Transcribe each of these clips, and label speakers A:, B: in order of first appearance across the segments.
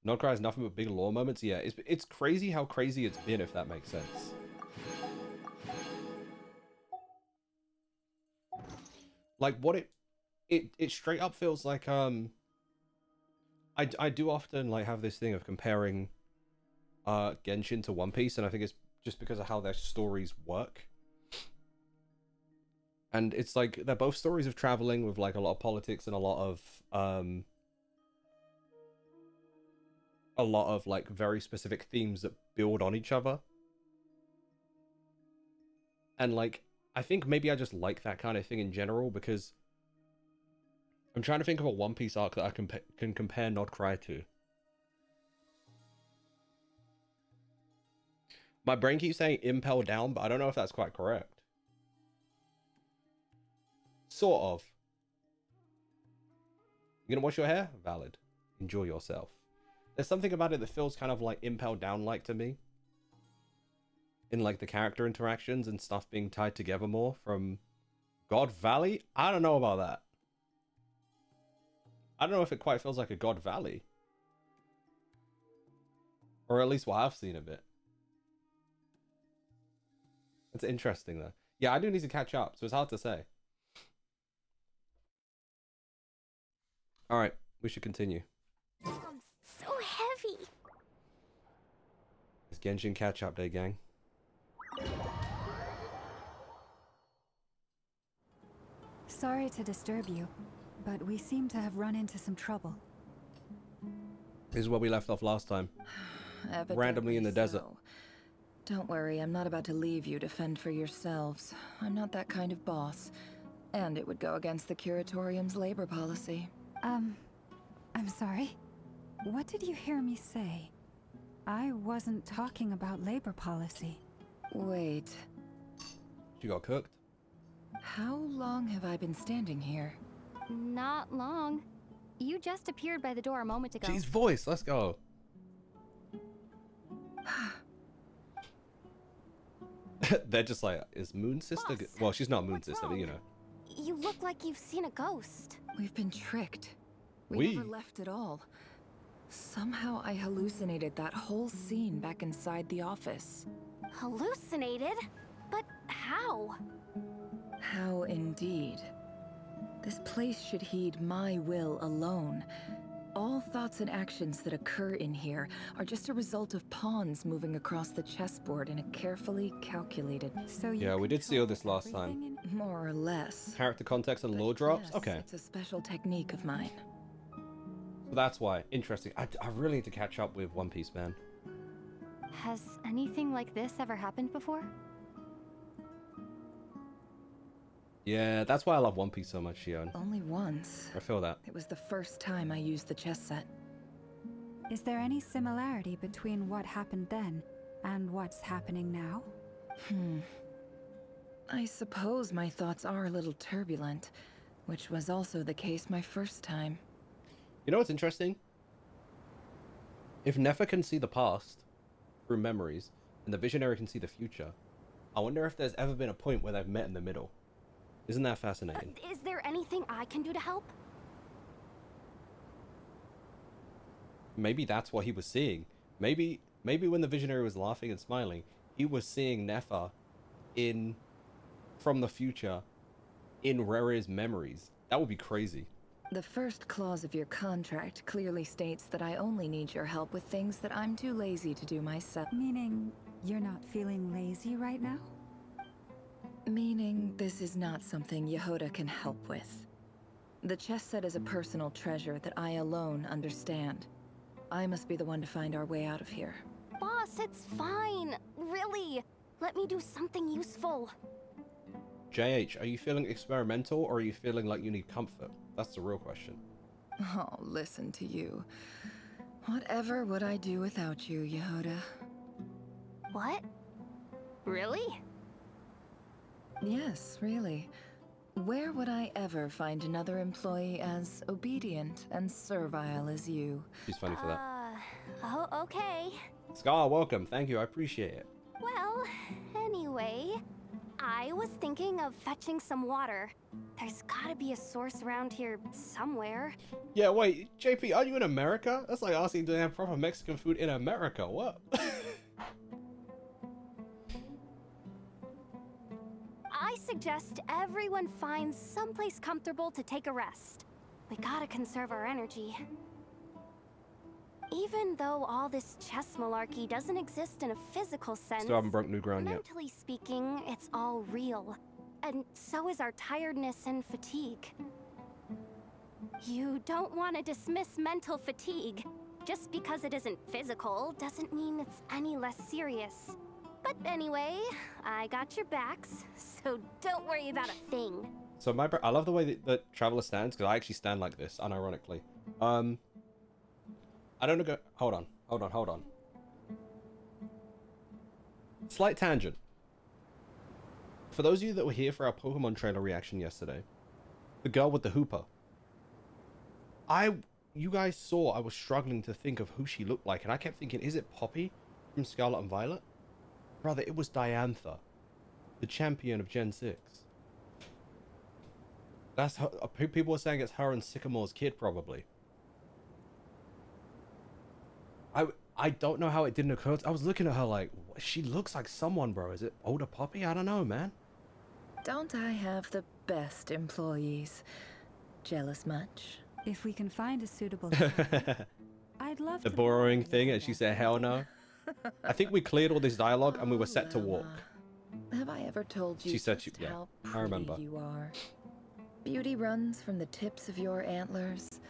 A: Nod-Krai is nothing but big lore moments. Yeah, it's crazy how crazy it's been, if that makes sense. Like what it straight up feels like I do often like have this thing of comparing Genshin to One Piece, and I think it's just because of how their stories work. And it's like they're both stories of traveling with like a lot of politics and a lot of like very specific themes that build on each other. And like I think maybe I just like that kind of thing in general because I'm trying to think of a One Piece arc that I can compare Nod-Krai to. My brain keeps saying Impel Down, but I don't know if that's quite correct. Sort of. You gonna wash your hair? Valid. Enjoy yourself. There's something about it that feels kind of like Impel Down like to me. In like the character interactions and stuff being tied together more from God Valley? I don't know about that. I don't know if it quite feels like a God Valley. Or at least what I've seen of it. It's interesting though. Yeah, I do need to catch up, so it's hard to say. Alright, we should continue.
B: So heavy.
A: It's Genshin catch up day, gang.
C: Sorry to disturb you, but we seem to have run into some trouble.
A: This is where we left off last time. Randomly in the desert.
D: Don't worry, I'm not about to leave you to fend for yourselves. I'm not that kind of boss. And it would go against the Curatorium's labor policy.
C: I'm sorry. What did you hear me say? I wasn't talking about labor policy.
D: Wait,
A: She got cooked.
D: how long have I been standing here?
B: Not long. You just appeared by the door a moment ago.
A: She's voice, let's go. They're just like, is Moon Sister
B: Boss,
A: well, she's not Moon
B: what's
A: Sister, but
B: wrong?
A: you know.
B: You look like you've seen a ghost.
D: We've been tricked. We
A: We?
D: never left at all. Somehow I hallucinated that whole scene back inside the office.
B: Hallucinated? But how?
D: How indeed. This place should heed my will alone. All thoughts and actions that occur in here are just a result of pawns moving across the chessboard in a carefully calculated...
C: So you
A: Yeah, we did see all this
C: control
A: last time.
C: everything
D: More or less.
A: Character context and
D: But
A: lore drops?
D: yes,
A: Okay.
D: It's a special technique of mine.
A: So that's why. Interesting. I really need to catch up with One Piece, man.
B: Has anything like this ever happened before?
A: Yeah, that's why I love One Piece so much, Shion.
D: Only once.
A: I feel that.
D: It was the first time I used the chess set.
C: Is there any similarity between what happened then and what's happening now?
D: I suppose my thoughts are a little turbulent, which was also the case my first time.
A: You know what's interesting? If Nefer can see the past through memories, and the Visionary can see the future, I wonder if there's ever been a point where they've met in the middle. Isn't that fascinating?
B: Is there anything I can do to help?
A: Maybe that's what he was seeing. Maybe when the Visionary was laughing and smiling, he was seeing Nefer from the future in Rere's memories. That would be crazy.
D: The first clause of your contract clearly states that I only need your help with things that I'm too lazy to do myself.
C: Meaning, you're not feeling lazy right now?
D: Meaning, this is not something Yehoda can help with. The chess set is a personal treasure that I alone understand. I must be the one to find our way out of here.
B: Boss, it's fine. Really. Let me do something useful.
A: JH, are you feeling experimental or are you feeling like you need comfort? That's the real question.
D: Oh, listen to you. Whatever would I do without you, Yehoda?
B: What? Really?
D: Yes, really. Where would I ever find another employee as obedient and servile as you?
A: She's funny for that.
B: Oh, okay.
A: Scar, welcome. Thank you. I appreciate it.
B: Well, anyway, I was thinking of fetching some water. There's gotta be a source around here somewhere.
A: Yeah, wait, JP, are you in America? That's like asking to have proper Mexican food in America. What?
B: I suggest everyone finds someplace comfortable to take a rest. We gotta conserve our energy. Even though all this chess malarkey doesn't exist in a physical sense,
A: Still haven't broke new ground yet.
B: mentally speaking, it's all real. And so is our tiredness and fatigue. You don't want to dismiss mental fatigue. Just because it isn't physical doesn't mean it's any less serious. But anyway, I got your backs, so don't worry about a thing.
A: So I love the way that Traveler stands, because I actually stand like this, unironically. I don't know. Hold on. Slight tangent. For those of you that were here for our Pokemon trailer reaction yesterday, the girl with the hooper. You guys saw I was struggling to think of who she looked like, and I kept thinking, is it Poppy from Scarlet and Violet? Brother, it was Diantha, the champion of Gen 6. That's her. People were saying it's her and Sycamore's kid, probably. I don't know how it didn't occur. I was looking at her like, she looks like someone, bro. Is it older Poppy? I don't know, man.
D: Don't I have the best employees? Jealous much?
C: If we can find a suitable I'd love
A: The
C: to
A: borrowing
C: borrow
A: thing,
C: your
A: and she said, hell no.
D: Oh,
A: I think we cleared all this dialogue and we were set to walk.
D: Lama. Have I ever told you
A: She said
D: just
A: yeah,
D: how
A: I
D: pretty
A: remember.
D: you are? Beauty runs from the tips of your antlers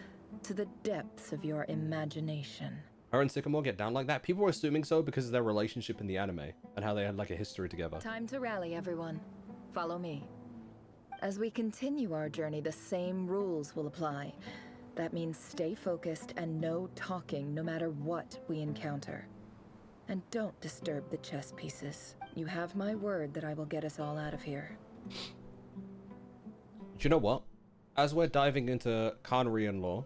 D: to the depths of your imagination.
A: Her and Sycamore get down like that. People were assuming so because of their relationship in the anime and how they had like a history together.
D: Time to rally, everyone. Follow me. As we continue our journey, the same rules will apply. That means stay focused and no talking no matter what we encounter. And don't disturb the chess pieces. You have my word that I will get us all out of here.
A: Do you know what? As we're diving into Kanrian lore,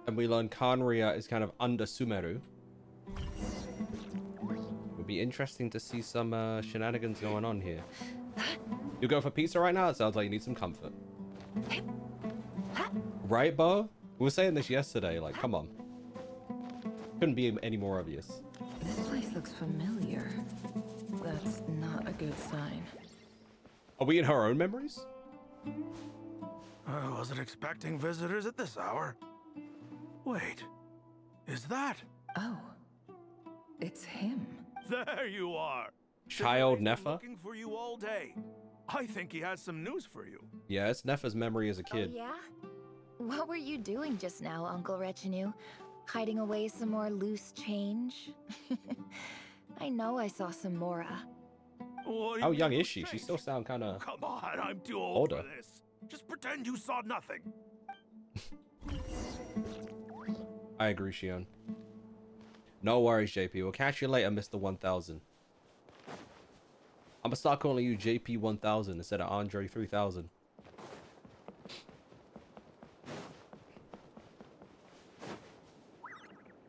A: and we learn Kanria is kind of under Sumeru, it would be interesting to see some shenanigans going on here. You go for pizza right now? It sounds like you need some comfort. Right, Bo? We were saying this yesterday, like, come on. Couldn't be any more obvious.
D: This place looks familiar. That's not a good sign.
A: Are we in her own memories?
E: I wasn't expecting visitors at this hour. Wait, is that?
D: Oh, it's him.
E: There you are.
A: Child
E: I've been
A: Nefa?
E: looking for you all day. I think he has some news for you.
A: Yeah, it's Nefa's memory as a kid.
F: Oh, yeah? What were you doing just now, Uncle Retinue? Hiding away some more loose change? I know I saw some Mora.
E: What do
A: How
E: you
A: young
E: mean
A: is she? She
E: change?
A: still sound kind of...
E: Come on, I'm too old
A: older.
E: for this. Just pretend you saw nothing.
A: I agree, Shion. No worries, JP. We'll catch you later, Mr. 1000. I'm gonna start calling you JP 1000 instead of Andre 3000.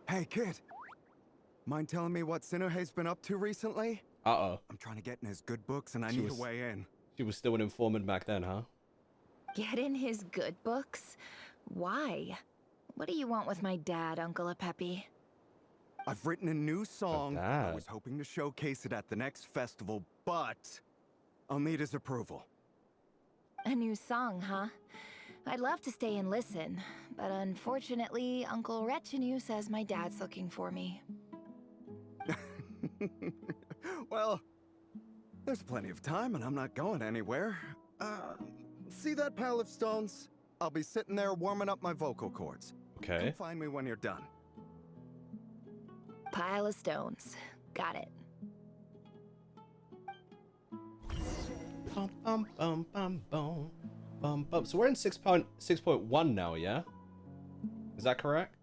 G: Hey, kid. Mind telling me what Sinohe's been up to recently?
A: Uh-oh.
G: I'm trying to get in his good books and I
A: She
G: need
A: was-
G: to weigh in.
A: She was still an informant back then, huh?
F: Get in his good books? Why? What do you want with my dad, Uncle Apepi?
G: I've written a new song. I
A: that.
G: was hoping to showcase it at the next festival, but I'll need his approval.
F: A new song, huh? I'd love to stay and listen, but unfortunately, Uncle Retinue says my dad's looking for me.
G: Well, there's plenty of time and I'm not going anywhere. See that pile of stones? I'll be sitting there warming up my vocal cords. Come
A: Okay.
G: find me when you're done.
F: Pile of stones. Got it.
A: Bum, bum, bum, bum, bum, bum, bum. So we're in 6.1 now, yeah? Is that correct?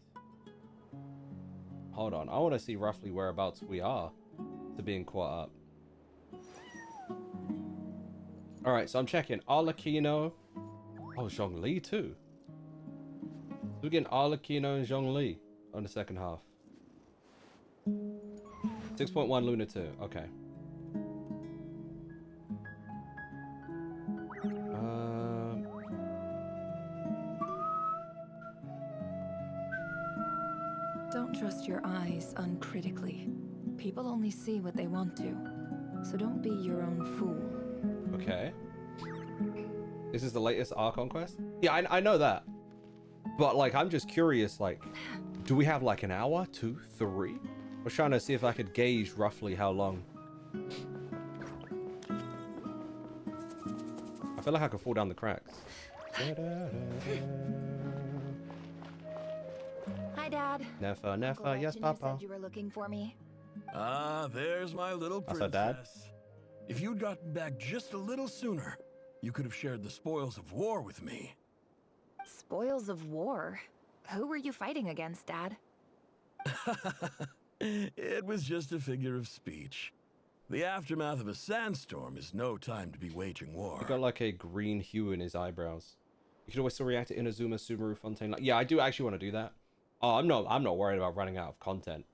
A: Hold on. I want to see roughly whereabouts we are to being caught up. Alright, so I'm checking. Arlecchino. Oh, Zhongli too. So we're getting Arlecchino and Zhongli on the second half. 6.1 Luna 2. Okay.
D: Don't trust your eyes uncritically. People only see what they want to, so don't be your own fool.
A: Okay. This is the latest Archon quest? Yeah, I know that. But, like, I'm just curious, like, do we have, like, an hour? 2, 3? I was trying to see if I could gauge roughly how long. I feel like I could fall down the cracks.
F: Hi, Dad.
A: Never,
F: Uncle
A: never, yes,
F: Reginue
A: Papa.
F: said you were looking for me.
E: Ah, there's my little
A: That's
E: princess.
A: her dad?
E: If you'd gotten back just a little sooner, you could have shared the spoils of war with me.
F: Spoils of war? Who were you fighting against, Dad?
E: It was just a figure of speech. The aftermath of a sandstorm is no time to be waging war.
A: He got like a green hue in his eyebrows. You could always still react to Inazuma, Subaru, Fontaine. Like, yeah, I do actually want to do that. Oh, I'm not worried about running out of content.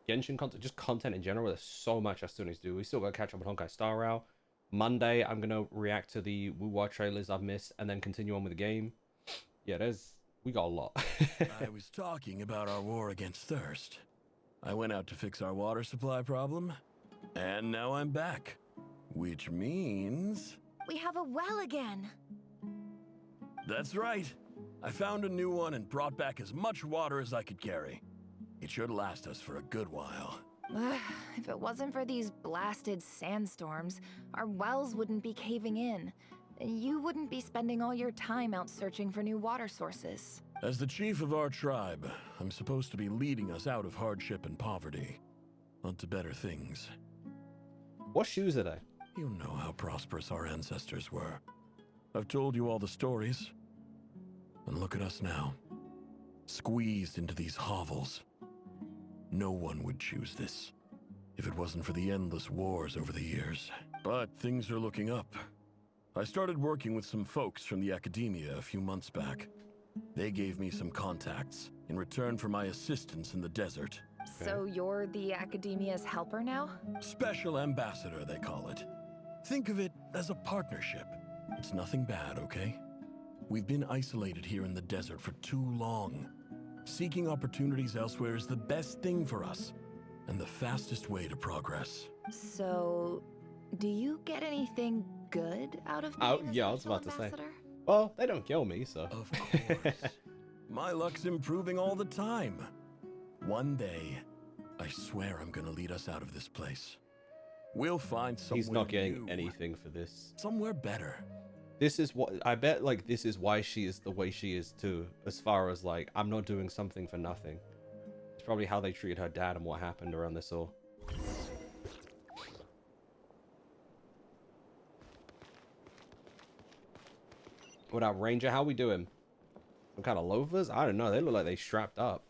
A: Genshin content, just content in general. There's so much I still need to do. We still got to catch up on Honkai Star Rail. Monday, I'm gonna react to the Wu-Wa trailers I've missed, and then continue on with the game. Yeah, we got a lot.
E: I was talking about our war against thirst. I went out to fix our water supply problem, and now I'm back. Which means...
F: We have a well again.
E: That's right. I found a new one and brought back as much water as I could carry. It should last us for a good while.
F: If it wasn't for these blasted sandstorms, our wells wouldn't be caving in. You wouldn't be spending all your time out searching for new water sources.
E: As the chief of our tribe, I'm supposed to be leading us out of hardship and poverty, onto better things.
A: What shoes are they?
E: You know how prosperous our ancestors were. I've told you all the stories. And look at us now, squeezed into these hovels. No one would choose this, if it wasn't for the endless wars over the years. But things are looking up. I started working with some folks from the academia a few months back. They gave me some contacts in return for my assistance in the desert.
F: So you're the academia's helper now?
E: Special ambassador, they call it. Think of it as a partnership. It's nothing bad, okay? We've been isolated here in the desert for too long. Seeking opportunities elsewhere is the best thing for us, and the fastest way to progress.
F: So, do you get anything good out of being a
A: yeah, I was
F: special
A: about to say.
F: ambassador?
A: Well, they don't kill me, so.
E: Of course. My luck's improving all the time. One day, I swear I'm gonna lead us out of this place. We'll find somewhere
A: He's not getting
E: new,
A: anything for this.
E: somewhere better.
A: This is what I bet, like, this is why she is the way she is too, as far as like I'm not doing something for nothing. It's probably how they treated her dad and what happened around this all. What up, Ranger? How we doing? Some kind of loafers? I don't know. They look like they strapped up.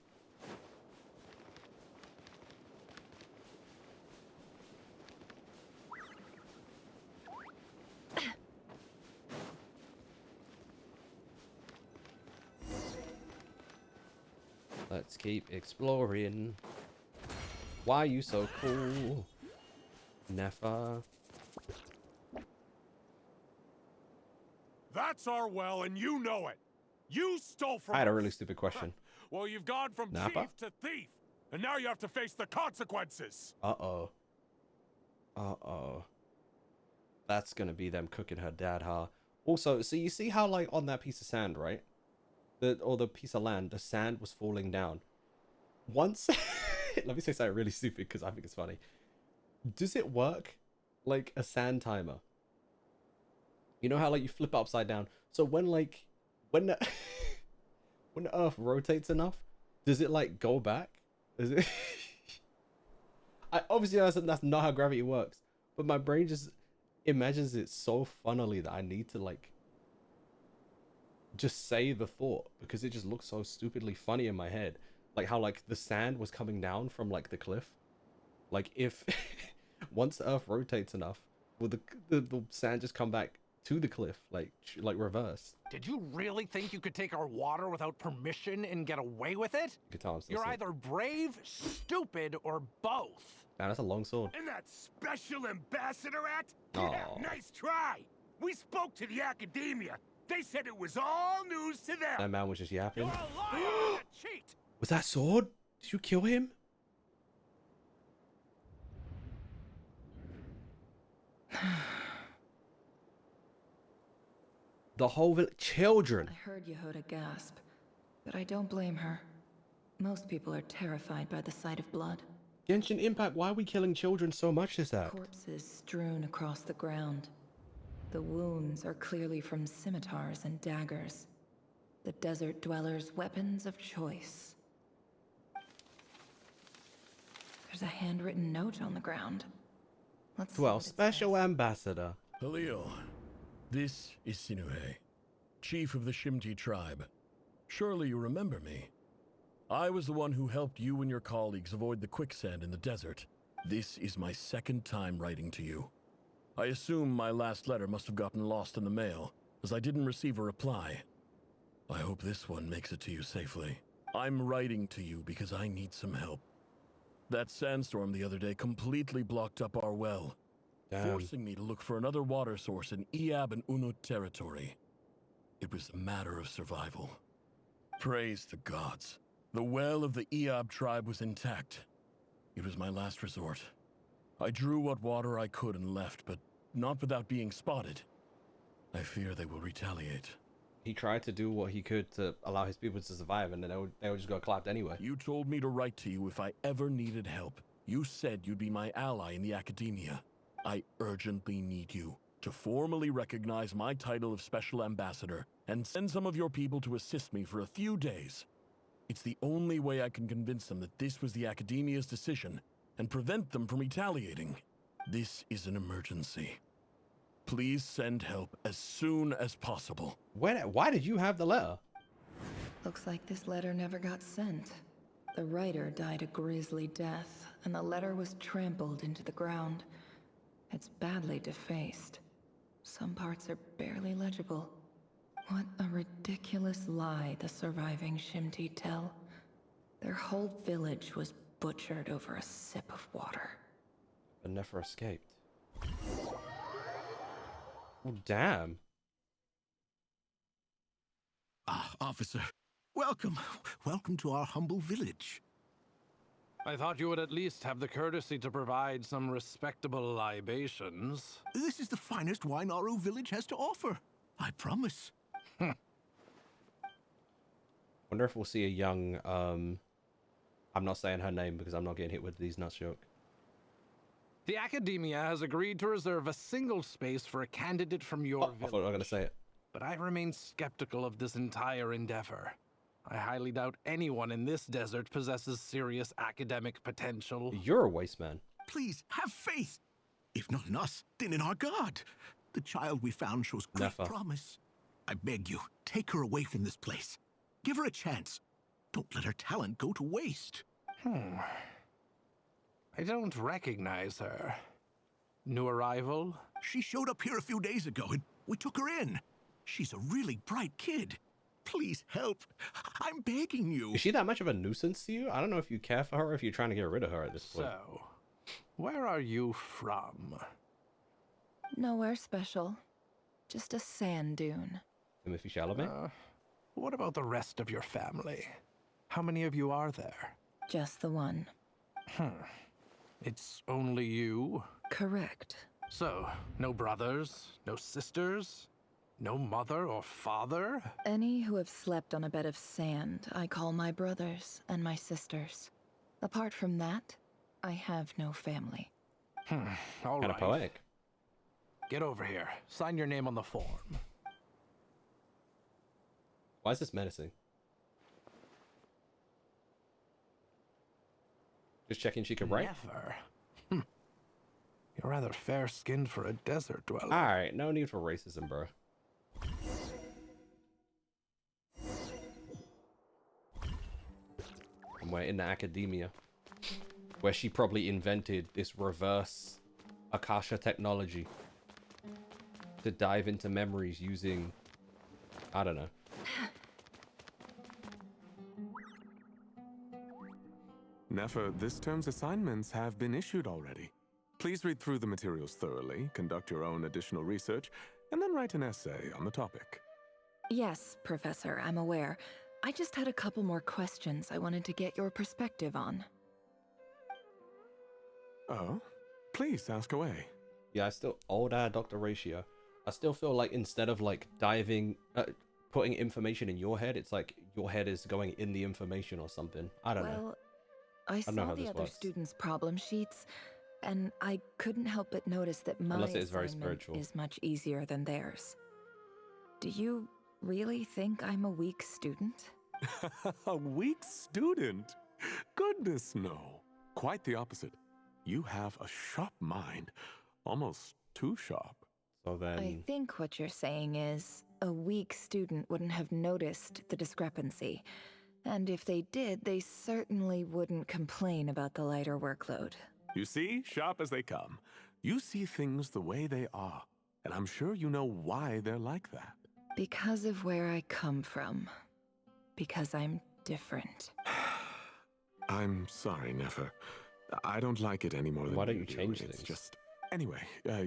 A: Let's keep exploring. Why are you so cool? Never.
H: That's our well, and you know it. You stole from
A: I had a
H: us.
A: really stupid question.
H: Well, you've gone from
A: Napa?
H: chief to thief, and now you have to face the consequences.
A: Uh-oh. Uh-oh. That's gonna be them cooking her dad, huh? Also, so you see how, like, on that piece of sand, right? The piece of land, the sand was falling down. Once... Let me say something really stupid, because I think it's funny. Does it work like a sand timer? You know how, like, you flip it upside down? So when, like... When the... when the Earth rotates enough, does it, like, go back? Is it... Obviously, that's not how gravity works. But my brain just imagines it so funnily that I need to, like... just say the thought. Because it just looks so stupidly funny in my head. Like how, like, the sand was coming down from, like, the cliff. Like, if... once the Earth rotates enough, will the sand just come back to the cliff, like reverse?
I: Did you really think you could take our water without permission and get away with it?
A: You can tell I'm still
I: You're
A: sick.
I: either brave, stupid, or both.
A: Man, that's a long sword.
H: And that special ambassador act?
A: Aw.
H: Yeah, nice try. We spoke to the academia. They said it was all news to them.
A: That man was just yapping.
H: You're a liar and a cheat.
A: Was that sword? Did you kill him? The whole children.
D: I heard Yehuda gasp, but I don't blame her. Most people are terrified by the sight of blood.
A: Genshin Impact, why are we killing children so much is that?
D: Corpses strewn across the ground. The wounds are clearly from scimitars and daggers. The desert dwellers' weapons of choice. There's a handwritten note on the ground. Let's see
A: Well,
D: what it
A: Special
D: says.
A: Ambassador.
E: Halil, this is Sinuhe, chief of the Shimti tribe. Surely you remember me. I was the one who helped you and your colleagues avoid the quicksand in the desert. This is my second time writing to you. I assume my last letter must have gotten lost in the mail, as I didn't receive a reply. I hope this one makes it to you safely. I'm writing to you because I need some help. That sandstorm the other day completely blocked up our well, forcing me to look for another water source in Iab and Unut territory. It was a matter of survival. Praise the gods. The well of the Iab tribe was intact. It was my last resort. I drew what water I could and left, but not without being spotted. I fear they will retaliate.
A: He tried to do what he could to allow his people to survive, and then they would just go clapped anyway.
E: You told me to write to you if I ever needed help. You said you'd be my ally in the academia. I urgently need you to formally recognize my title of Special Ambassador and send some of your people to assist me for a few days. It's the only way I can convince them that this was the academia's decision and prevent them from retaliating. This is an emergency. Please send help as soon as possible.
A: Why did you have the letter?
D: Looks like this letter never got sent. The writer died a grisly death, and the letter was trampled into the ground. It's badly defaced. Some parts are barely legible. What a ridiculous lie the surviving Shimti tell. Their whole village was butchered over a sip of water.
A: But never escaped. Oh, damn.
H: Ah, officer. Welcome. Welcome to our humble village.
I: I thought you would at least have the courtesy to provide some respectable libations.
H: This is the finest wine Aru village has to offer. I promise.
A: Wonder if we'll see a young, I'm not saying her name because I'm not getting hit with these nuts joke.
I: The Academia has agreed to reserve a single space for a candidate from your
A: I
I: village.
A: thought I was going to say it.
I: But I remain skeptical of this entire endeavor. I highly doubt anyone in this desert possesses serious academic potential.
A: You're a waste man.
H: Please, have faith. If not in us, then in our God. The child we found shows great
A: Never.
H: promise. I beg you, take her away from this place. Give her a chance. Don't let her talent go to waste.
I: I don't recognize her. New arrival?
H: She showed up here a few days ago and we took her in. She's a really bright kid. Please help. I'm begging you.
A: Is she that much of a nuisance to you? I don't know if you care for her or if you're trying to get rid of her at this point.
I: So, where are you from?
D: Nowhere special. Just a sand dune.
A: Timothy Chalamet?
I: What about the rest of your family? How many of you are there?
D: Just the one.
I: It's only you?
D: Correct.
I: So, no brothers, no sisters, no mother or father?
D: Any who have slept on a bed of sand, I call my brothers and my sisters. Apart from that, I have no family.
I: All
A: Kind
I: right.
A: of poetic.
I: Get over here. Sign your name on the form.
A: Why is this menacing? Just checking she could write?
I: Never. You're rather fair-skinned for a desert dweller.
A: Alright, no need for racism, bro. And we're in the academia, where she probably invented this reverse Akasha technology to dive into memories using, I don't know.
J: Nefer, this term's assignments have been issued already. Please read through the materials thoroughly, conduct your own additional research, and then write an essay on the topic.
D: Yes, Professor, I'm aware. I just had a couple more questions I wanted to get your perspective on.
J: Oh? Please, ask away.
A: Yeah, I still Dr. Ratio. I still feel like instead of like putting information in your head, it's like your head is going in the information or something. I don't know.
D: Well, I
A: don't know
D: saw
A: how
D: the
A: this
D: other
A: works.
D: students' problem sheets, and I couldn't help but notice that my
A: Unless it is very
D: assignment
A: spiritual.
D: is much easier than theirs. Do you really think I'm a weak student?
J: A weak student? Goodness, no. Quite the opposite. You have a sharp mind. Almost too sharp.
A: So then...
D: I think what you're saying is a weak student wouldn't have noticed the discrepancy. And if they did, they certainly wouldn't complain about the lighter workload.
J: You see, sharp as they come. You see things the way they are. And I'm sure you know why they're like that.
D: Because of where I come from. Because I'm different.
J: I'm sorry, Nefer. I don't like it any more than
A: Why don't you
J: do.
A: change
J: It's
A: things?
J: just... Anyway,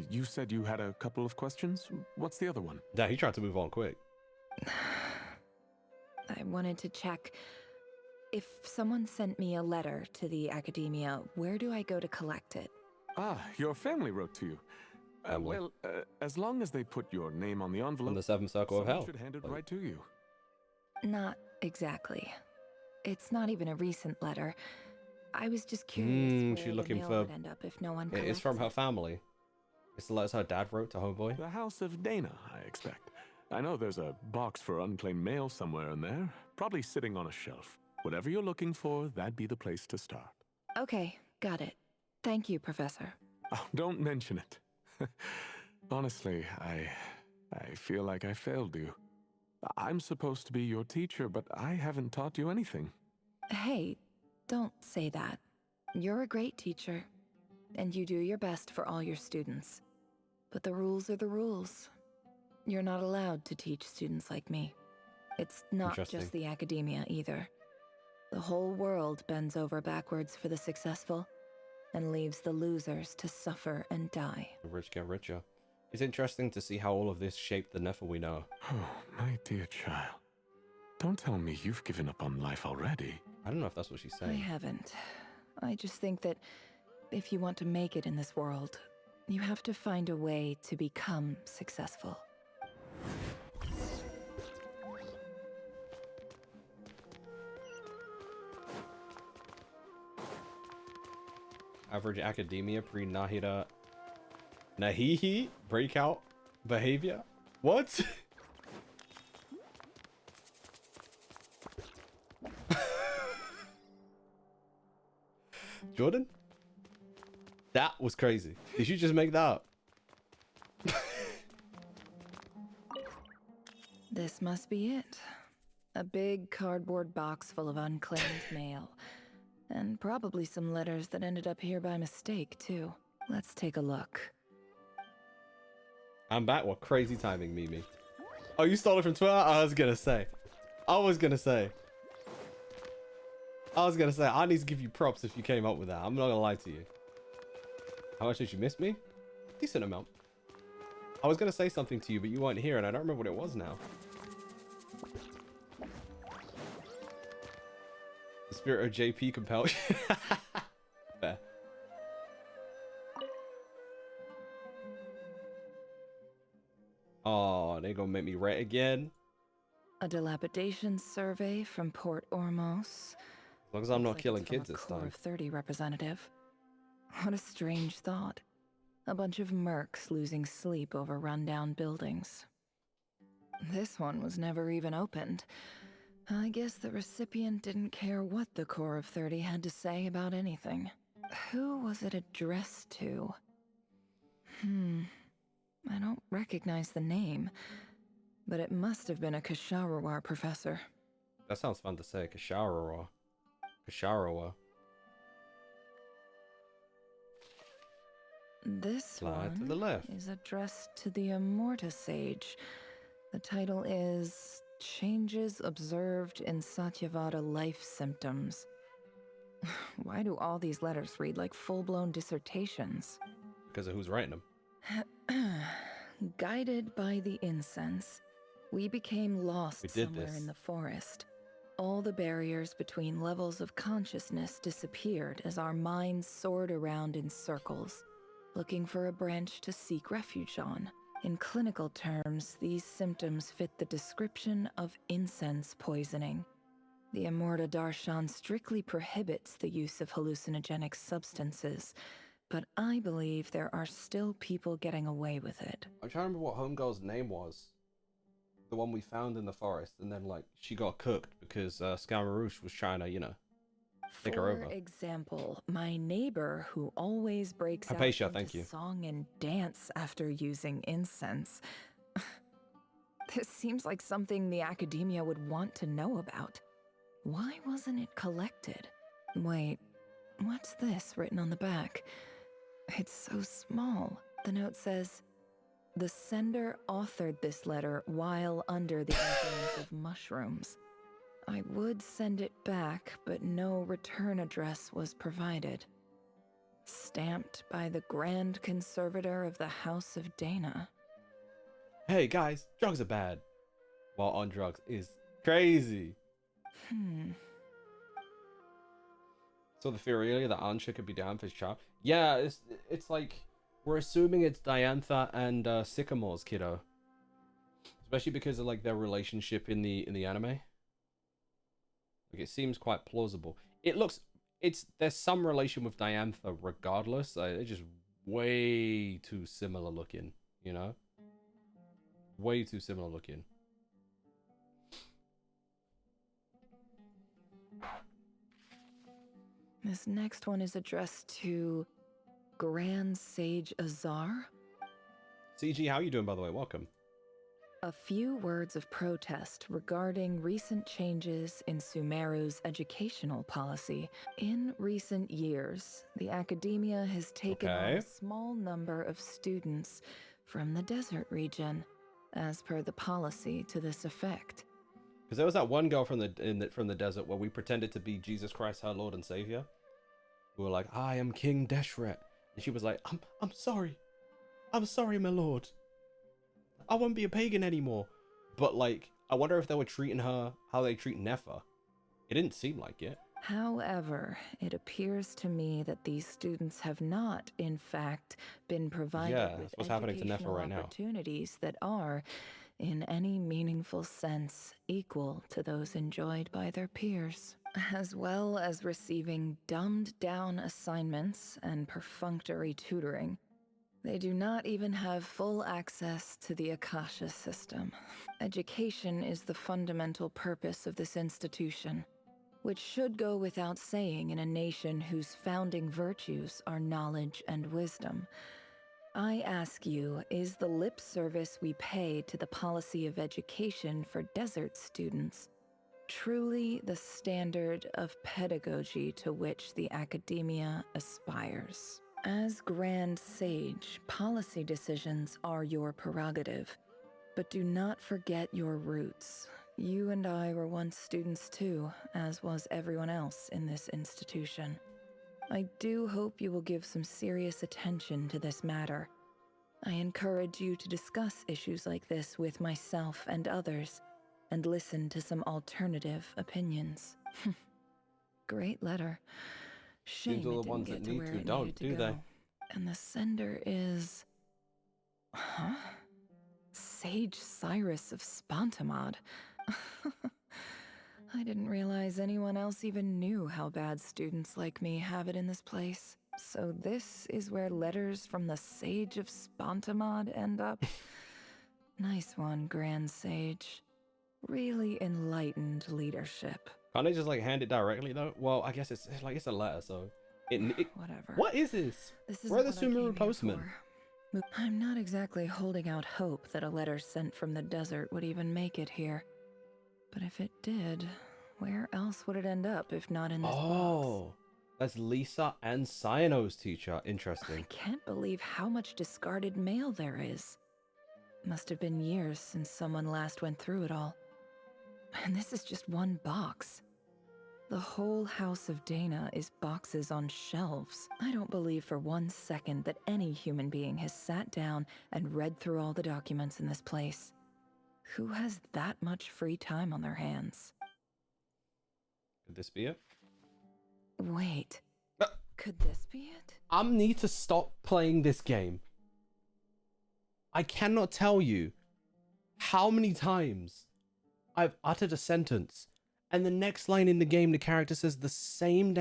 J: you said you had a couple of questions. What's the other one?
A: Yeah, he tried to move on quick.
D: I wanted to check. If someone sent me a letter to the academia, where do I go to collect it?
J: Ah, your family wrote to you. Well, as long as they put your name on the envelope,
A: On the seventh circle of
J: someone
A: hell.
J: should hand it right to you.
D: Not exactly. It's not even a recent letter. I was just curious where
A: she's
D: the
A: looking
D: mail
A: for...
D: would end up if no one
A: It
D: collects
A: is from her
D: it.
A: family. It's the letters her dad wrote to Homeboy.
J: The House of Dana, I expect. I know there's a box for unclaimed mail somewhere in there, probably sitting on a shelf. Whatever you're looking for, that'd be the place to start.
D: Okay, got it. Thank you, Professor.
J: Oh, don't mention it. Honestly, I feel like I failed you. I'm supposed to be your teacher, but I haven't taught you anything.
D: Hey, don't say that. You're a great teacher, and you do your best for all your students. But the rules are the rules. You're not allowed to teach students like me. It's not
A: Interesting.
D: just the academia either. The whole world bends over backwards for the successful and leaves the losers to suffer and die.
A: The rich get richer. It's interesting to see how all of this shaped the Nefer we know.
J: Oh, my dear child. Don't tell me you've given up on life already.
A: I don't know if that's what she's
D: I
A: saying.
D: haven't. I just think that if you want to make it in this world, you have to find a way to become successful.
A: Average academia pre-Nahida Nahihi breakout behavior? What? Jordan? That was crazy. Did you just make that up?
D: This must be it. A big cardboard box full of unclaimed mail. And probably some letters that ended up here by mistake, too. Let's take a look.
A: I'm back. What crazy timing, Mimi. Oh, you stole it from Twitter? I was gonna say, I need to give you props if you came up with that. I'm not gonna lie to you. How much did you miss me? Decent amount. I was gonna say something to you, but you weren't here, and I don't remember what it was now. The spirit of JP compelled. Fair. Oh, they gonna make me red again.
D: A dilapidation survey from Port Ormos.
A: As long as I'm
D: Looks
A: not
D: like
A: killing
D: it's from
A: kids
D: a
A: this
D: Core
A: time.
D: of 30 representative. What a strange thought. A bunch of mercs losing sleep over rundown buildings. This one was never even opened. I guess the recipient didn't care what the Core of 30 had to say about anything. Who was it addressed to? I don't recognize the name, but it must have been a Kashawar professor.
A: That sounds fun to say. Kasharawa. Kasharawa.
D: This
A: Slide to
D: one
A: the left.
D: is addressed to the Immorta Sage. The title is Changes Observed in Satyavada Life Symptoms. Why do all these letters read like full-blown dissertations?
A: Because of who's writing them.
D: Guided by the incense, we became lost
A: We did
D: somewhere
A: this.
D: in the forest. All the barriers between levels of consciousness disappeared as our minds soared around in circles, looking for a branch to seek refuge on. In clinical terms, these symptoms fit the description of incense poisoning. The Amurta Darshan strictly prohibits the use of hallucinogenic substances, but I believe there are still people getting away with it.
A: I'm trying to remember what Homegirl's name was. The one we found in the forest, and then like she got cooked because Scamarouche was trying to, you know, take her over.
D: For example, my neighbor who always breaks
A: Hypatia,
D: out
A: thank
D: into
A: you.
D: song and dance after using incense. This seems like something the academia would want to know about. Why wasn't it collected? Wait, what's this written on the back? It's so small. The note says, "The sender authored this letter while under the influence of mushrooms. I would send it back, but no return address was provided. Stamped by the Grand Conservator of the House of Dana."
A: Hey guys, drugs are bad. While on drugs is crazy. So the theory that Ansha could be Diantha's child. Yeah, it's like we're assuming it's Diantha and Sycamore's kiddo, especially because of like their relationship in the anime. Like it seems quite plausible. There's some relation with Diantha regardless. They're just way too similar looking, you know? Way too similar looking.
D: This next one is addressed to Grand Sage Azar.
A: CG, how you doing, by the way? Welcome.
D: A few words of protest regarding recent changes in Sumeru's educational policy. In recent years, the academia has taken on a small number of students from the desert region, as per the policy to this effect.
A: Because there was that one girl from the desert where we pretended to be Jesus Christ, her Lord and Savior. We were like, "I am King Deshret," and she was like, "I'm sorry, my lord. I won't be a pagan anymore." But like, I wonder if they were treating her how they treat Nefer. It didn't seem like it.
D: However, it appears to me that these students have not, in fact, been provided with
A: what's happening to Nefer
D: educational
A: right now.
D: opportunities that are, in any meaningful sense, equal to those enjoyed by their peers, as well as receiving dumbed-down assignments and perfunctory tutoring. They do not even have full access to the Akasha system. Education is the fundamental purpose of this institution, which should go without saying in a nation whose founding virtues are knowledge and wisdom. I ask you, is the lip service we pay to the policy of education for desert students truly the standard of pedagogy to which the academia aspires? As Grand Sage, policy decisions are your prerogative, but do not forget your roots. You and I were once students too, as was everyone else in this institution. I do hope you will give some serious attention to this matter. I encourage you to discuss issues like this with myself and others, and listen to some alternative opinions. Great letter. Shame
A: Seems all
D: it
A: the
D: didn't
A: ones
D: get
A: that
D: to
A: need
D: where
A: to
D: it
A: don't,
D: needed to
A: do they?
D: go. And the sender is... Huh? Sage Cyrus of Spontamod. I didn't realize anyone else even knew how bad students like me have it in this place. So this is where letters from the Sage of Spontamod end up? Nice one, Grand Sage. Really enlightened leadership.
A: Can't they just like hand it directly though? Well, I guess it's a letter, so it
D: Whatever.
A: What is this?
D: This is
A: Where are the
D: what I came
A: Sumeru
D: here
A: postmen?
D: for. I'm not exactly holding out hope that a letter sent from the desert would even make it here. But if it did, where else would it end up if not in this box?
A: Oh, that's Lisa and Cyano's teacher. Interesting.
D: I can't believe how much discarded mail there is. Must have been years since someone last went through it all. And this is just one box. The whole House of Dana is boxes on shelves. I don't believe for 1 second that any human being has sat down and read through all the documents in this place. Who has that much free time on their hands?
A: Could this be it?
D: Wait. Could this be it?
A: I need to stop playing this game. I cannot tell you how many times I've uttered a sentence and the next line in the game, the character says the same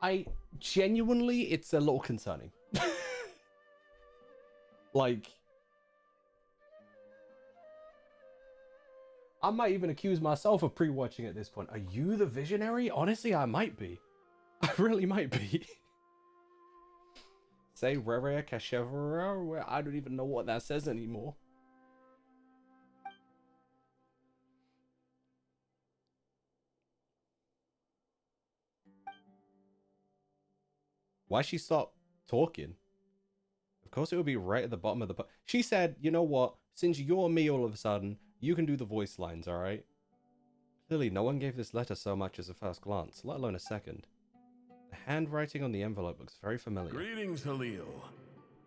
A: I genuinely, it's a little concerning. Like, I might even accuse myself of pre-watching at this point. Are you the visionary? Honestly, I might be. I really might be. Say Rere Kashevera, I don't even know what that says anymore. Why she stop talking? Of course it would be right at the bottom of the... She said, you know what? Since you're me all of a sudden, you can do the voice lines, alright? Clearly, no one gave this letter so much as a first glance, let alone a second. The handwriting on the envelope looks very familiar.
E: Greetings, Halil.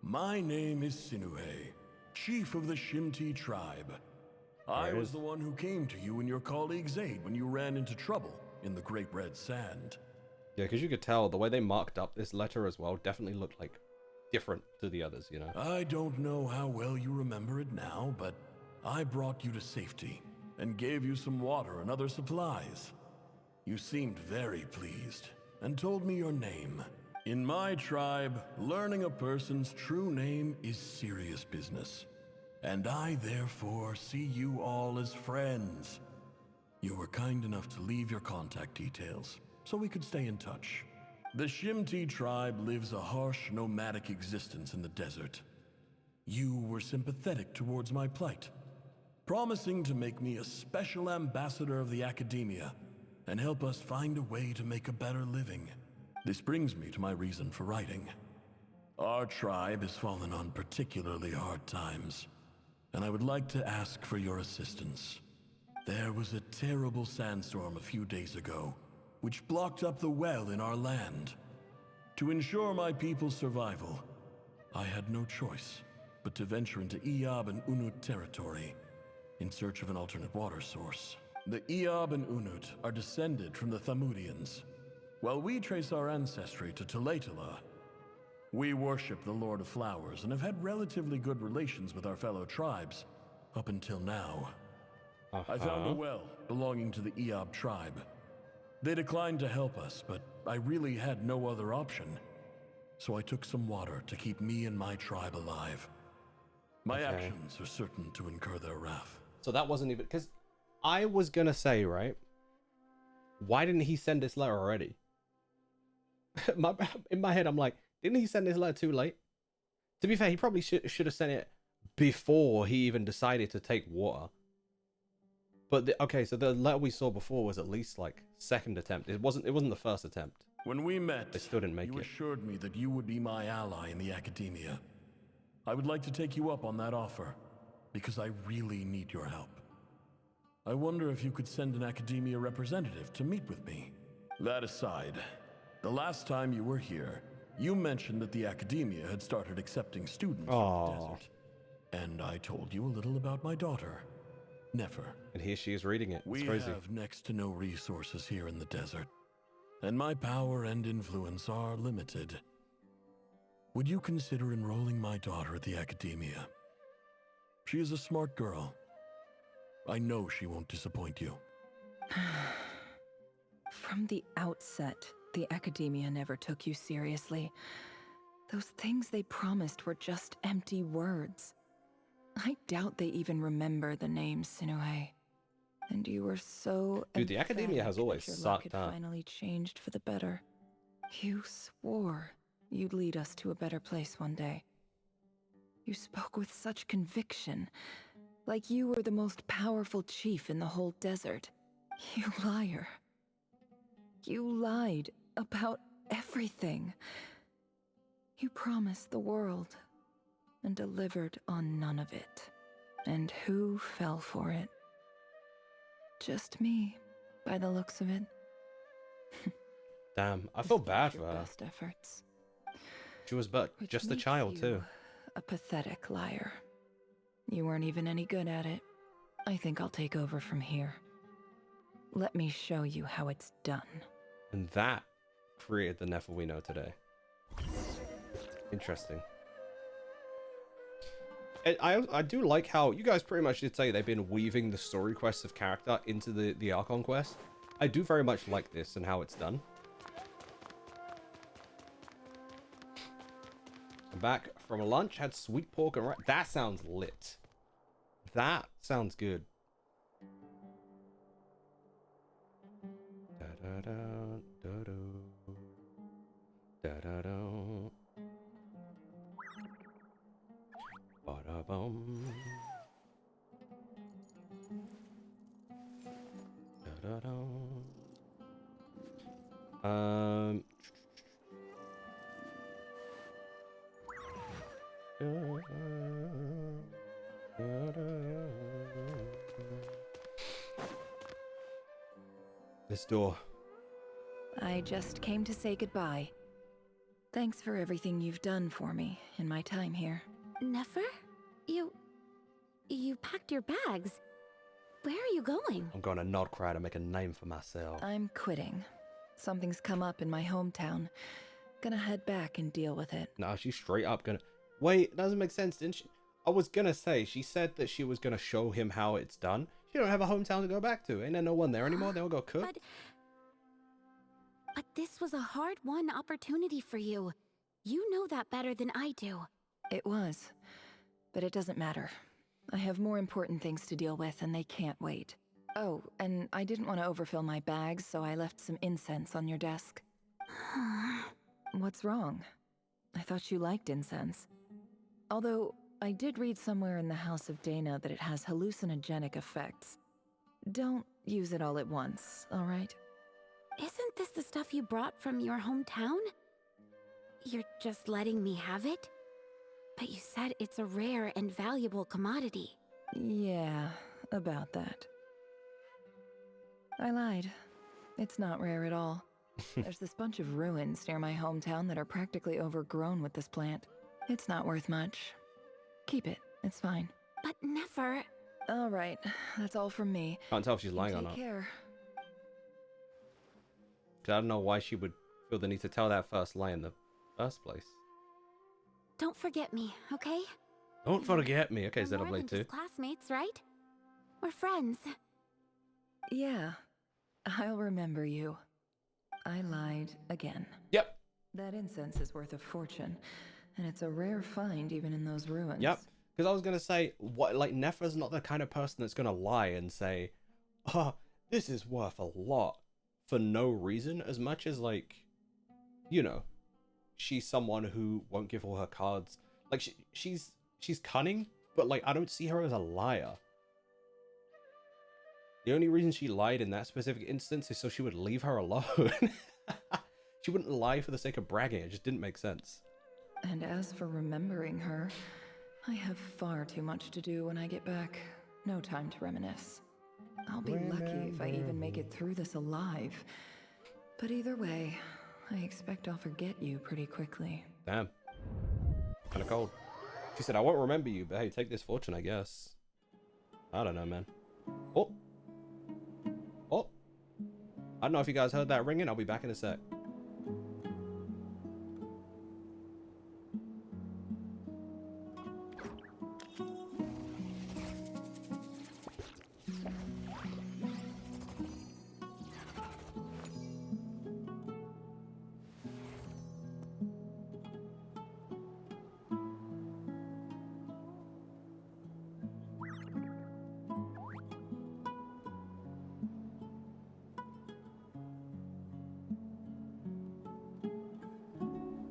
E: My name is Sinue, chief of the Shimti tribe. I was the one who came to you and your colleague's aid when you ran into trouble in the Great Red Sand.
A: Yeah, because you could tell the way they marked up this letter as well definitely looked like different to the others, you know?
E: I don't know how well you remember it now, but I brought you to safety and gave you some water and other supplies. You seemed very pleased and told me your name. In my tribe, learning a person's true name is serious business, and I therefore see you all as friends. You were kind enough to leave your contact details so we could stay in touch. The Shimti tribe lives a harsh, nomadic existence in the desert. You were sympathetic towards my plight, promising to make me a special ambassador of the academia and help us find a way to make a better living. This brings me to my reason for writing. Our tribe has fallen on particularly hard times, and I would like to ask for your assistance. There was a terrible sandstorm a few days ago, which blocked up the well in our land. To ensure my people's survival, I had no choice but to venture into Iyab and Unut territory in search of an alternate water source. The Iyab and Unut are descended from the Thamudians, while we trace our ancestry to Tulatala. We worship the Lord of Flowers and have had relatively good relations with our fellow tribes up until now. I found a well belonging to the Iyab tribe. They declined to help us, but I really had no other option. So I took some water to keep me and my tribe alive. My actions are certain to incur their wrath.
A: So that wasn't even... Because I was going to say, right? Why didn't he send this letter already? In my head, I'm like, didn't he send this letter too late? To be fair, he probably should have sent it before he even decided to take water. But okay, so the letter we saw before was at least like second attempt. It wasn't the first attempt.
E: When we met,
A: they still didn't make
E: you
A: it.
E: assured me that you would be my ally in the academia. I would like to take you up on that offer, because I really need your help. I wonder if you could send an academia representative to meet with me. That aside, the last time you were here, you mentioned that the academia had started accepting students from the desert. And I told you a little about my daughter, Nefer.
A: And here she is reading it. It's
E: we
A: crazy.
E: have next to no resources here in the desert, and my power and influence are limited. Would you consider enrolling my daughter at the academia? She is a smart girl. I know she won't disappoint you.
D: From the outset, the academia never took you seriously. Those things they promised were just empty words. I doubt they even remember the name Sinue. And you were so
A: Dude, the academia has always
D: that your luck
A: sucked,
D: had finally changed for the better. You swore you'd lead us to a better place one day. You spoke with such conviction, like you were the most powerful chief in the whole desert. You liar. You lied about everything. You promised the world and delivered on none of it. And who fell for it? Just me, by the looks of it.
A: Damn, I feel bad for
D: Your
A: her.
D: best efforts.
A: She was but
D: Which
A: just a
D: makes
A: child
D: you
A: too.
D: a pathetic liar. You weren't even any good at it. I think I'll take over from here. Let me show you how it's done.
A: And that created the Nefer we know today. Interesting. I do like how you guys pretty much did say they've been weaving the story quests of character into the Archon quest. I do very much like this and how it's done. I'm back from lunch, had sweet pork and rice. That sounds lit. That sounds good. Da da da da da da da da. Ba-da-bum. Da-da-da. This door.
D: I just came to say goodbye. Thanks for everything you've done for me in my time here.
B: Nefer? You packed your bags. Where are you going?
A: I'm going to Nod-Krai to make a name for myself.
D: I'm quitting. Something's come up in my hometown. Gonna head back and deal with it.
A: No, she's straight up gonna... Wait, it doesn't make sense, didn't she? I was gonna say, she said that she was gonna show him how it's done. She don't have a hometown to go back to. Ain't there no one there anymore? They all got cooked.
B: But this was a hard-won opportunity for you. You know that better than I do.
D: It was. But it doesn't matter. I have more important things to deal with and they can't wait. Oh, and I didn't want to overfill my bags, so I left some incense on your desk. What's wrong? I thought you liked incense. Although, I did read somewhere in the House of Dana that it has hallucinogenic effects. Don't use it all at once, alright?
B: Isn't this the stuff you brought from your hometown? You're just letting me have it? But you said it's a rare and valuable commodity.
D: Yeah, about that. I lied. It's not rare at all. There's this bunch of ruins near my hometown that are practically overgrown with this plant. It's not worth much. Keep it. It's fine.
B: But Nefer...
D: All right. That's all from me.
A: Can't tell if she's lying or not.
D: Take care.
A: 'Cause I don't know why she would feel the need to tell that first lie in the first place.
B: Don't forget me, okay?
A: Don't forget me. Okay,
B: We're more
A: Xenoblade
B: than
A: 2.
B: just classmates, right? We're friends.
D: Yeah. I'll remember you. I lied again.
A: Yep.
D: That incense is worth a fortune, and it's a rare find even in those ruins.
A: Yep. Because I was gonna say, what, like, Nefer's not the kind of person that's gonna lie and say, "Oh, this is worth a lot," for no reason, as much as, like, you know, she's someone who won't give all her cards. Like, she's cunning, but, like, I don't see her as a liar. The only reason she lied in that specific instance is so she would leave her alone. She wouldn't lie for the sake of bragging. It just didn't make sense.
D: And as for remembering her, I have far too much to do when I get back. No time to reminisce. I'll be lucky if I even make it through this alive. But either way, I expect I'll forget you pretty quickly.
A: Damn. Kinda cold. She said, "I won't remember you, but hey, take this fortune, I guess." I don't know, man. Oh. Oh. I don't know if you guys heard that ringing. I'll be back in a sec.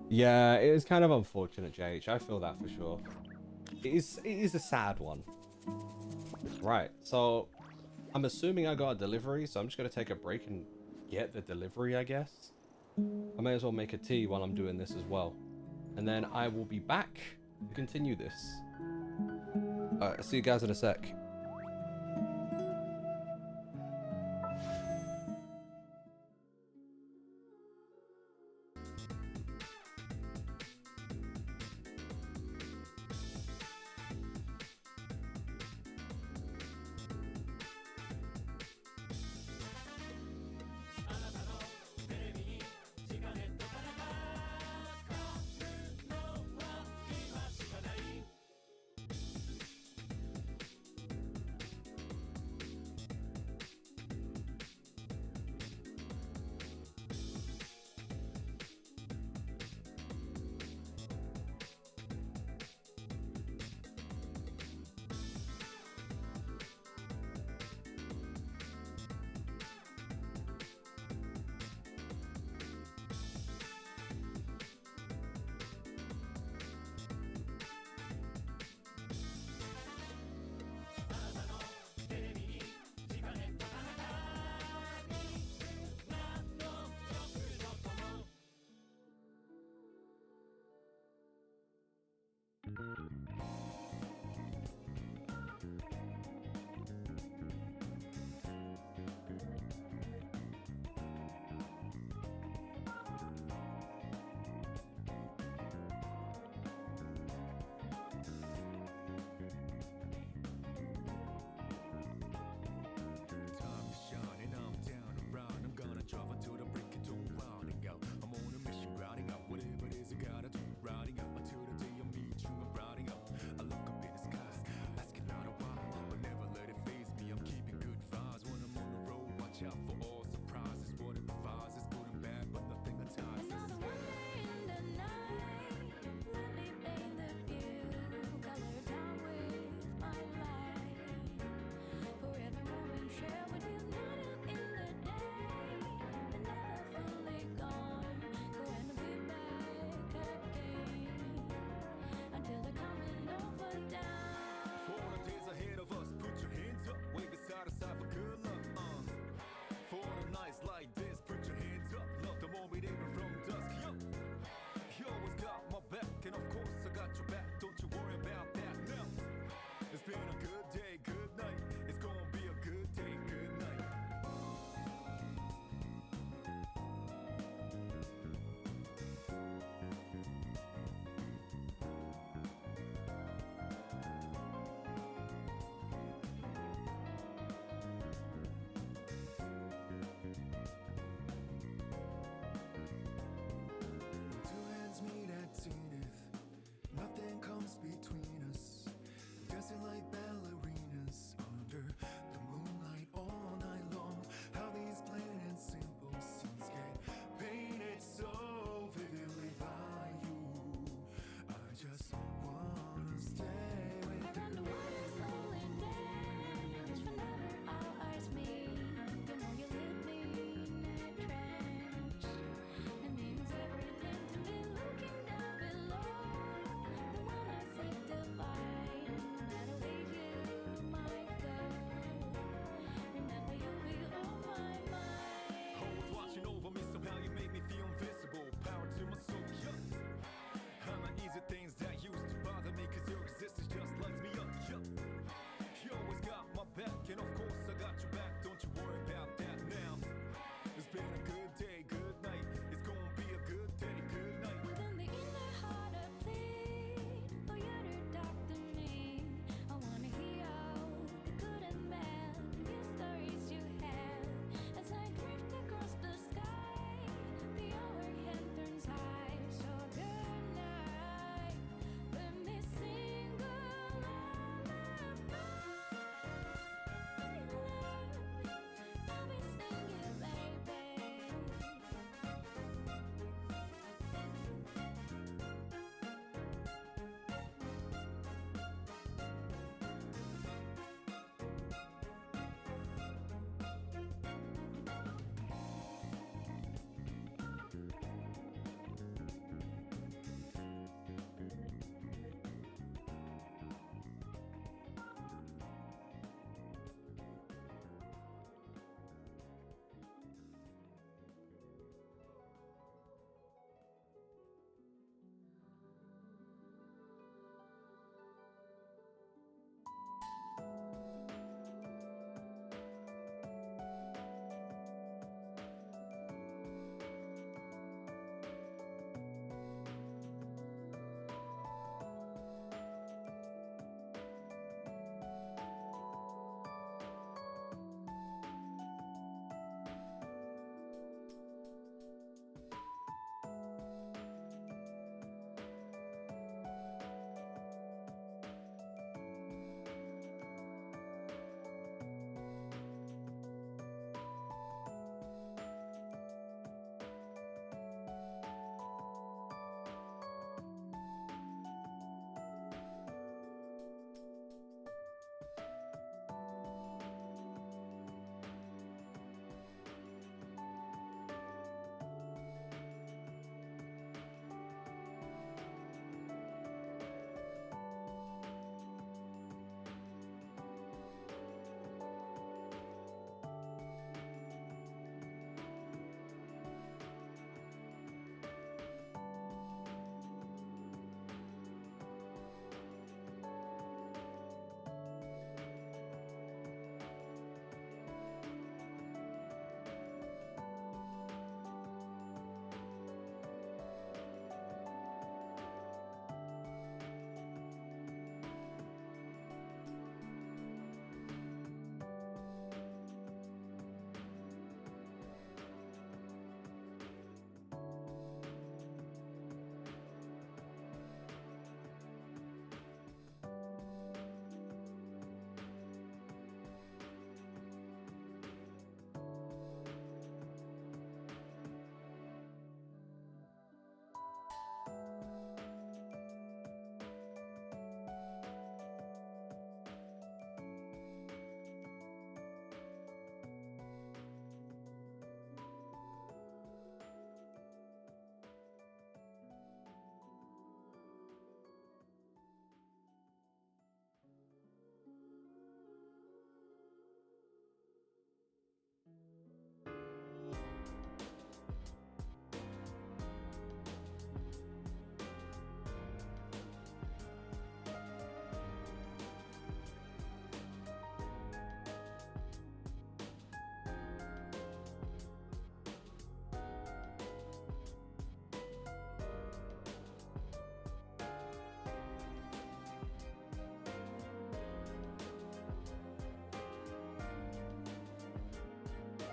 A: Yeah, it is kind of unfortunate, JH. I feel that for sure. It is a sad one. Right, so I'm assuming I got a delivery, so I'm just going to take a break and get the delivery, I guess. I may as well make a tea while I'm doing this as well. and then I will be back to continue this. See you guys in a sec.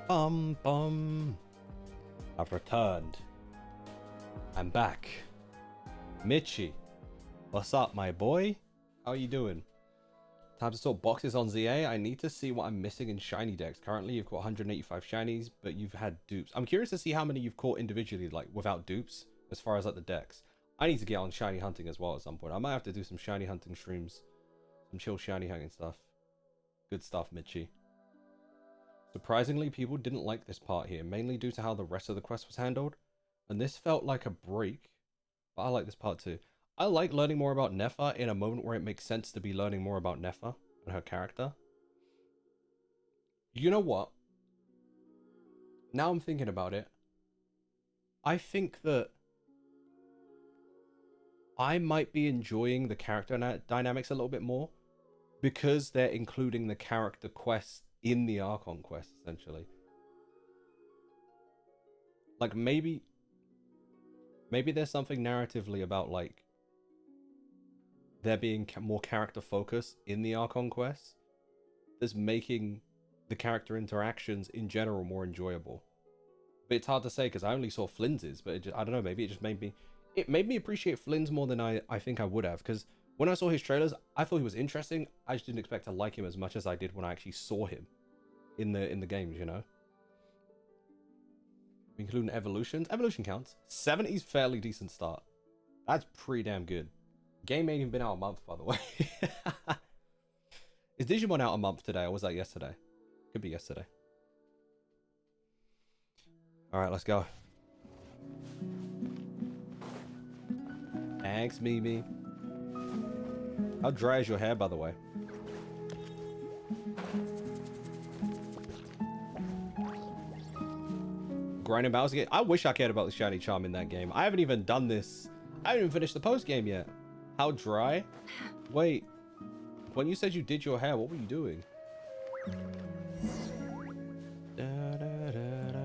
A: Bum. I've returned. I'm back. Mitchie. What's up, my boy? How are you doing? Time to sort boxes on ZA. I need to see what I'm missing in shiny decks. Currently, you've got 185 shinies, but you've had dupes. I'm curious to see how many you've caught individually, like, without dupes, as far as, like, the decks. I need to get on shiny hunting as well at some point. I might have to do some shiny hunting streams. Some chill shiny hunting stuff. Good stuff, Mitchie. Surprisingly, people didn't like this part here, mainly due to how the rest of the quest was handled. And this felt like a break, but I like this part too. I like learning more about Nefa in a moment where it makes sense to be learning more about Nefa and her character. You know what? Now I'm thinking about it. I think that I might be enjoying the character dynamics a little bit more because they're including the character quests in the Archon quest, essentially. Like, maybe there's something narratively about, like, there being more character focus in the Archon quest that's making the character interactions in general more enjoyable. But it's hard to say because I only saw Flynn's, but I don't know, maybe it just made me appreciate Flynn's more than I think I would have, because when I saw his trailers, I thought he was interesting. I just didn't expect to like him as much as I did when I actually saw him in the games, you know? Including evolutions. Evolution counts. 70's fairly decent start. That's pretty damn good. Game ain't even been out a month, by the way. Is Digimon out a month today, or was that yesterday? Could be yesterday. Alright, let's go. Thanks, Mimi. How dry is your hair, by the way? Grinding battles again. I wish I cared about the shiny charm in that game. I haven't even done this. I haven't even finished the post game yet. How dry? Wait. When you said you did your hair, what were you doing? Da, da, da, da.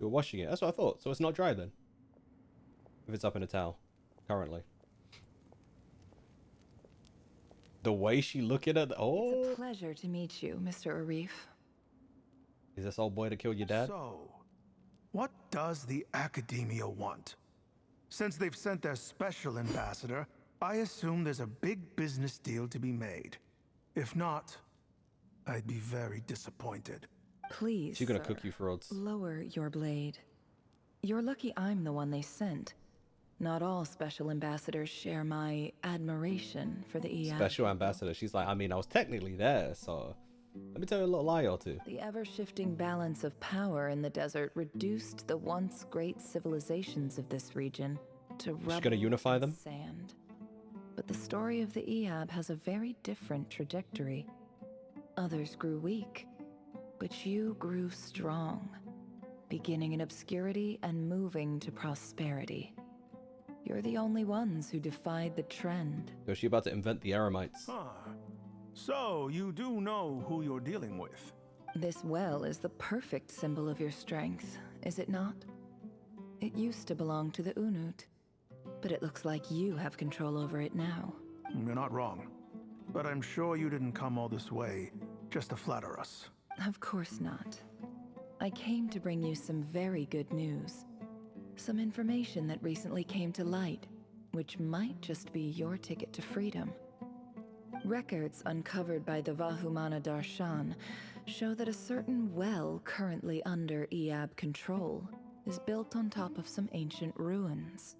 A: You were washing it. That's what I thought. So it's not dry then. If it's up in a towel. Currently. The way she look at it. Oh.
D: It's a pleasure to meet you, Mr. Arif.
A: Is this old boy to kill your dad?
K: So, what does the Academia want? Since they've sent their special ambassador, I assume there's a big business deal to be made. If not, I'd be very disappointed.
D: Please,
A: She's gonna
D: sir,
A: cook you frauds.
D: lower your blade. You're lucky I'm the one they sent. Not all special ambassadors share my admiration for the EAB.
A: Special ambassador. She's like, I mean, I was technically there, so let me tell you a little lie or two.
D: The ever-shifting balance of power in the desert reduced the once great civilizations of this region to rubble
A: She's gonna unify them?
D: and sand. But the story of the EAB has a very different trajectory. Others grew weak, but you grew strong, beginning in obscurity and moving to prosperity. You're the only ones who defied the trend.
A: So is she about to invent the Eremites?
K: Huh. So, you do know who you're dealing with.
D: This well is the perfect symbol of your strength, is it not? It used to belong to the Unut, but it looks like you have control over it now.
K: You're not wrong. But I'm sure you didn't come all this way just to flatter us.
D: Of course not. I came to bring you some very good news. Some information that recently came to light, which might just be your ticket to freedom. Records uncovered by the Vahumana Darshan show that a certain well currently under EAB control is built on top of some ancient ruins.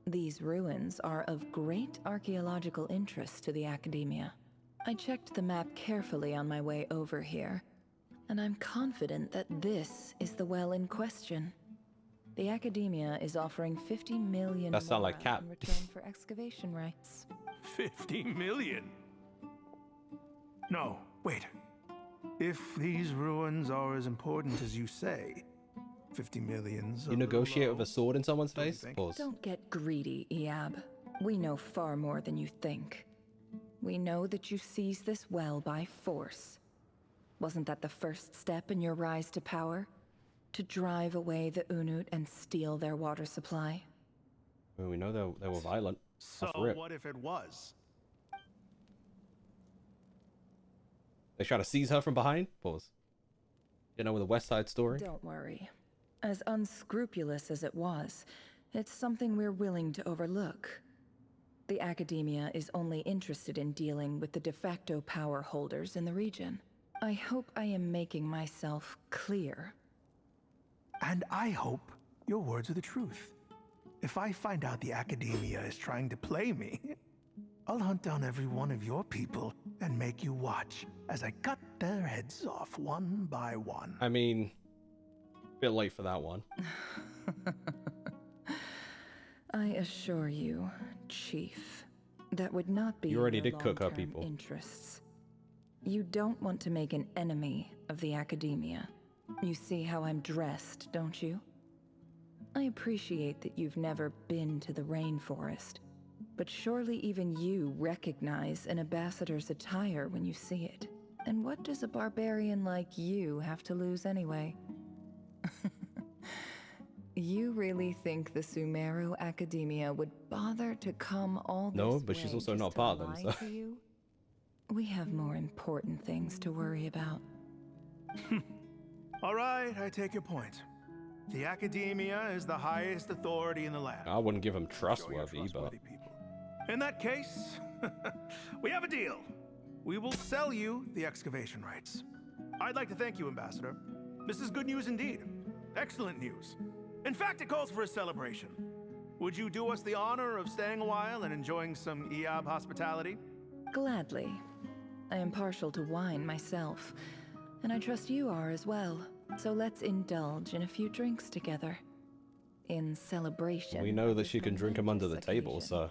D: These ruins are of great archaeological interest to the Academia. I checked the map carefully on my way over here, and I'm confident that this is the well in question. The Academia is offering 50 million
A: That sound like
D: mora
A: Cap.
D: in return for excavation rights.
K: 50 million? No, wait. If these ruins are as important as you say, 50 million's
A: You negotiate with a sword in someone's
K: Don't you
A: face?
K: think?
A: Pause.
D: Don't get greedy, Eab. We know far more than you think. We know that you seized this well by force. Wasn't that the first step in your rise to power? To drive away the Unut and steal their water supply?
A: Well, we know they were violent.
K: So
A: Off rip.
K: what if it was?
A: They try to seize her from behind? Pause. You know, with the West Side Story?
D: Don't worry. As unscrupulous as it was, it's something we're willing to overlook. The Academia is only interested in dealing with the de facto power holders in the region. I hope I am making myself clear.
K: And I hope your words are the truth. If I find out the Academia is trying to play me, I'll hunt down every one of your people and make you watch as I cut their heads off one by one.
A: I mean, a bit late for that one.
D: I assure you, Chief, that would not be
A: You already
D: your
A: did cook her
D: long-term
A: people.
D: interests. You don't want to make an enemy of the Academia. You see how I'm dressed, don't you? I appreciate that you've never been to the rainforest, but surely even you recognize an ambassador's attire when you see it. And what does a barbarian like you have to lose anyway? You really think the Sumeru Academia would bother to come all this
A: No, but she's
D: way
A: also
D: just
A: not
D: to
A: part of them,
D: lie
A: so.
D: to you? We have more important things to worry about.
K: All right, I take your point. The Academia is the highest authority in the land.
A: I wouldn't give them
K: I'm sure you're
A: trustworthy, but
K: trustworthy people. In that case, we have a deal. We will sell you the excavation rights. I'd like to thank you, Ambassador. This is good news indeed. Excellent news. In fact, it calls for a celebration. Would you do us the honor of staying a while and enjoying some Eob hospitality?
D: Gladly. I am partial to wine myself, and I trust you are as well. So let's indulge in a few drinks together. In celebration.
A: we know
D: of
A: that
D: this
A: she can drink them under the
D: momentous
A: table,
D: occasion.
A: so.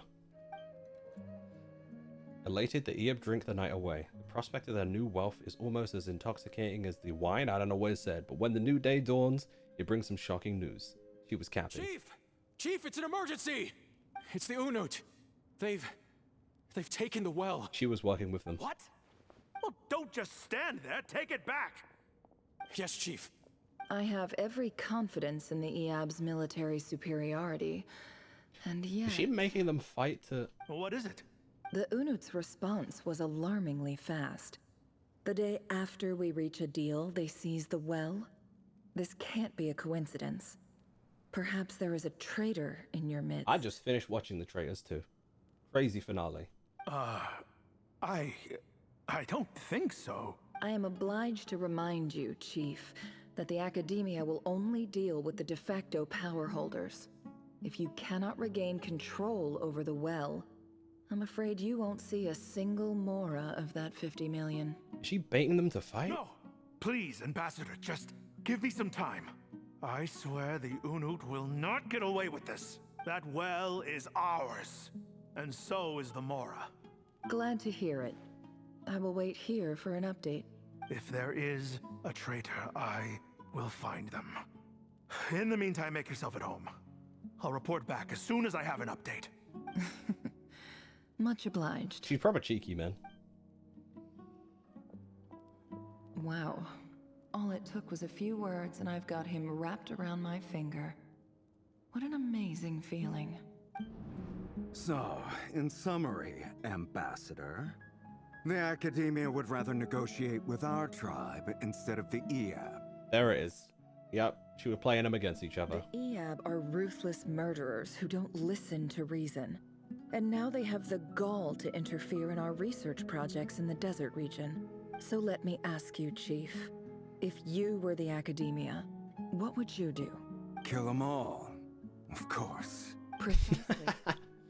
A: Elated, the Eob drink the night away. The prospect of their new wealth is almost as intoxicating as the wine. I don't know what it said, but when the new day dawns, it brings some shocking news. She was captain.
L: Chief! Chief, it's an emergency! It's the Unut. They've taken the well.
A: She was working with them.
K: What? Well, don't just stand there. Take it back.
L: Yes, Chief.
D: I have every confidence in the Eob's military superiority. And yet,
A: Is she making them fight to...
K: Well, what is it?
D: the Unut's response was alarmingly fast. The day after we reach a deal, they seize the well. This can't be a coincidence. Perhaps there is a traitor in your midst.
A: I just finished watching The Traitors too. Crazy finale.
K: I don't think so.
D: I am obliged to remind you, Chief, that the Academia will only deal with the de facto power holders. If you cannot regain control over the well, I'm afraid you won't see a single mora of that 50 million.
A: Is she baiting them to fight?
K: No, please, Ambassador, just give me some time. I swear the Unut will not get away with this. That well is ours, and so is the Mora.
D: Glad to hear it. I will wait here for an update.
K: If there is a traitor, I will find them. In the meantime, make yourself at home. I'll report back as soon as I have an update.
D: Much obliged.
A: She's proper cheeky, man.
D: Wow. All it took was a few words and I've got him wrapped around my finger. What an amazing feeling.
G: So, in summary, Ambassador, the Academia would rather negotiate with our tribe instead of the Eob.
A: There it is. Yep, she was playing them against each other.
D: The Eob are ruthless murderers who don't listen to reason. And now they have the gall to interfere in our research projects in the desert region. So let me ask you, Chief. If you were the Academia, what would you do?
G: Kill them all, of course.
D: Precisely.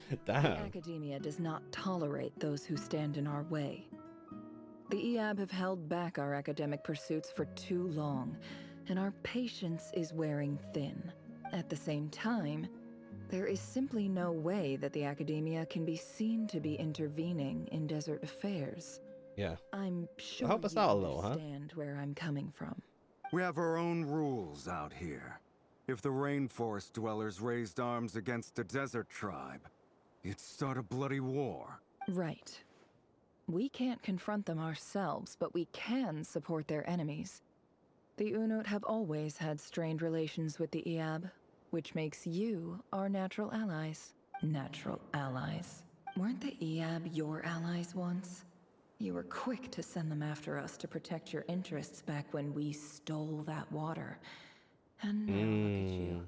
D: The
A: Damn.
D: Academia does not tolerate those who stand in our way. The Eob have held back our academic pursuits for too long, and our patience is wearing thin. At the same time, there is simply no way that the Academia can be seen to be intervening in desert affairs.
A: Yeah.
D: I'm sure
A: help us
D: you
A: out a little, huh?
D: understand where I'm coming from.
G: We have our own rules out here. If the rainforest dwellers raised arms against a desert tribe, it'd start a bloody war.
D: Right. We can't confront them ourselves, but we can support their enemies. The Unut have always had strained relations with the Eab, which makes you our natural allies. Natural allies. Weren't the Eab your allies once? You were quick to send them after us to protect your interests back when we stole that water. And now look at you.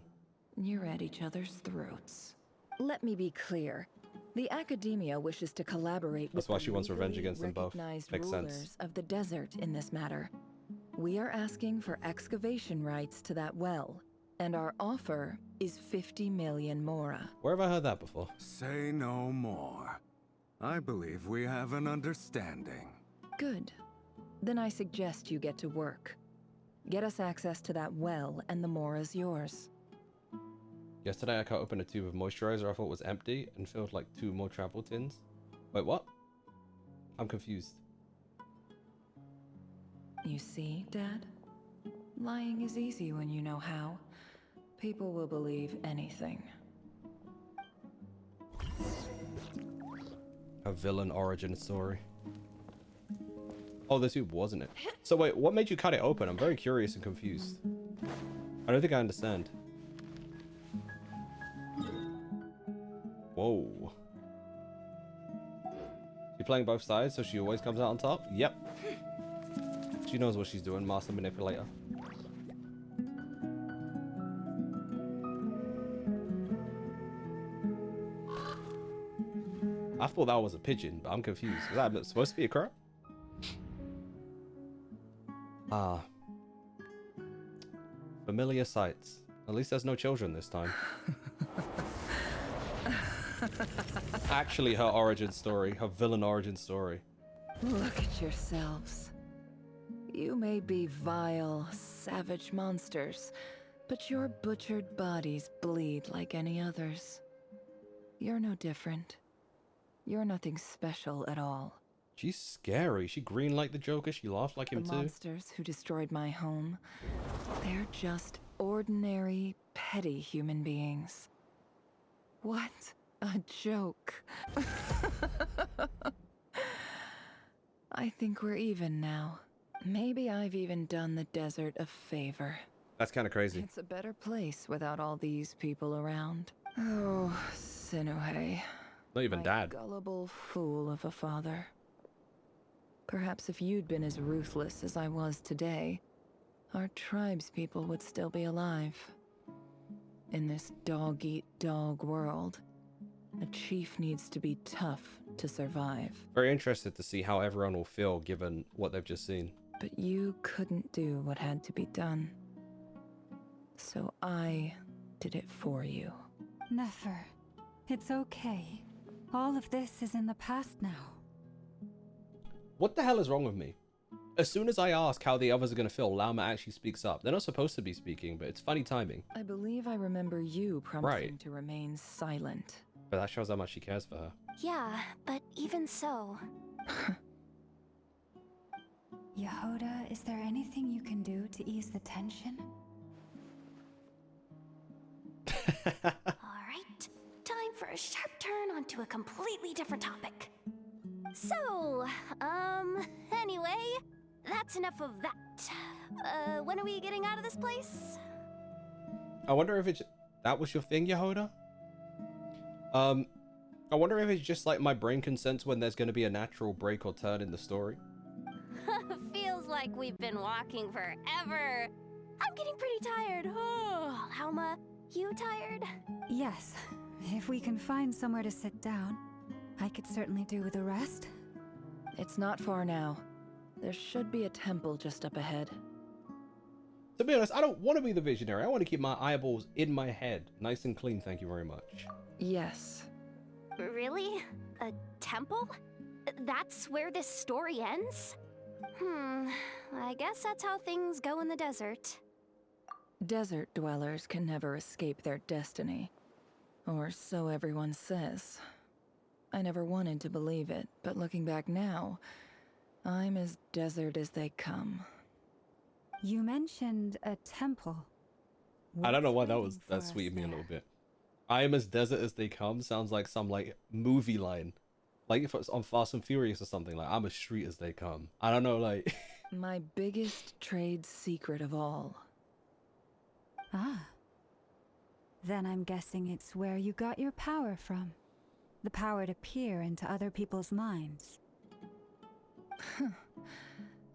D: You're at each other's throats. Let me be clear. The Academia wishes to collaborate
A: That's
D: with
A: why
D: the
A: she wants revenge
D: legally
A: against them both.
D: recognized
A: Makes
D: rulers
A: sense.
D: of the desert in this matter. We are asking for excavation rights to that well, and our offer is 50 million mora.
A: Where have I heard that before?
G: Say no more. I believe we have an understanding.
D: Good. Then I suggest you get to work. Get us access to that well, and the mora's yours.
A: Yesterday I cut open a tube of moisturizer I thought was empty and filled like 2 more travel tins. Wait, what? I'm confused.
D: You see, Dad? Lying is easy when you know how. People will believe anything.
A: A villain origin story. Oh, the tube wasn't it? So wait, what made you cut it open? I'm very curious and confused. I don't think I understand. Whoa. She playing both sides, so she always comes out on top? Yep. She knows what she's doing, master manipulator. I thought that was a pigeon, but I'm confused. Was that supposed to be a crow? Ah. Familiar sights. At least there's no children this time. Actually, her origin story. Her villain origin story.
D: Look at yourselves. You may be vile, savage monsters, but your butchered bodies bleed like any others. You're no different. You're nothing special at all.
A: She's scary. She green like the Joker. She laughed like him
D: The
A: too.
D: monsters who destroyed my home, they're just ordinary, petty human beings. What a joke. I think we're even now. Maybe I've even done the desert a favor.
A: That's kind of crazy.
D: It's a better place without all these people around. Oh, Sinuhe.
A: Not even
D: My
A: dad.
D: gullible fool of a father. Perhaps if you'd been as ruthless as I was today, our tribespeople would still be alive. In this dog-eat-dog world, a chief needs to be tough to survive.
A: Very interested to see how everyone will feel given what they've just seen.
D: But you couldn't do what had to be done. So I did it for you.
C: Nefer, it's okay. All of this is in the past now.
A: What the hell is wrong with me? As soon as I ask how the others are going to feel, Lama actually speaks up. They're not supposed to be speaking, but it's funny timing.
D: I believe I remember you promising to remain silent.
A: But that shows how much she cares for her.
B: Yeah, but even so.
C: Yehoda, is there anything you can do to ease the tension?
B: Alright, time for a sharp turn onto a completely different topic. So, anyway, that's enough of that. When are we getting out of this place?
A: I wonder if it's... That was your thing, Yehoda? I wonder if it's just like my brain can sense when there's going to be a natural break or turn in the story.
B: Feels like we've been walking forever. I'm getting pretty tired. Oh, Lauma, you tired?
C: Yes. If we can find somewhere to sit down, I could certainly do with a rest.
D: It's not far now. There should be a temple just up ahead.
A: To be honest, I don't want to be the visionary. I want to keep my eyeballs in my head. Nice and clean, thank you very much.
D: Yes.
B: Really? A temple? That's where this story ends? I guess that's how things go in the desert.
D: Desert dwellers can never escape their destiny. Or so everyone says. I never wanted to believe it, but looking back now, I'm as desert as they come.
C: You mentioned a temple.
A: I don't know why
C: What's
A: that
C: waiting for
A: sweetened me
C: us
A: a little
C: there?
A: bit. I am as desert as they come sounds like some like movie line. Like if it's on Fast and Furious or something, like I'm as street as they come. I don't know, like
D: My biggest trade secret of all.
C: Ah. Then I'm guessing it's where you got your power from. The power to peer into other people's minds.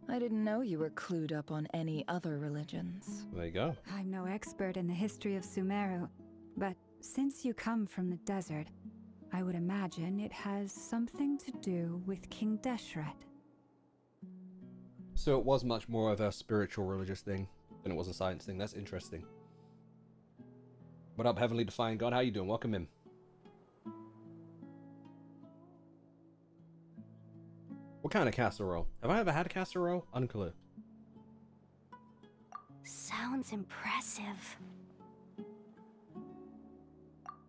D: I didn't know you were clued up on any other religions.
A: There you go.
C: I'm no expert in the history of Sumeru, but since you come from the desert, I would imagine it has something to do with King Deshret.
A: So it was much more of a spiritual religious thing than it was a science thing. That's interesting. What up, Heavenly Defiant God? How you doing? Welcome in. What kind of casserole? Have I ever had a casserole? Unclear.
B: Sounds impressive.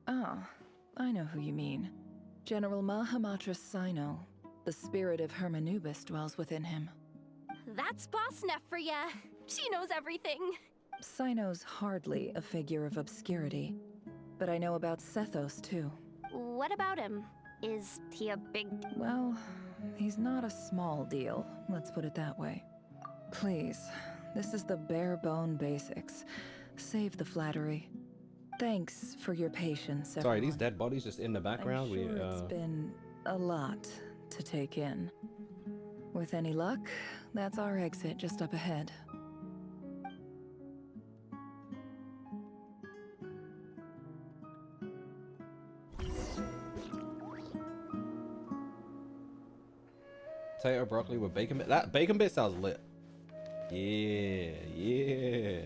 D: Ah, I know who you mean. General Mahamatra Sino. The spirit of Hermanubis dwells within him.
B: That's Boss Neff for ya. She knows everything.
D: Sino's hardly a figure of obscurity, but I know about Sethos too.
B: What about him? Is he a big...
D: Well, he's not a small deal, let's put it that way. Please, this is the bare bone basics. Save the flattery. Thanks for your patience, everyone.
A: Sorry, these dead bodies just in the background.
D: I'm sure it's been a lot to take in. With any luck, that's our exit just up ahead.
A: Potato broccoli with bacon bit. That bacon bit sounds lit. Yeah, yeah.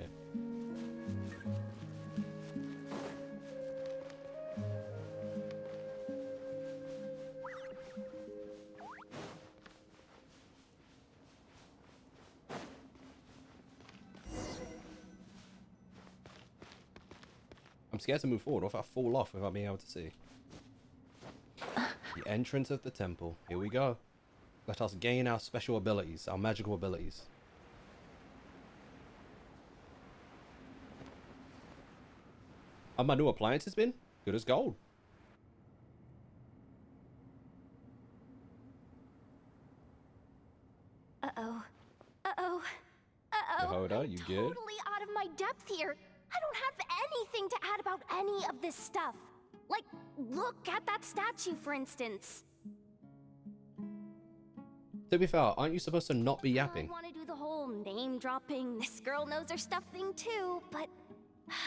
A: I'm scared to move forward. What if I fall off without being able to see? The entrance of the temple. Here we go. Let us gain our special abilities, our magical abilities. Have my new appliances been? Good as gold.
B: Uh-oh. Uh-oh. Uh-oh.
A: Yehoda, you good?
B: Totally out of my depth here. I don't have anything to add about any of this stuff. Like, look at that statue, for instance.
A: To be fair, aren't you supposed to not be yapping?
B: I want to do the whole name-dropping, this girl knows her stuff thing too, but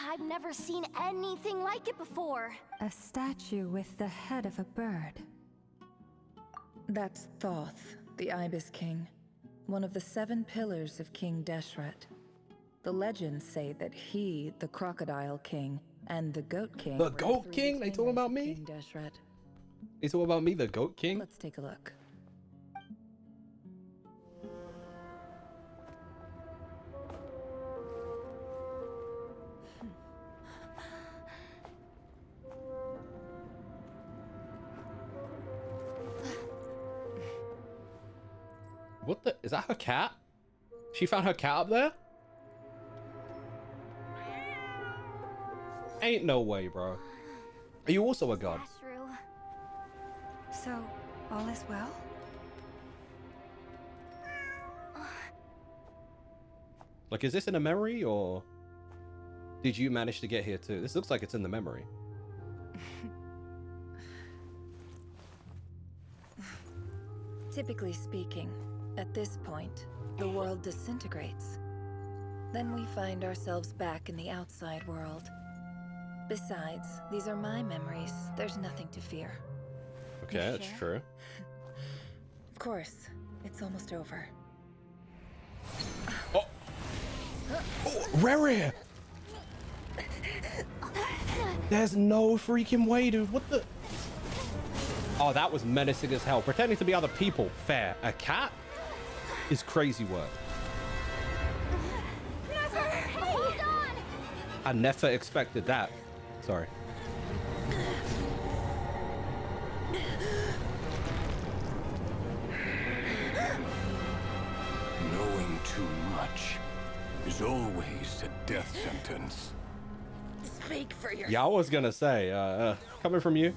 B: I've never seen anything like it before.
C: A statue with the head of a bird.
D: That's Thoth, the Ibis King, one of the 7 pillars of King Deshret. The legends say that he, the Crocodile King, and the Goat King...
A: The Goat King? They talking about me?
D: King Deshret.
A: They talking about me, the Goat King?
D: Let's take a look.
A: What the? Is that her cat? She found her cat up there? Ain't no way, bro. Are you also a god?
C: So, all is well?
A: Like, is this in a memory, or did you manage to get here too? This looks like it's in the memory.
D: Typically speaking, at this point, the world disintegrates. Then we find ourselves back in the outside world. Besides, these are my memories. There's nothing to fear.
A: Okay, that's true.
D: Of course, it's almost over.
A: Oh! Oh, Rare! There's no freaking way, dude. What the? Oh, that was menacing as hell. Pretending to be other people. Fair. A cat is crazy work.
B: Never! Hold on!
A: I never expected that. Sorry.
E: Knowing too much is always a death sentence.
D: Speak for yourself.
A: Yeah, I was gonna say, coming from you.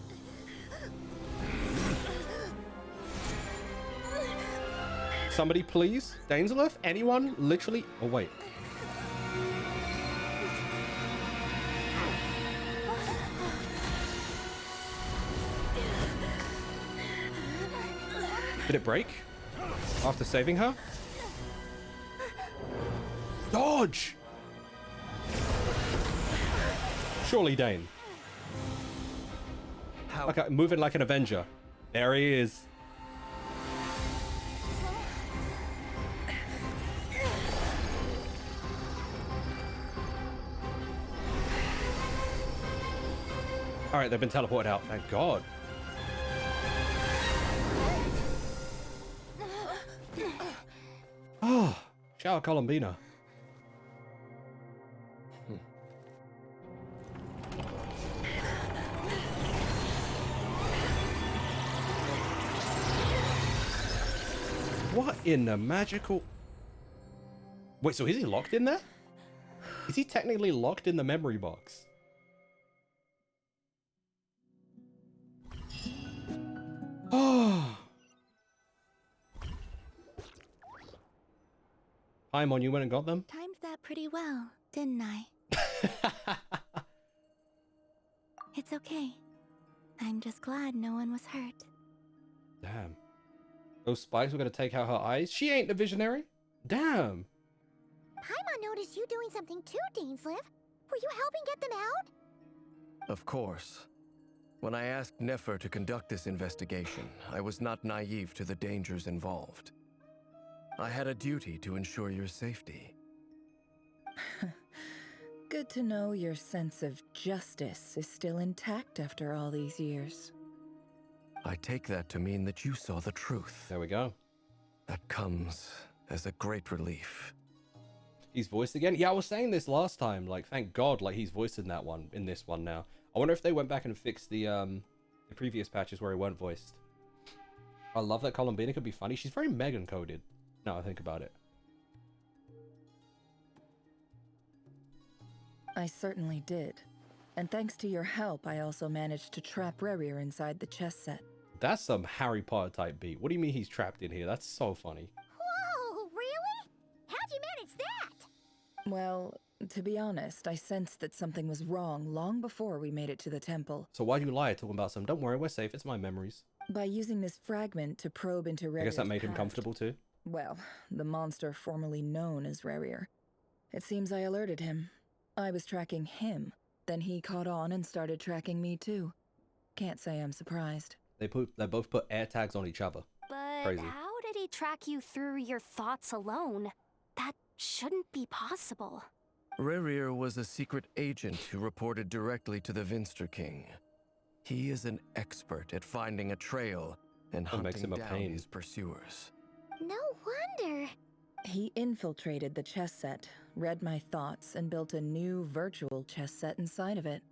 A: Somebody please? Dainsleif? Anyone? Literally? Oh, wait. Did it break? After saving her? Dodge! Surely, Dane. Okay, moving like an Avenger. There he is. Alright, they've been teleported out, thank God. Oh, shout out Columbina. What in the magical... Wait, so is he locked in there? Is he technically locked in the memory box? Oh. Paimon, you went and got them?
B: Timed that pretty well, didn't I? It's okay. I'm just glad no one was hurt.
A: Damn. Those spikes were gonna take out her eyes? She ain't the visionary. Damn.
M: Paimon noticed you doing something too, Dainsleif. Were you helping get them out?
N: Of course. When I asked Nefer to conduct this investigation, I was not naive to the dangers involved. I had a duty to ensure your safety.
D: Good to know your sense of justice is still intact after all these years.
N: I take that to mean that you saw the truth.
A: There we go.
N: That comes as a great relief.
A: He's voiced again? Yeah, I was saying this last time. Like, thank God, like, he's voiced in that one, in this one now. I wonder if they went back and fixed the previous patches where he weren't voiced. I love that Columbina could be funny. She's very Megan-coded, now I think about it.
D: I certainly did. And thanks to your help, I also managed to trap Rerir inside the chess set.
A: That's some Harry Potter type beat. What do you mean he's trapped in here? That's so funny.
M: Whoa, really? How'd you manage that?
D: Well, to be honest, I sensed that something was wrong long before we made it to the temple.
A: So why'd you lie talking about some, don't worry, we're safe, it's my memories.
D: By using this fragment to probe into Rerir's
A: I guess that made him
D: past.
A: comfortable too.
D: Well, the monster formerly known as Rerir. It seems I alerted him. I was tracking him. Then he caught on and started tracking me too. Can't say I'm surprised.
A: They both put air tags on each other.
B: But
A: Crazy.
B: how did he track you through your thoughts alone? That shouldn't be possible.
N: Rerir was a secret agent who reported directly to the Vinster King. He is an expert at finding a trail and hunting down his pursuers.
M: No wonder.
D: He infiltrated the chess set, read my thoughts, and built a new virtual chess set inside of it.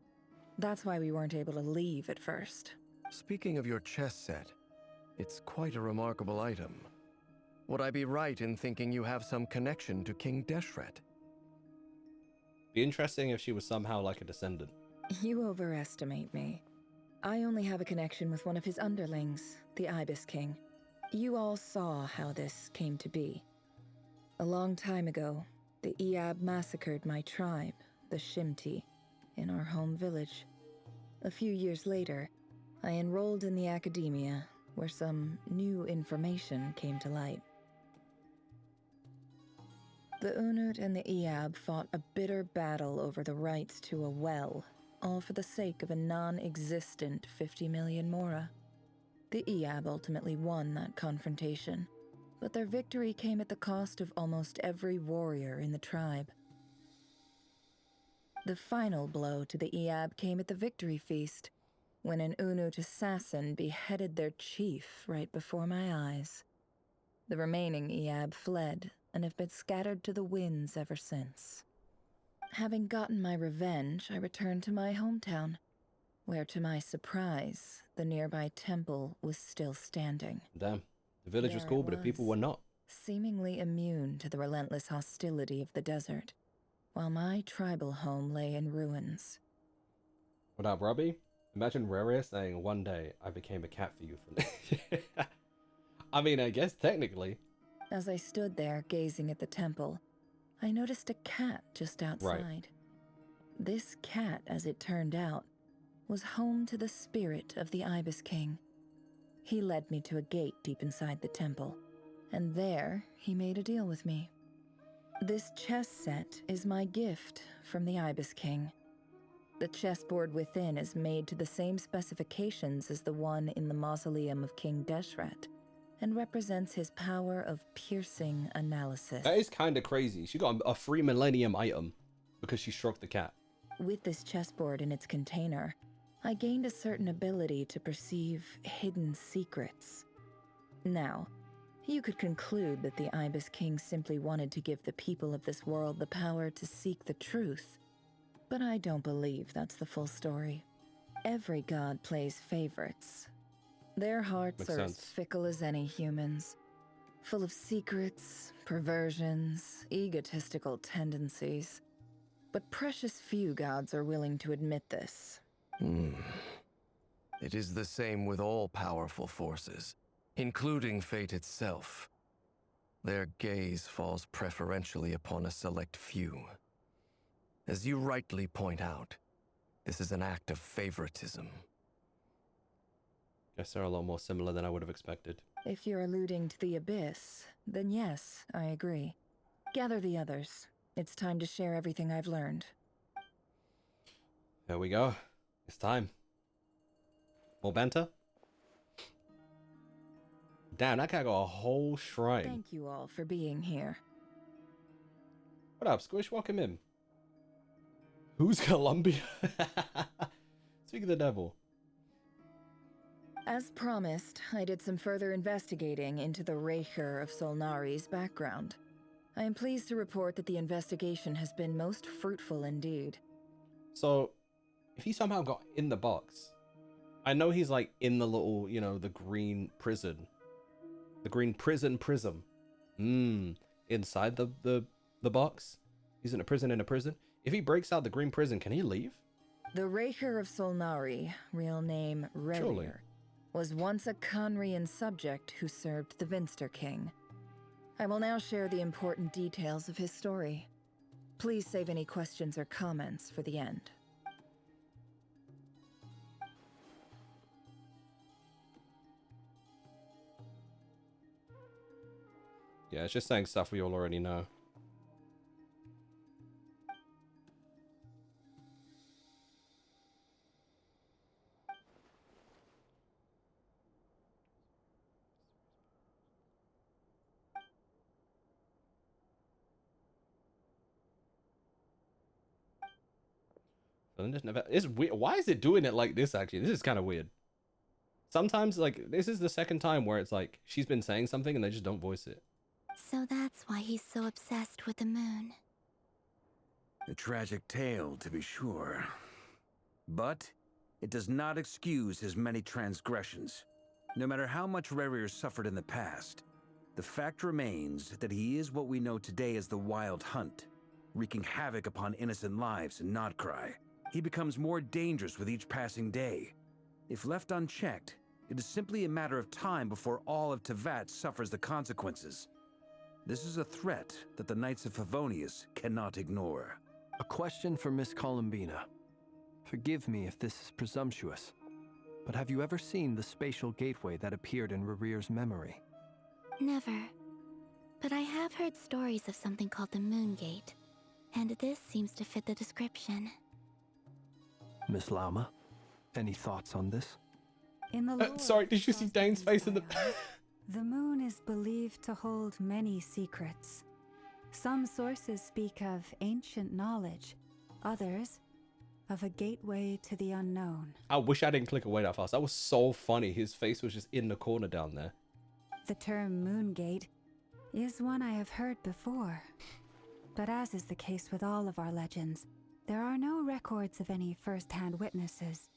D: That's why we weren't able to leave at first.
N: Speaking of your chess set, it's quite a remarkable item. Would I be right in thinking you have some connection to King Deshret?
A: Be interesting if she was somehow like a descendant.
D: You overestimate me. I only have a connection with one of his underlings, the Ibis King. You all saw how this came to be. A long time ago, the Eab massacred my tribe, the Shimti, in our home village. A few years later, I enrolled in the academia, where some new information came to light. The Unut and the Eab fought a bitter battle over the rights to a well, all for the sake of a non-existent 50 million mora. The Eab ultimately won that confrontation, but their victory came at the cost of almost every warrior in the tribe. The final blow to the Eab came at the victory feast, when an Unut assassin beheaded their chief right before my eyes. The remaining Eab fled and have been scattered to the winds ever since. Having gotten my revenge, I returned to my hometown, where to my surprise, the nearby temple was still standing.
A: Damn. The village was cool, but the people were not.
D: Seemingly immune to the relentless hostility of the desert, while my tribal home lay in ruins.
A: What up, Robbie? Imagine Rerir saying, "One day I became a cat for you." I mean, I guess technically.
D: As I stood there gazing at the temple, I noticed a cat just outside.
A: Right.
D: This cat, as it turned out, was home to the spirit of the Ibis King. He led me to a gate deep inside the temple, and there he made a deal with me. This chess set is my gift from the Ibis King. The chessboard within is made to the same specifications as the one in the mausoleum of King Deshret, and represents his power of piercing analysis.
A: That is kind of crazy. She got a free Millennium item because she struck the cat.
D: With this chessboard in its container, I gained a certain ability to perceive hidden secrets. Now, you could conclude that the Ibis King simply wanted to give the people of this world the power to seek the truth. But I don't believe that's the full story. Every god plays favorites. Their hearts
A: Makes
D: are
A: sense.
D: as fickle as any humans, full of secrets, perversions, egotistical tendencies. But precious few gods are willing to admit this.
N: It is the same with all powerful forces, including fate itself. Their gaze falls preferentially upon a select few. As you rightly point out, this is an act of favoritism.
A: Guess they're a lot more similar than I would have expected.
D: If you're alluding to the Abyss, then yes, I agree. Gather the others. It's time to share everything I've learned.
A: There we go. It's time. More banter? Damn, that guy got a whole shrine.
D: Thank you all for being here.
A: What up, Squish? Welcome in. Who's Columbia? Speak of the devil.
D: As promised, I did some further investigating into the Raker of Solnari's background. I am pleased to report that the investigation has been most fruitful indeed.
A: So, if he somehow got in the box, I know he's like in the little, you know, the green prison. The green prism. Inside the box? He's in a prison in a prison? If he breaks out the green prison, can he leave?
D: The Raker of Solnari, real name
A: Surely.
D: Rerir, was once a Conrian subject who served the Vinster King. I will now share the important details of his story. Please save any questions or comments for the end.
A: Yeah, it's just saying stuff we all already know. It's weird. Why is it doing it like this, actually? This is kind of weird. Sometimes, like, this is the second time where it's like, she's been saying something and they just don't voice it.
M: So that's why he's so obsessed with the moon.
O: A tragic tale, to be sure. But it does not excuse his many transgressions. No matter how much Rerir suffered in the past, the fact remains that he is what we know today as the Wild Hunt, wreaking havoc upon innocent lives in Nod-Krai. He becomes more dangerous with each passing day. If left unchecked, it is simply a matter of time before all of Tevat suffers the consequences. This is a threat that the Knights of Favonius cannot ignore.
P: A question for Miss Columbina. Forgive me if this is presumptuous, but have you ever seen the spatial gateway that appeared in Rerir's memory?
M: Never. But I have heard stories of something called the Moon Gate, and this seems to fit the description.
P: Miss Lauma, any thoughts on this?
C: In the lore
A: Sorry, did you see Dane's face in the...
C: The moon is believed to hold many secrets. Some sources speak of ancient knowledge, others of a gateway to the unknown.
A: I wish I didn't click away that fast. That was so funny. His face was just in the corner down there.
C: The term Moon Gate is one I have heard before. But as is the case with all of our legends, there are no records of any first-hand witnesses.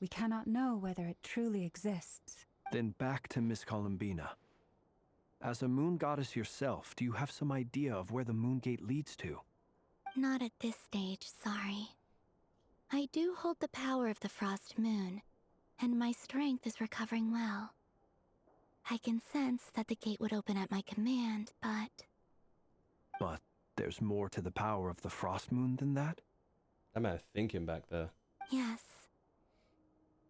C: We cannot know whether it truly exists.
P: Then back to Miss Columbina. As a moon goddess yourself, do you have some idea of where the Moon Gate leads to?
M: Not at this stage, sorry. I do hold the power of the Frost Moon, and my strength is recovering well. I can sense that the gate would open at my command, but...
P: But there's more to the power of the Frost Moon than that?
A: That man thinking back there.
M: Yes.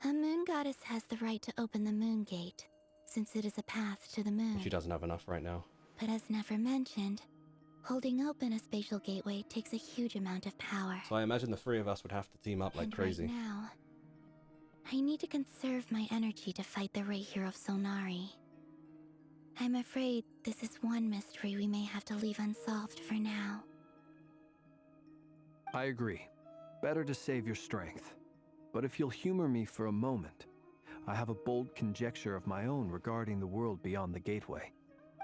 M: A moon goddess has the right to open the moon gate, since it is a path to the moon.
A: She doesn't have enough right now.
M: But as Nefer mentioned, holding open a spatial gateway takes a huge amount of power.
A: So I imagine the three of us would have to team up like
M: And
A: crazy.
M: Right now, I need to conserve my energy to fight the Rahier of Solnari. I'm afraid this is one mystery we may have to leave unsolved for now.
P: I agree. Better to save your strength. But if you'll humor me for a moment, I have a bold conjecture of my own regarding the world beyond the gateway.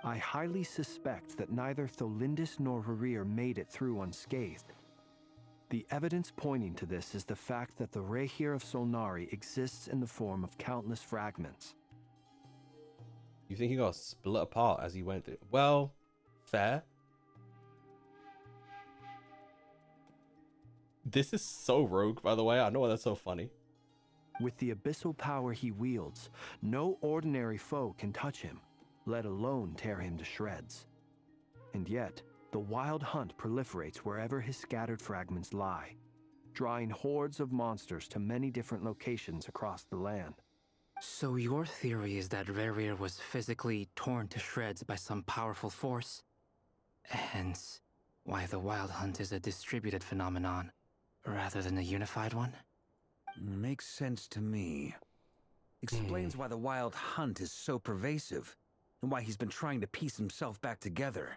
P: I highly suspect that neither Tholindis nor Rarir made it through unscathed. The evidence pointing to this is the fact that the Rahier of Solnari exists in the form of countless fragments.
A: You think he got split apart as he went through? Well, fair. This is so rogue, by the way. I know why that's so funny.
P: With the abyssal power he wields, no ordinary foe can touch him, let alone tear him to shreds. And yet, the wild hunt proliferates wherever his scattered fragments lie, drawing hordes of monsters to many different locations across the land.
Q: So your theory is that Rarir was physically torn to shreds by some powerful force? Hence, why the wild hunt is a distributed phenomenon, rather than a unified one?
O: Makes sense to me. Explains why the wild hunt is so pervasive, and why he's been trying to piece himself back together.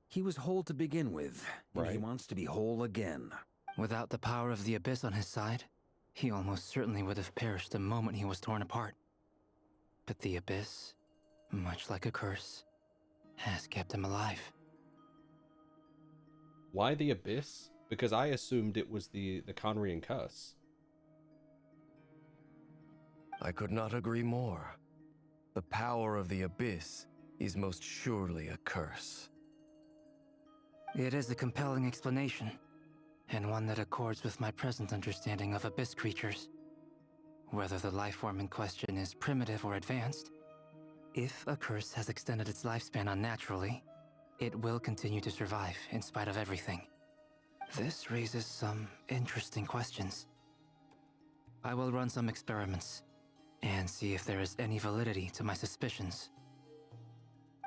O: He was whole to begin with, and he wants to be whole again.
Q: Without the power of the Abyss on his side, he almost certainly would have perished the moment he was torn apart. But the Abyss, much like a curse, has kept him alive.
A: Why the Abyss? Because I assumed it was the Khanrian curse.
N: I could not agree more. The power of the Abyss is most surely a curse.
Q: It is a compelling explanation, and one that accords with my present understanding of Abyss creatures. Whether the life form in question is primitive or advanced, if a curse has extended its lifespan unnaturally, it will continue to survive in spite of everything. This raises some interesting questions. I will run some experiments and see if there is any validity to my suspicions.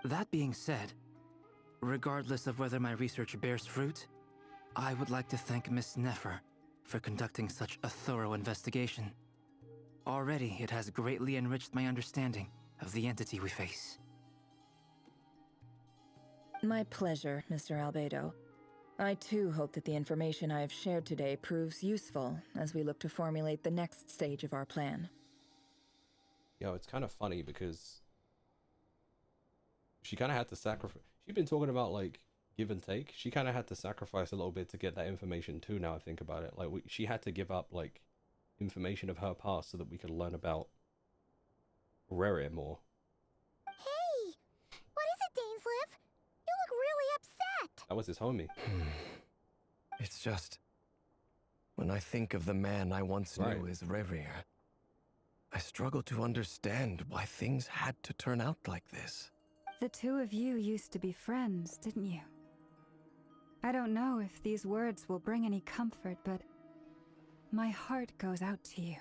Q: That being said, regardless of whether my research bears fruit, I would like to thank Miss Nefer for conducting such a thorough investigation. Already, it has greatly enriched my understanding of the entity we face.
D: My pleasure, Mr. Albedo. I too hope that the information I have shared today proves useful as we look to formulate the next stage of our plan.
A: Yo, it's kind of funny because she kind of had to sacrifice. She's been talking about like give and take. She kind of had to sacrifice a little bit to get that information too. Now I think about it, like she had to give up like information of her past so that we could learn about Rarir more.
B: Hey, what is it, Dainsleif? You look really upset.
A: That was his homie.
N: It's just, when I think of the man I once knew as Rarir, I struggle to understand why things had to turn out like this.
C: The two of you used to be friends, didn't you? I don't know if these words will bring any comfort, but my heart goes out to you.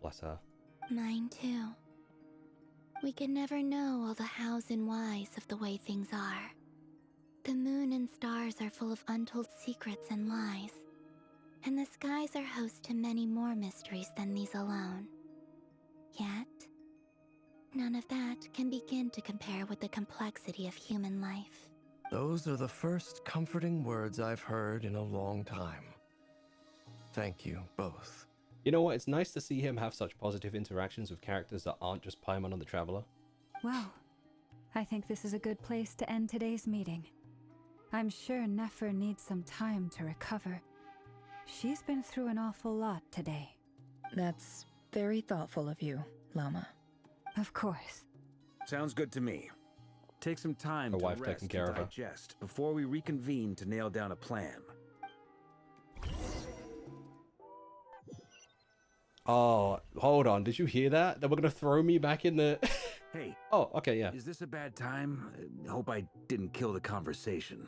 A: Bless her.
M: Mine too. We can never know all the hows and whys of the way things are. The moon and stars are full of untold secrets and lies, and the skies are host to many more mysteries than these alone. Yet, none of that can begin to compare with the complexity of human life.
N: Those are the first comforting words I've heard in a long time. Thank you, both.
A: You know what? It's nice to see him have such positive interactions with characters that aren't just Paimon and the Traveler.
C: Well, I think this is a good place to end today's meeting. I'm sure Nefer needs some time to recover. She's been through an awful lot today.
D: That's very thoughtful of you, Lama.
C: Of course.
O: Sounds good to me. Take some time
A: Her
O: to
A: wife
O: rest
A: taking care
O: and
A: of her.
O: digest before we reconvene to nail down a plan.
A: Oh, hold on. Did you hear that? They were going to throw me back in the
O: Hey.
A: Oh, okay, yeah.
O: Is this a bad time? Hope I didn't kill the conversation.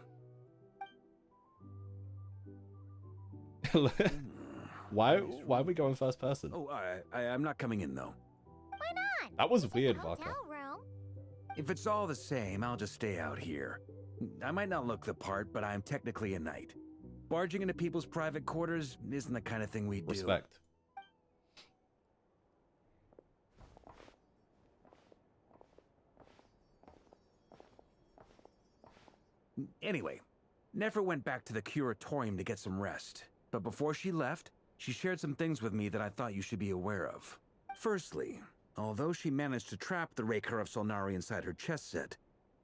A: Why are we going first person?
O: Oh, I'm not coming in, though.
B: Why not?
A: That was weird, Vodka.
B: Hotel room.
O: If it's all the same, I'll just stay out here. I might not look the part, but I'm technically a knight. Barging into people's private quarters isn't the kind of thing we do.
A: Respect.
O: Anyway, Nefer went back to the curatorium to get some rest. But before she left, she shared some things with me that I thought you should be aware of. Firstly, although she managed to trap the Raker of Solnari inside her chess set,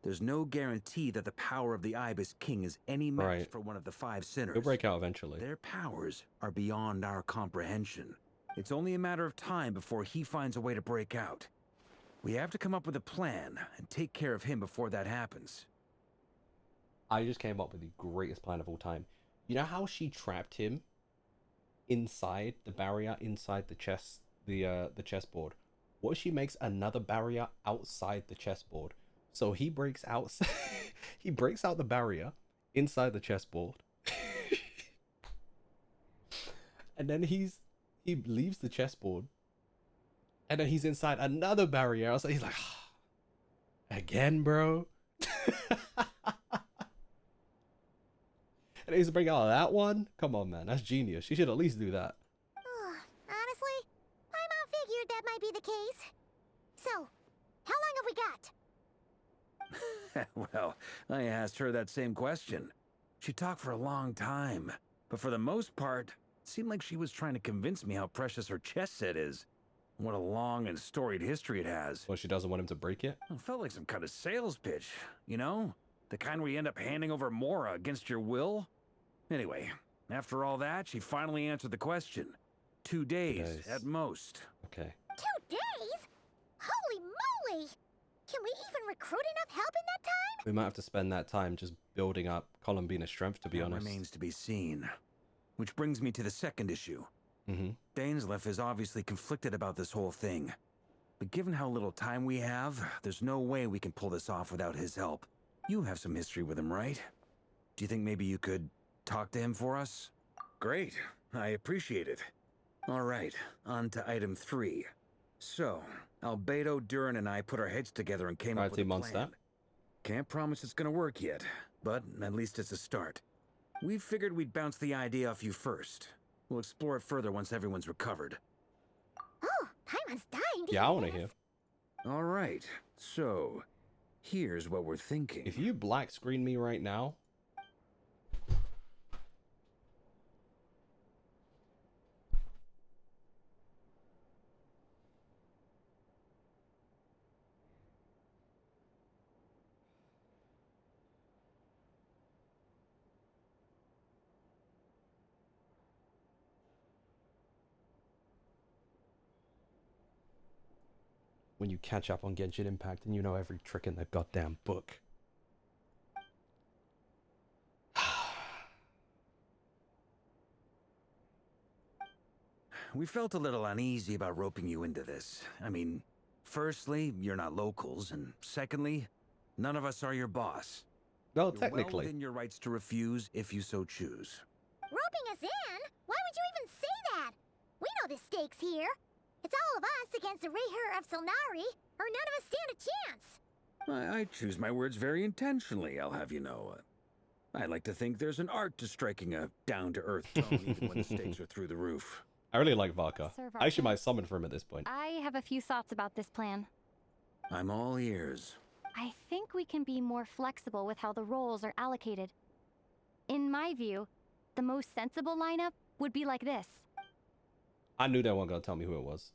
O: there's no guarantee that the power of the Ibis King is any match for one of the 5 sinners.
A: He'll break out eventually.
O: Their powers are beyond our comprehension. It's only a matter of time before he finds a way to break out. We have to come up with a plan and take care of him before that happens.
A: I just came up with the greatest plan of all time. You know how she trapped him inside the barrier, inside the chessboard? What if she makes another barrier outside the chessboard? So he breaks out he breaks out the barrier inside the chessboard. And then he leaves the chessboard. And then he's inside another barrier. So he's like, again, bro. And he's bring out that one? Come on, man. That's genius. She should at least do that.
B: Honestly, my mom figured that might be the case. So, how long have we got?
O: Well, I asked her that same question. She talked for a long time, but for the most part, it seemed like she was trying to convince me how precious her chess set is. What a long and storied history it has.
A: Well, she doesn't want him to break it?
O: It felt like some kind of sales pitch, you know? The kind where you end up handing over Mora against your will? Anyway, after all that, she finally answered the question. 2 days, at most.
A: Okay.
B: 2 days? Holy moly! Can we even recruit enough help in that time?
A: We might have to spend that time just building up Columbina's strength, to be
O: That
A: honest.
O: remains to be seen. Which brings me to the second issue. Dainsleif is obviously conflicted about this whole thing. But given how little time we have, there's no way we can pull this off without his help. You have some history with him, right? Do you think maybe you could talk to him for us? Great. I appreciate it. All right, on to item 3. So, Albedo, Durin, and I put our heads together and came up with a plan. Can't promise it's gonna work yet, but at least it's a start. We figured we'd bounce the idea off you first. We'll explore it further once everyone's recovered.
B: Oh, Paimon's dying to
A: Yeah, I want to hear.
O: All right, so here's what we're thinking.
A: If you black screen me right now, when you catch up on Genshin Impact and you know every trick in the goddamn book.
O: We felt a little uneasy about roping you into this. I mean, firstly, you're not locals, and secondly, none of us are your boss.
A: Well,
O: You're
A: technically.
O: well within your rights to refuse if you so choose.
B: Roping us in? Why would you even say that? We know the stakes here. It's all of us against the Rayher of Solnari, or none of us stand a chance.
O: I choose my words very intentionally, I'll have you know. I like to think there's an art to striking a down-to-earth tone even when the stakes are through the roof.
A: I really like Varka.
B: Sir
A: I actually
B: Varka?
A: might summon for him at this point.
B: I have a few thoughts about this plan.
O: I'm all ears.
B: I think we can be more flexible with how the roles are allocated. In my view, the most sensible lineup would be like this.
A: I knew they weren't going to tell me who it was.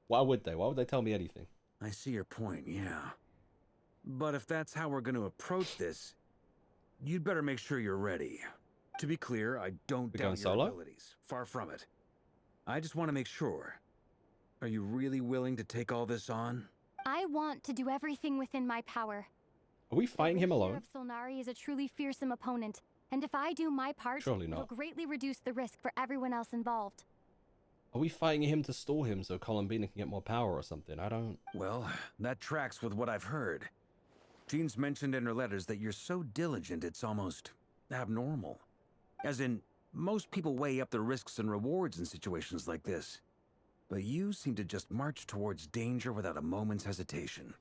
A: Why would they? Why would they tell me anything?
O: I see your point, yeah. But if that's how we're going to approach this, you'd better make sure you're ready. To be clear, I don't
A: We going
O: doubt your
A: solo?
O: abilities. Far from it. I just want to make sure. Are you really willing to take all this on?
B: I want to do everything within my power.
A: Are we fighting him
B: Rayher
A: alone?
B: of Solnari is a truly fearsome opponent, and if I do my part,
A: Surely
B: it'll
A: not.
B: greatly reduce the risk for everyone else involved.
A: Are we fighting him to stall him so Columbina can get more power or something? I don't...
O: Well, that tracks with what I've heard. Jean's mentioned in her letters that you're so diligent it's almost abnormal. As in, most people weigh up the risks and rewards in situations like this. But you seem to just march towards danger without a moment's hesitation.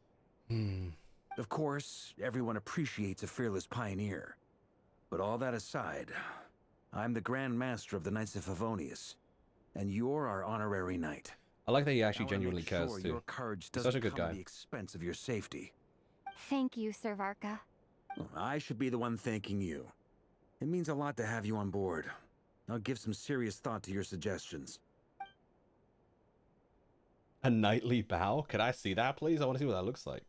O: Of course, everyone appreciates a fearless pioneer. But all that aside, I'm the Grand Master of the Knights of Favonius, and you're our honorary knight.
A: I like that he actually genuinely cares
O: sure
A: too.
O: Your courage
A: He's
O: doesn't
A: such a good
O: come
A: guy.
O: at the expense of your safety.
B: Thank you, Sir Varka.
O: I should be the one thanking you. It means a lot to have you on board. I'll give some serious thought to your suggestions.
A: A knightly bow? Could I see that, please? I want to see what that looks like.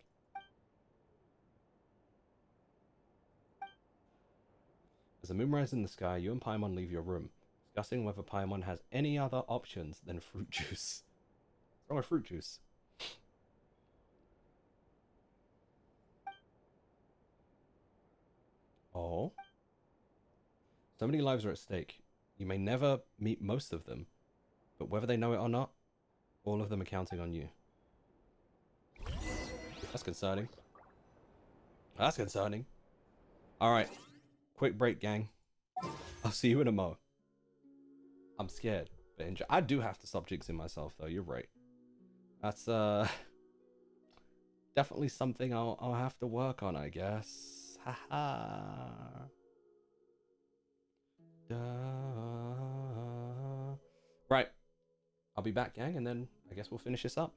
A: As the moon rises in the sky, you and Paimon leave your room, discussing whether Paimon has any other options than fruit juice. What's wrong with fruit juice? Oh. So many lives are at stake. You may never meet most of them, but whether they know it or not, all of them are counting on you. That's concerning. That's concerning. Alright. Quick break, gang. I'll see you in a mo. I'm scared, but enjoy. I do have to stop jinxing myself, though. You're right. That's definitely something I'll have to work on, I guess. Haha. Right. I'll be back, gang, and then I guess we'll finish this up.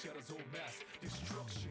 L: shadows all mass destruction.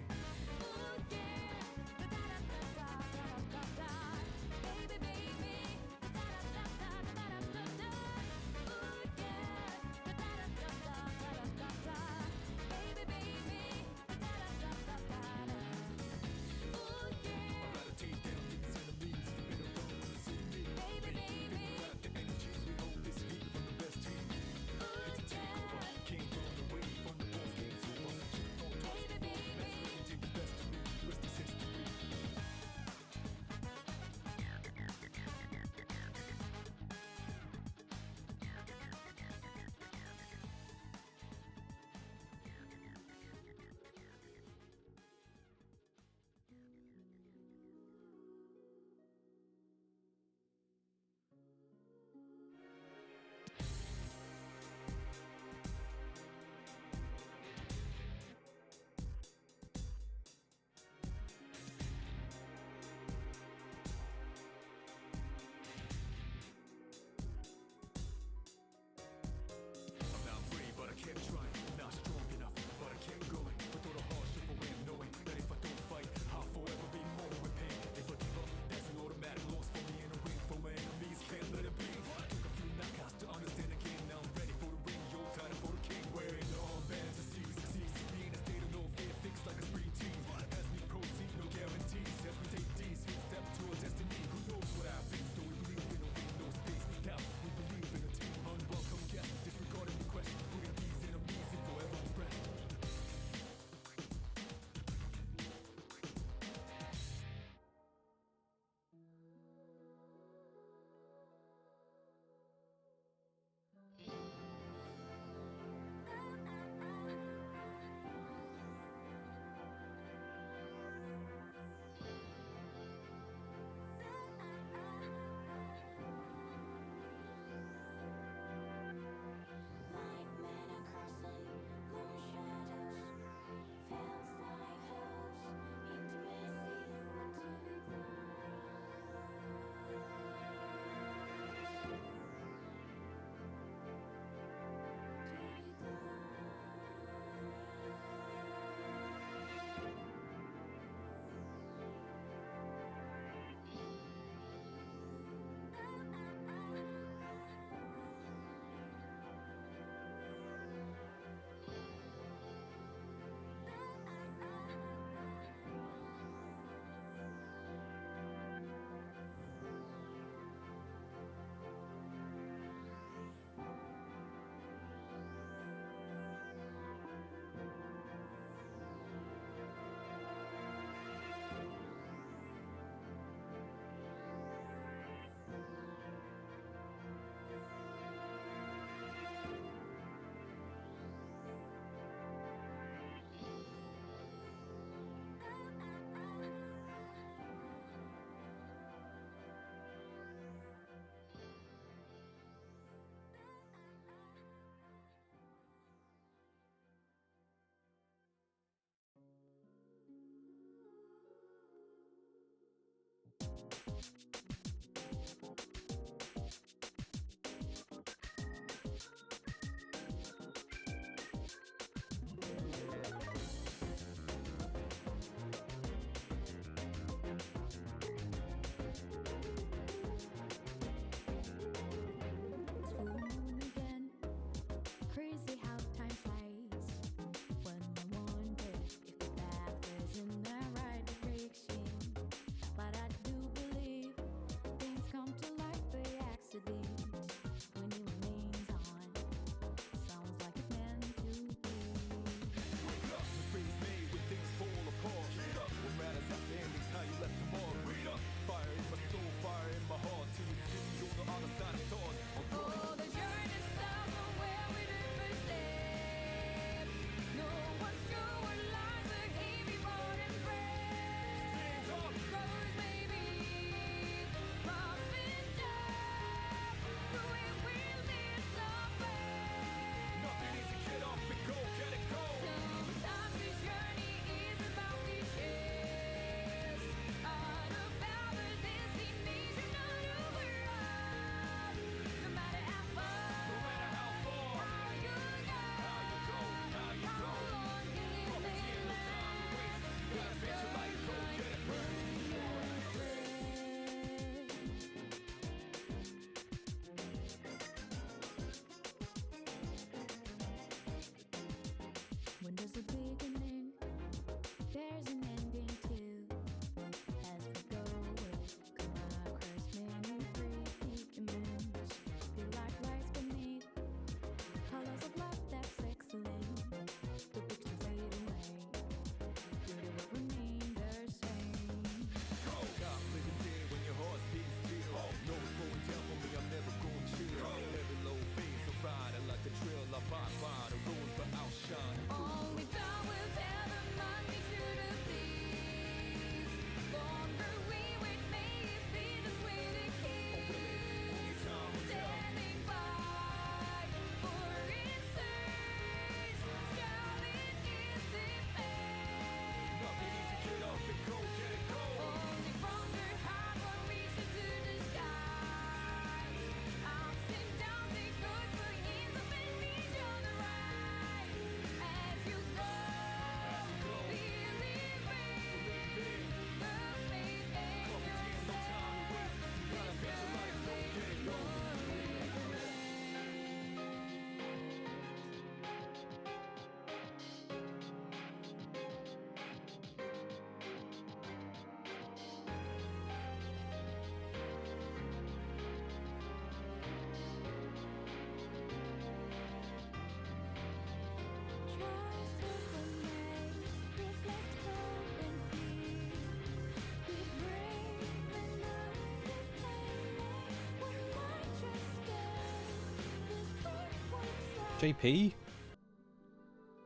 A: JP,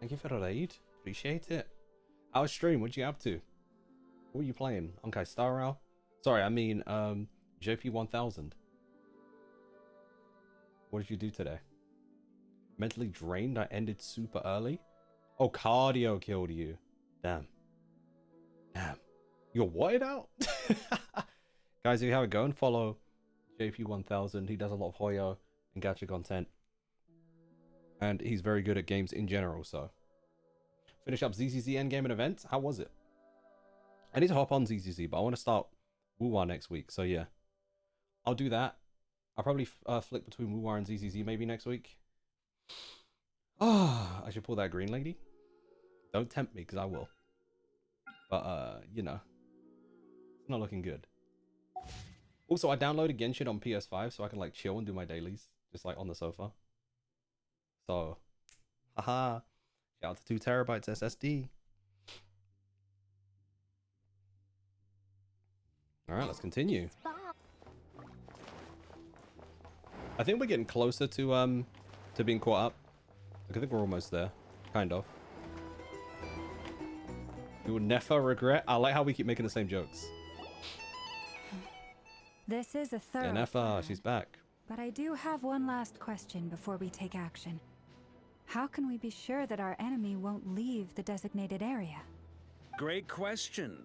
A: thank you for the raid. Appreciate it. How was stream? What'd you get up to? What were you playing? Okay, Star Rail. Sorry, I mean JP 1000. What did you do today? Mentally drained. I ended super early. Oh, cardio killed you. Damn. Damn. You're white out? Guys, if you have it, go and follow JP 1000. He does a lot of Hoyo and gacha content. And he's very good at games in general, so. Finish up ZZZ Endgame and events. How was it? I need to hop on ZZZ, but I want to start Wuwa next week, so yeah. I'll do that. I'll probably flick between Wuwa and ZZZ maybe next week. Oh, I should pull that green lady. Don't tempt me, because I will. But, you know. It's not looking good. Also, I downloaded Genshin on PS5 so I can, like, chill and do my dailies. Just, like, on the sofa. So, haha. Shout out to 2 terabytes SSD. Alright, let's continue. I think we're getting closer to being caught up. Like, I think we're almost there. Kind of. You will never regret. I like how we keep making the same jokes.
C: This is a thorough
A: Yeah, Nefa,
C: plan,
A: she's back.
C: but I do have one last question before we take action. How can we be sure that our enemy won't leave the designated area?
O: Great question.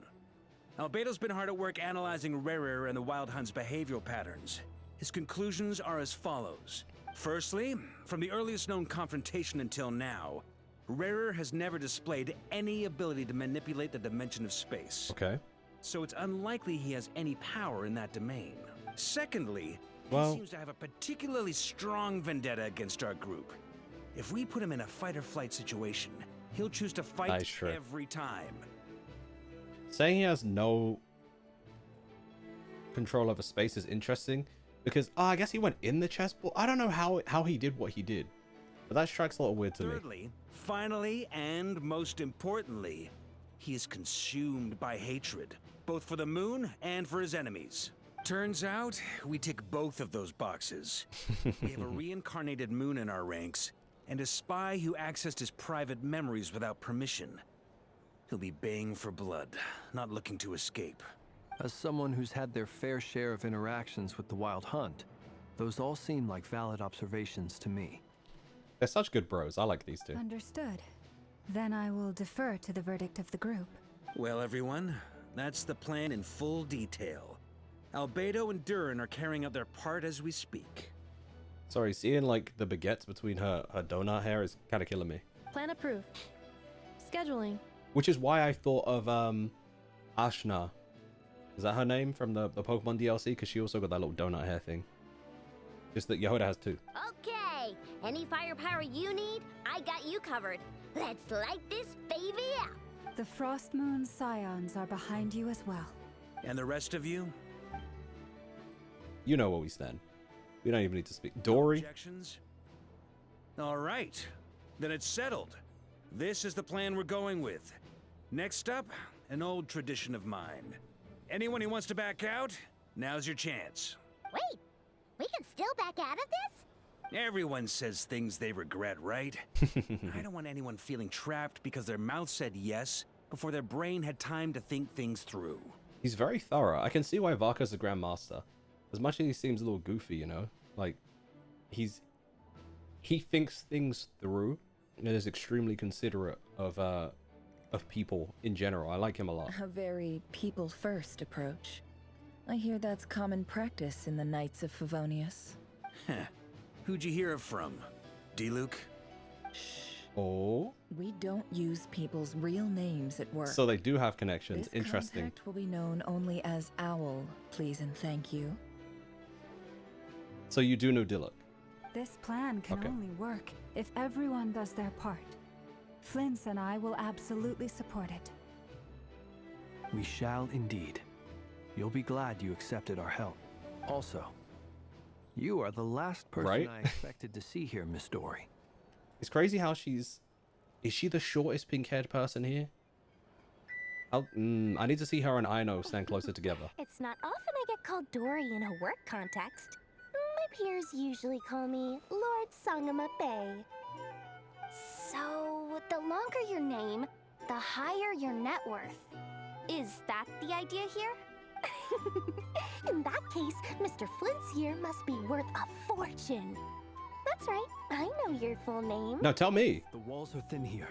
O: Albedo's been hard at work analyzing Rerir and the Wild Hunt's behavioral patterns. His conclusions are as follows. Firstly, from the earliest known confrontation until now, Rerir has never displayed any ability to manipulate the dimension of space.
A: Okay.
O: So it's unlikely he has any power in that domain. Secondly,
A: well,
O: he seems to have a particularly strong vendetta against our group. If we put him in a fight-or-flight situation, he'll choose to fight every time.
A: Saying he has no control over space is interesting because I guess he went in the chessboard. I don't know how he did what he did, but that strikes a little weird to me.
O: Thirdly, finally, and most importantly, he is consumed by hatred, both for the moon and for his enemies. Turns out, we tick both of those boxes. We have a reincarnated moon in our ranks, and a spy who accessed his private memories without permission. He'll be baying for blood, not looking to escape.
P: As someone who's had their fair share of interactions with the Wild Hunt, those all seem like valid observations to me.
A: They're such good bros. I like these two.
C: Understood. Then I will defer to the verdict of the group.
O: Well, everyone, that's the plan in full detail. Albedo and Durin are carrying out their part as we speak.
A: Sorry, seeing like the baguettes between her donut hair is kind of killing me.
R: Plan approved. Scheduling.
A: Which is why I thought of Ashna. Is that her name from the Pokemon DLC? Because she also got that little donut hair thing. Just that Yehoda has too.
B: Okay, any firepower you need, I got you covered. Let's light this baby up.
C: The Frost Moon Scions are behind you as well.
O: And the rest of you?
A: You know where we stand. We don't even need to speak. Dory?
O: Objections? All right, then it's settled. This is the plan we're going with. Next up, an old tradition of mine. Anyone who wants to back out, now's your chance.
B: Wait, we can still back out of this?
O: Everyone says things they regret, right? I don't want anyone feeling trapped because their mouth said yes before their brain had time to think things through.
A: He's very thorough. I can see why Varka's a Grandmaster. As much as he seems a little goofy, you know? Like, he thinks things through and is extremely considerate of people in general. I like him a lot.
D: A very people-first approach. I hear that's common practice in the Knights of Favonius.
O: Heh. Who'd you hear it from? D-Luke?
A: Oh?
D: We don't use people's real names at work.
A: So they do have connections.
D: This
A: Interesting.
D: contact will be known only as Owl, please and thank you.
A: So you do know Diluk?
C: This plan can only work if everyone does their part. Flint's and I will absolutely support it.
P: We shall indeed. You'll be glad you accepted our help. Also, you are the last person I expected to see here, Miss Dory.
A: It's crazy how is she the shortest pink-haired person here? I need to see her and Aino stand closer together.
B: It's not often I get called Dory in a work context. My peers usually call me Lord Sangama Bay. So, the longer your name, the higher your net worth. Is that the idea here? In that case, Mr. Flint's here must be worth a fortune. That's right, I know your full name.
A: No, tell me.
P: The walls are thin here.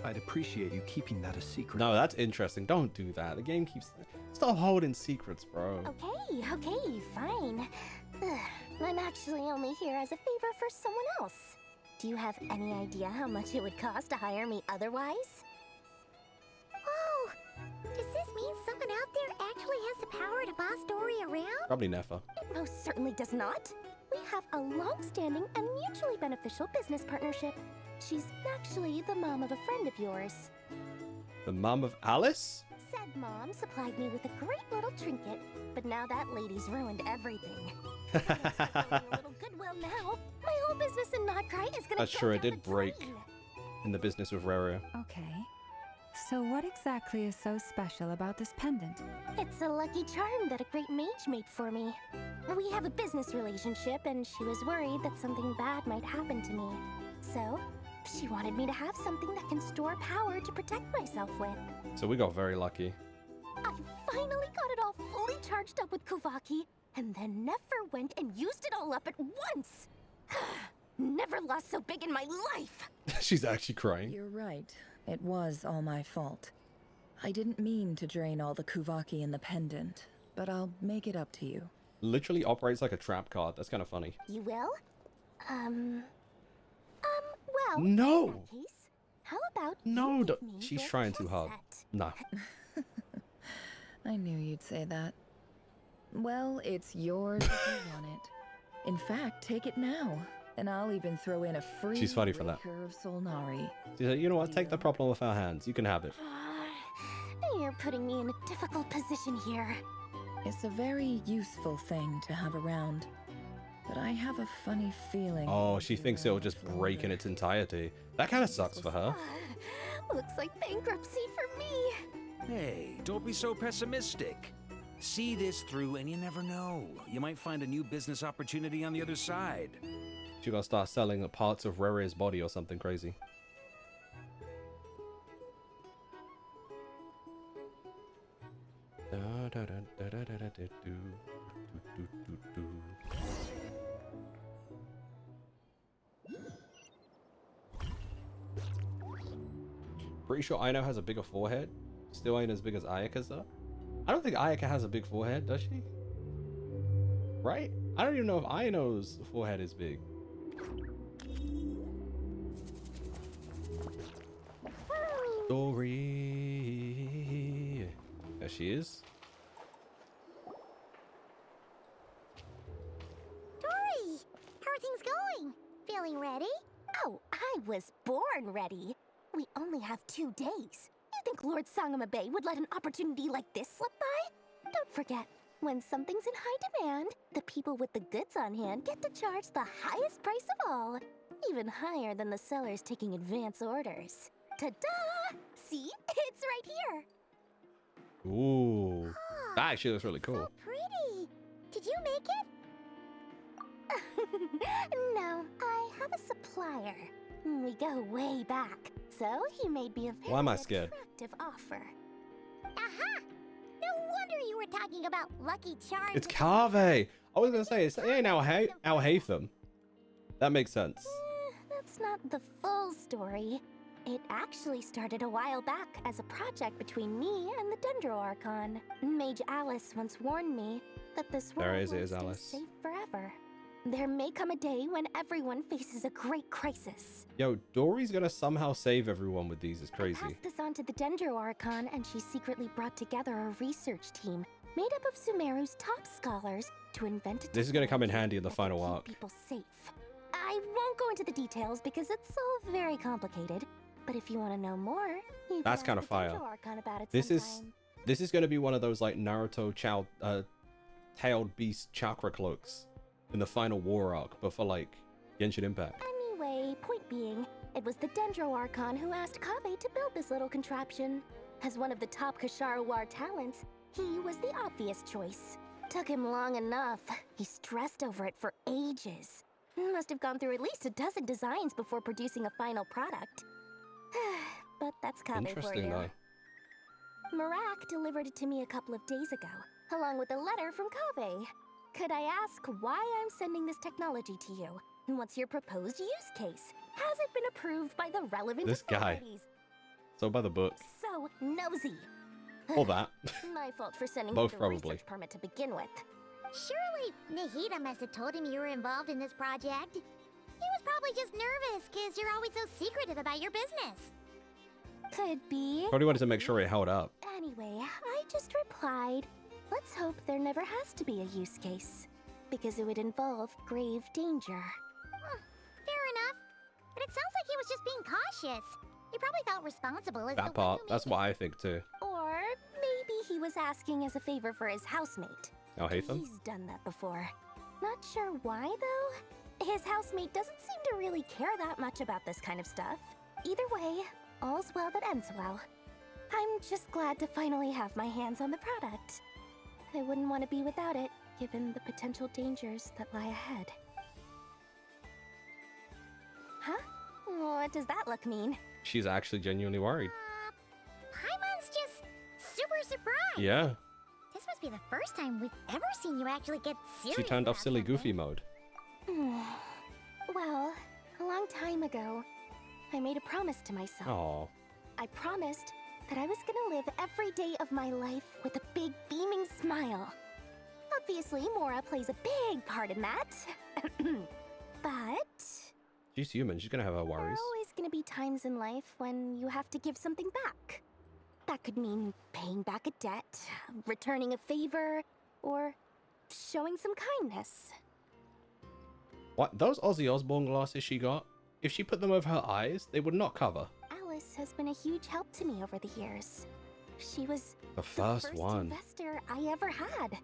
P: I'd appreciate you keeping that a secret.
A: No, that's interesting. Don't do that. The game keeps... Stop holding secrets, bro.
B: Okay, fine. I'm actually only here as a favor for someone else. Do you have any idea how much it would cost to hire me otherwise?
S: Oh, does this mean someone out there actually has the power to boss Dory around?
A: Probably never.
B: It most certainly does not. We have a long-standing and mutually beneficial business partnership. She's actually the mom of a friend of yours.
A: The mom of Alice?
B: Said mom supplied me with a great little trinket, but now that lady's ruined everything. A little goodwill now. My whole business in Nod-Krai is gonna
A: That's
B: go
A: true, it
B: down
A: did
B: the
A: break
B: drain.
A: in the business with Rara.
C: Okay. So what exactly is so special about this pendant?
B: It's a lucky charm that a great mage made for me. We have a business relationship, and she was worried that something bad might happen to me. So, she wanted me to have something that can store power to protect myself with.
A: So we got very lucky.
B: I finally got it all fully charged up with Kuvaki, and then never went and used it all up at once. Never lost so big in my life.
A: She's actually crying.
D: You're right. It was all my fault. I didn't mean to drain all the Kuvaki in the pendant, but I'll make it up to you.
A: Literally operates like a trap card. That's kind of funny.
B: You will? Well,
A: No!
B: in that case, how about
A: No,
B: you give me
A: she's
B: your
A: trying too hard.
B: chess set?
A: No.
D: I knew you'd say that. Well, it's yours if you want it. In fact, take it now, and I'll even throw in a free
A: She's funny for that.
D: Breaker of Solnari.
A: She's like, you know what? Take the problem off our hands. You can have it.
B: You're putting me in a difficult position here.
D: It's a very useful thing to have around, but I have a funny feeling.
A: Oh, she thinks it'll just break in its entirety. That kind of sucks for her.
B: Looks like bankruptcy for me.
O: Hey, don't be so pessimistic. See this through and you never know. You might find a new business opportunity on the other side.
A: She gotta start selling parts of Rere's body or something crazy. Pretty sure Aino has a bigger forehead. Still ain't as big as Ayaka's though. I don't think Ayaka has a big forehead, does she? Right? I don't even know if Aino's forehead is big. Dory. There she is.
S: Dory, how are things going? Feeling ready?
B: Oh, I was born ready. We only have 2 days. You think Lord Sangamabe would let an opportunity like this slip by? Don't forget, when something's in high demand, the people with the goods on hand get to charge the highest price of all. Even higher than the sellers taking advance orders. Ta-da! See? It's right here.
A: Ooh. That actually looks really cool.
S: So pretty. Did you make it?
B: No, I have a supplier. We go way back, so he made me a very
A: Why am I scared?
B: attractive offer.
S: Aha! No wonder you were talking about Lucky Charms.
A: It's Kave. I was gonna say it ain't Al Haytham. That makes sense.
B: That's not the full story. It actually started a while back as a project between me and the Dendro Archon. Mage Alice once warned me that this world
A: There it is,
B: won't stay
A: Alice.
B: safe forever. There may come a day when everyone faces a great crisis.
A: Yo, Dory's gonna somehow save everyone with these. It's crazy.
B: Passed this on to the Dendro Archon, and she secretly brought together a research team made up of Sumeru's top scholars to invent a
A: This is gonna come in
B: technology
A: handy in the
B: that
A: final
B: can keep
A: arc.
B: people safe. I won't go into the details because it's all very complicated. But if you want to know more, you
A: That's
B: can
A: kind
B: ask
A: of
B: the
A: fire.
B: Dendro Archon about it
A: This
B: sometime.
A: is gonna be one of those like Naruto tailed beast chakra cloaks in the final war arc, but for like Genshin Impact.
B: Anyway, point being, it was the Dendro Archon who asked Kave to build this little contraption. As one of the top Kashara War talents, he was the obvious choice. Took him long enough. He stressed over it for ages. Must have gone through at least a dozen designs before producing a final product. But that's Kaveh for
A: Interesting
B: you.
A: though.
B: Marak delivered it to me a couple of days ago, along with a letter from Kaveh. Could I ask why I'm sending this technology to you? And what's your proposed use case? Has it been approved by the relevant
A: This guy.
B: authorities?
A: So by the book.
B: So nosy.
A: All that.
B: My fault for sending
A: Both
B: you the
A: probably.
B: research permit to begin with.
S: Surely Nahida must have told him you were involved in this project. He was probably just nervous because you're always so secretive about your business.
B: Could be.
A: Probably wanted to make sure it held up.
B: Anyway, I just replied, let's hope there never has to be a use case, because it would involve grave danger.
S: Fair enough. But it sounds like he was just being cautious. He probably felt responsible as
A: That
S: the
A: part. That's what I think too.
B: Or maybe he was asking as a favor for his housemate.
A: Oh, Hatham?
B: He's done that before. Not sure why, though. His housemate doesn't seem to really care that much about this kind of stuff. Either way, all's well that ends well. I'm just glad to finally have my hands on the product. I wouldn't want to be without it, given the potential dangers that lie ahead. Huh? What does that look mean?
A: She's actually genuinely worried.
S: Paimon's just super surprised.
A: Yeah.
S: This must be the first time we've ever seen you actually get serious.
A: She turned off
S: about
A: silly
S: something.
A: goofy mode.
B: Well, a long time ago, I made a promise to myself.
A: Oh.
B: I promised that I was gonna live every day of my life with a big beaming smile. Obviously, Mora plays a big part in that. But
A: She's human. She's gonna have her
B: there
A: worries.
B: are always gonna be times in life when you have to give something back. That could mean paying back a debt, returning a favor, or showing some kindness.
A: What? Those Ozzy Osbourne glasses she got? If she put them over her eyes, they would not cover.
B: Alice has been a huge help to me over the years. She was
A: The first one.
B: investor I ever had.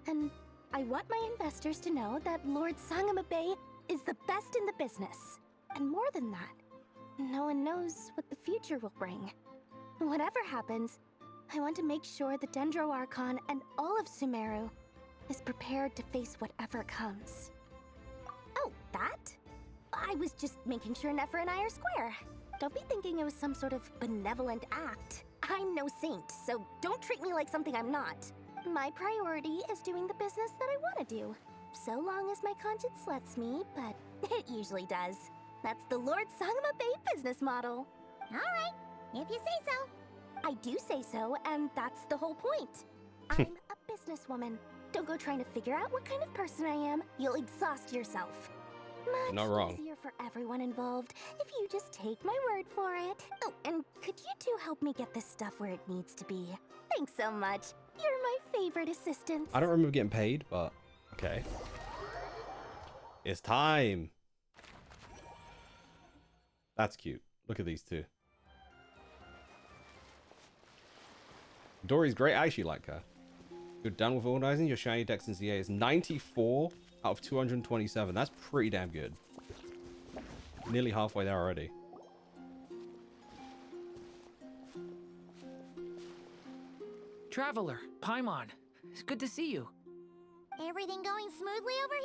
B: And I want my investors to know that Lord Sangama Bay is the best in the business. And more than that, no one knows what the future will bring. Whatever happens, I want to make sure the Dendro Archon and all of Sumeru is prepared to face whatever comes. Oh, that? I was just making sure Nefer and I are square. Don't be thinking it was some sort of benevolent act. I'm no saint, so don't treat me like something I'm not. My priority is doing the business that I want to do. So long as my conscience lets me, but it usually does. That's the Lord Sangama Bay business model.
S: Alright, if you say so.
B: I do say so, and that's the whole point. I'm a businesswoman. Don't go trying to figure out what kind of person I am. You'll exhaust yourself. Much
A: Not wrong.
B: easier for everyone involved if you just take my word for it. Oh, and could you two help me get this stuff where it needs to be? Thanks so much. You're my favorite assistants.
A: I don't remember getting paid, but okay. It's time. That's cute. Look at these two. Dory's great. I actually like her. You're done with organizing. Your shiny dex in ZA is 94 out of 227. That's pretty damn good. Nearly halfway there already.
T: Traveler, Paimon, it's good to see you.
S: Everything going smoothly over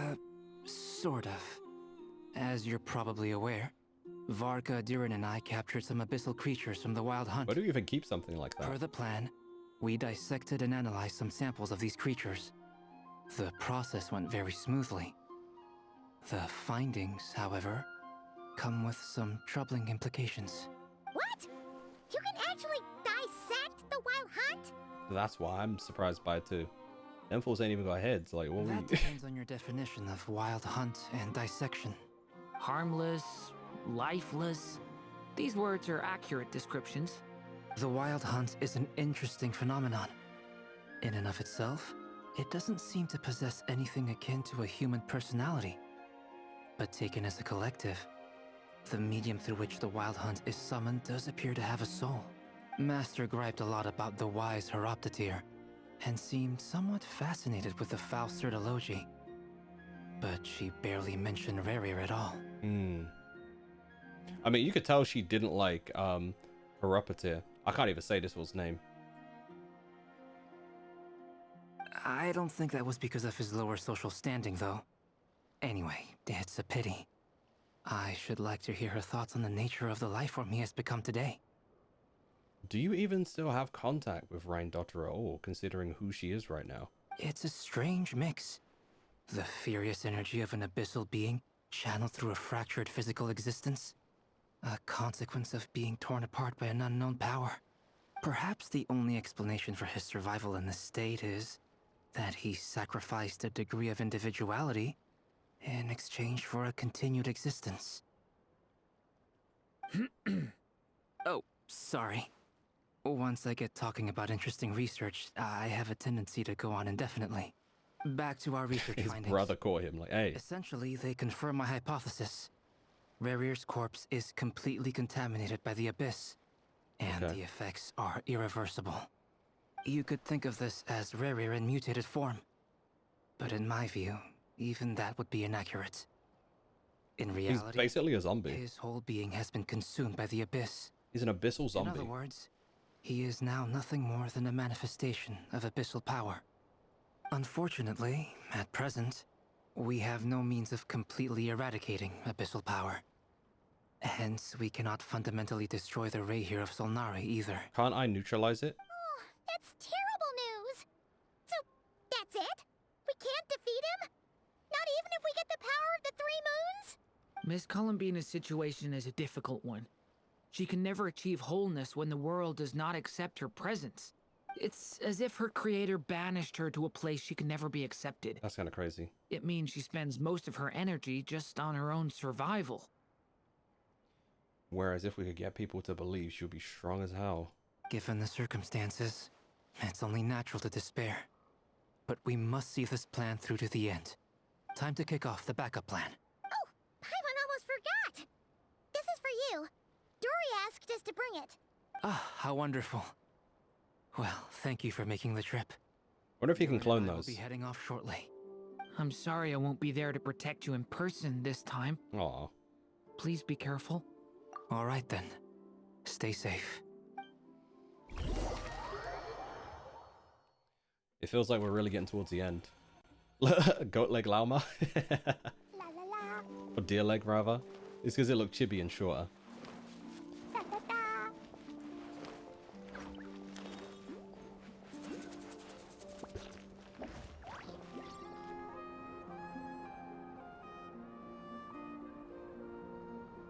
S: here?
Q: Sort of. As you're probably aware, Varka, Durin, and I captured some abyssal creatures from the Wild Hunt.
A: Why do you even keep something like that?
Q: Per the plan, we dissected and analyzed some samples of these creatures. The process went very smoothly. The findings, however, come with some troubling implications.
S: What? You can actually dissect the Wild Hunt?
A: That's why I'm surprised by it too. Them fools ain't even got heads. Like, what
Q: That depends on your definition of Wild Hunt and dissection.
T: Harmless, lifeless. These words are accurate descriptions.
Q: The Wild Hunt is an interesting phenomenon. In and of itself, it doesn't seem to possess anything akin to a human personality. But taken as a collective, the medium through which the Wild Hunt is summoned does appear to have a soul. Master griped a lot about the wise Horoptatyr, and seemed somewhat fascinated with the Faust Certology. But she barely mentioned Rerir at all.
A: I mean, you could tell she didn't like Horoptatyr. I can't even say this fool's name.
Q: I don't think that was because of his lower social standing, though. Anyway, it's a pity. I should like to hear her thoughts on the nature of the life form he has become today.
A: Do you even still have contact with Rhine-Dotter at all, considering who she is right now?
Q: It's a strange mix. The furious energy of an abyssal being channeled through a fractured physical existence. A consequence of being torn apart by an unknown power. Perhaps the only explanation for his survival in this state is that he sacrificed a degree of individuality in exchange for a continued existence. Oh, sorry. Once I get talking about interesting research, I have a tendency to go on indefinitely. Back to our research
A: His
Q: findings.
A: brother caught him like, hey.
Q: Essentially, they confirm my hypothesis. Rerir's corpse is completely contaminated by the abyss, and the effects are irreversible. You could think of this as Rerir in mutated form. But in my view, even that would be inaccurate. In reality,
A: He's basically a zombie.
Q: His whole being has been consumed by the abyss.
A: He's an abyssal zombie.
Q: In other words, he is now nothing more than a manifestation of abyssal power. Unfortunately, at present, we have no means of completely eradicating abyssal power. Hence, we cannot fundamentally destroy the Rerir of Solnari either.
A: Can't I neutralize it?
S: Oh, that's terrible news. So, that's it? We can't defeat him? Not even if we get the power of the Three Moons?
T: Miss Columbina's situation is a difficult one. She can never achieve wholeness when the world does not accept her presence. It's as if her creator banished her to a place she can never be accepted.
A: That's kind of crazy.
T: It means she spends most of her energy just on her own survival.
A: Whereas if we could get people to believe, she'll be strong as hell.
Q: Given the circumstances, it's only natural to despair. But we must see this plan through to the end. Time to kick off the backup plan.
S: Oh, Paimon almost forgot. This is for you. Dory asked us to bring it.
Q: Ah, how wonderful. Well, thank you for making the trip.
A: Wonder if you can clone
Q: I will
A: those.
Q: be heading off shortly.
T: I'm sorry I won't be there to protect you in person this time.
A: Aw.
T: Please be careful.
Q: All right then. Stay safe.
A: It feels like we're really getting towards the end. Goat leg llama? Or deer leg, rather. It's because it looked chibi and shorter.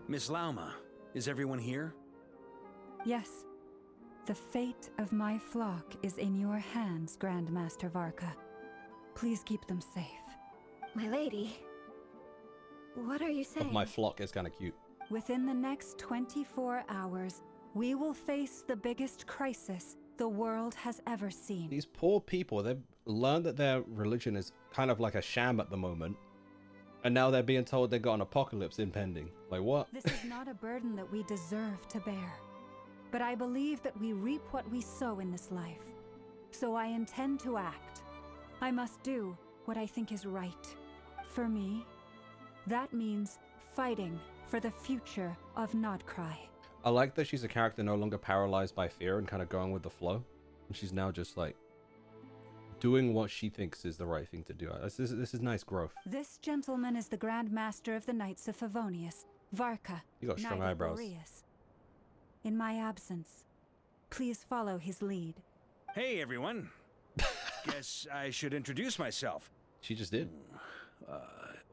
O: Miss Lauma, is everyone here?
C: Yes. The fate of my flock is in your hands, Grandmaster Varka. Please keep them safe.
B: My lady, what are you saying?
A: Of my flock is kind of cute.
C: Within the next 24 hours, we will face the biggest crisis the world has ever seen.
A: These poor people, they've learned that their religion is kind of like a sham at the moment. And now they're being told they've got an apocalypse impending. Like, what?
C: This is not a burden that we deserve to bear. But I believe that we reap what we sow in this life. So I intend to act. I must do what I think is right. For me, that means fighting for the future of Nod-Krai.
A: I like that she's a character no longer paralyzed by fear and kind of going with the flow. And she's now just like doing what she thinks is the right thing to do. This is nice growth.
C: This gentleman is the Grand Master of the Knights of Favonius, Varka,
A: You got strong
C: Knight of
A: eyebrows.
C: Boreas. In my absence, please follow his lead.
O: Hey, everyone. Guess I should introduce myself.
A: She just did.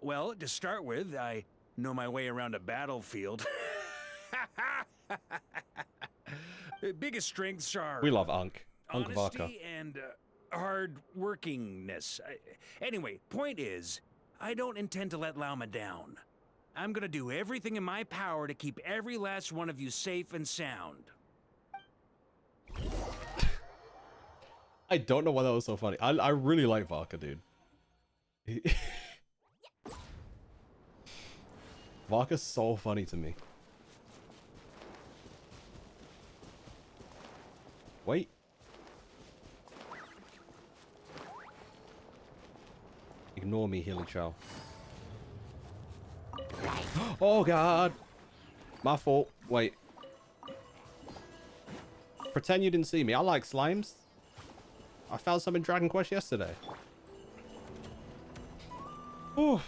O: Well, to start with, I know my way around a battlefield. Biggest strengths are...
A: We love Unk. Unk Varka.
O: honesty and hard workingness. Anyway, point is, I don't intend to let Lauma down. I'm gonna do everything in my power to keep every last one of you safe and sound.
A: I don't know why that was so funny. I really like Varka, dude. Varka's so funny to me. Wait. Ignore me, Hilly Chow. Oh god! My fault. Wait. Pretend you didn't see me. I like slimes. I found some in Dragon Quest yesterday. Ooh.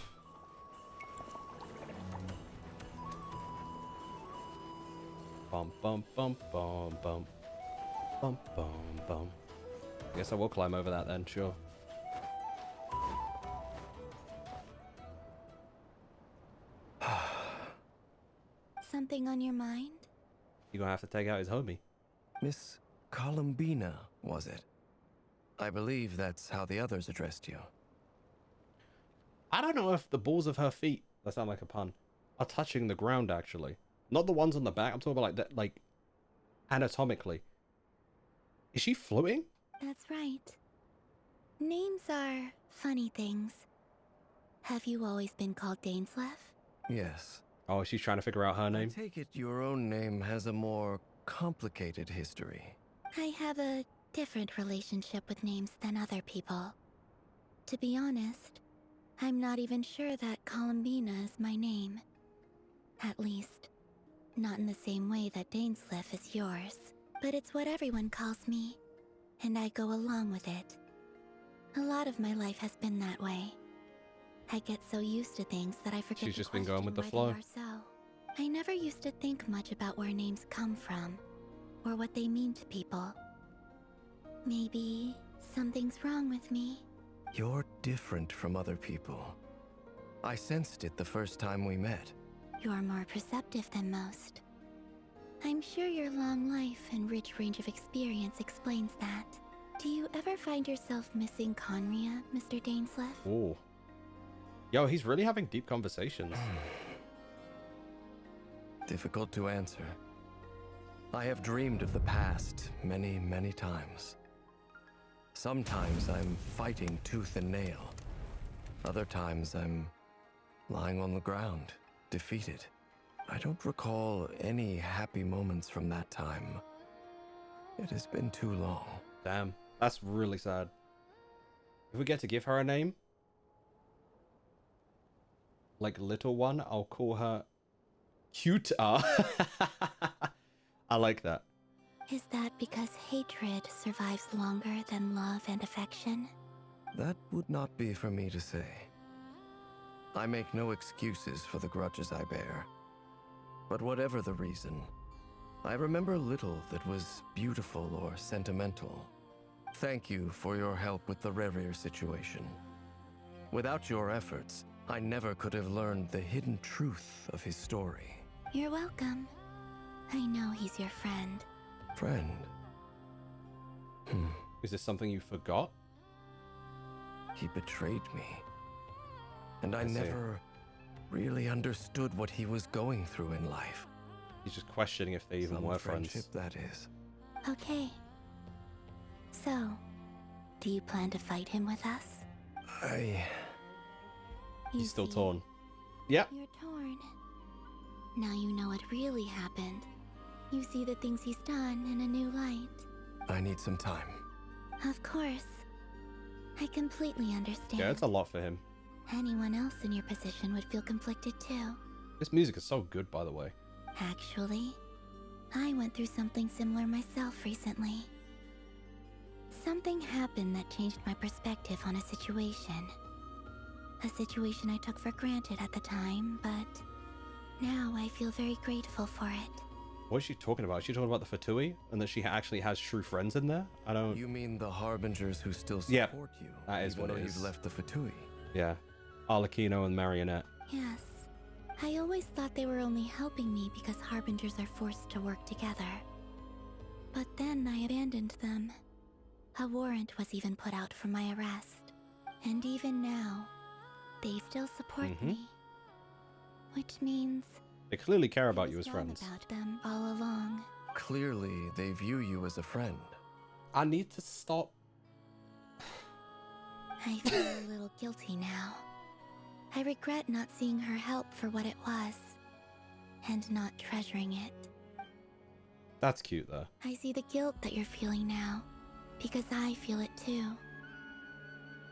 A: Bum bum bum bum bum bum bum bum. Guess I will climb over that then, sure.
M: Something on your mind?
A: You're gonna have to take out his homie.
N: Miss Columbina, was it? I believe that's how the others addressed you.
A: I don't know if the balls of her feet, that sound like a pun, are touching the ground actually. Not the ones on the back, I'm talking about like that, like anatomically. Is she floating?
M: That's right. Names are funny things. Have you always been called Dainsleff?
N: Yes.
A: Oh, she's trying to figure out her name?
N: I take it your own name has a more complicated history.
M: I have a different relationship with names than other people. To be honest, I'm not even sure that Columbina is my name. At least, not in the same way that Dainsleff is yours. But it's what everyone calls me, and I go along with it. A lot of my life has been that way. I get so used to things that I forget
A: She's just been going with the
M: why
A: flow.
M: they are so. I never used to think much about where names come from, or what they mean to people. Maybe something's wrong with me.
N: You're different from other people. I sensed it the first time we met.
M: You're more perceptive than most. I'm sure your long life and rich range of experience explains that. Do you ever find yourself missing Conria, Mr. Dainsleff?
A: Oh. Yo, he's really having deep conversations.
N: Difficult to answer. I have dreamed of the past many, many times. Sometimes I'm fighting tooth and nail. Other times I'm lying on the ground, defeated. I don't recall any happy moments from that time. It has been too long.
A: Damn, that's really sad. If we get to give her a name, like little one, I'll call her Cute. I like that.
M: Is that because hatred survives longer than love and affection?
N: That would not be for me to say. I make no excuses for the grudges I bear. But whatever the reason, I remember little that was beautiful or sentimental. Thank you for your help with the Rerir situation. Without your efforts, I never could have learned the hidden truth of his story.
M: You're welcome. I know he's your friend.
N: Friend?
A: Is this something you forgot?
N: He betrayed me. And I
A: see.
N: never really understood what he was going through in life.
A: He's just questioning if they even
N: Some
A: were
N: friendship,
A: friends.
N: that is.
M: Okay. So, do you plan to fight him with us?
A: He's still torn. Yep.
M: You're torn. Now you know what really happened. You see the things he's done in a new light.
N: I need some time.
M: Of course. I completely understand.
A: Yeah, it's a lot for him.
M: Anyone else in your position would feel conflicted too.
A: This music is so good, by the way.
M: Actually, I went through something similar myself recently. Something happened that changed my perspective on a situation. A situation I took for granted at the time, but now I feel very grateful for it.
A: What is she talking about? Is she talking about the Fatui? And that she actually has true friends in there? I don't...
N: You mean the Harbingers who still support
A: Yep,
N: you?
A: that is
N: even
A: what it
N: though
A: is.
N: You've left the Fatui.
A: Yeah. Arlecchino and Marionette.
M: Yes. I always thought they were only helping me because Harbingers are forced to work together. But then I abandoned them. A warrant was even put out for my arrest. And even now, they still support me. Which means
A: They clearly care about
M: I
A: you
M: was
A: as
M: wrong
A: friends.
M: about them all along.
N: Clearly, they view you as a friend.
A: I need to stop.
M: I feel a little guilty now. I regret not seeing her help for what it was, and not treasuring it.
A: That's cute, though.
M: I see the guilt that you're feeling now, because I feel it too.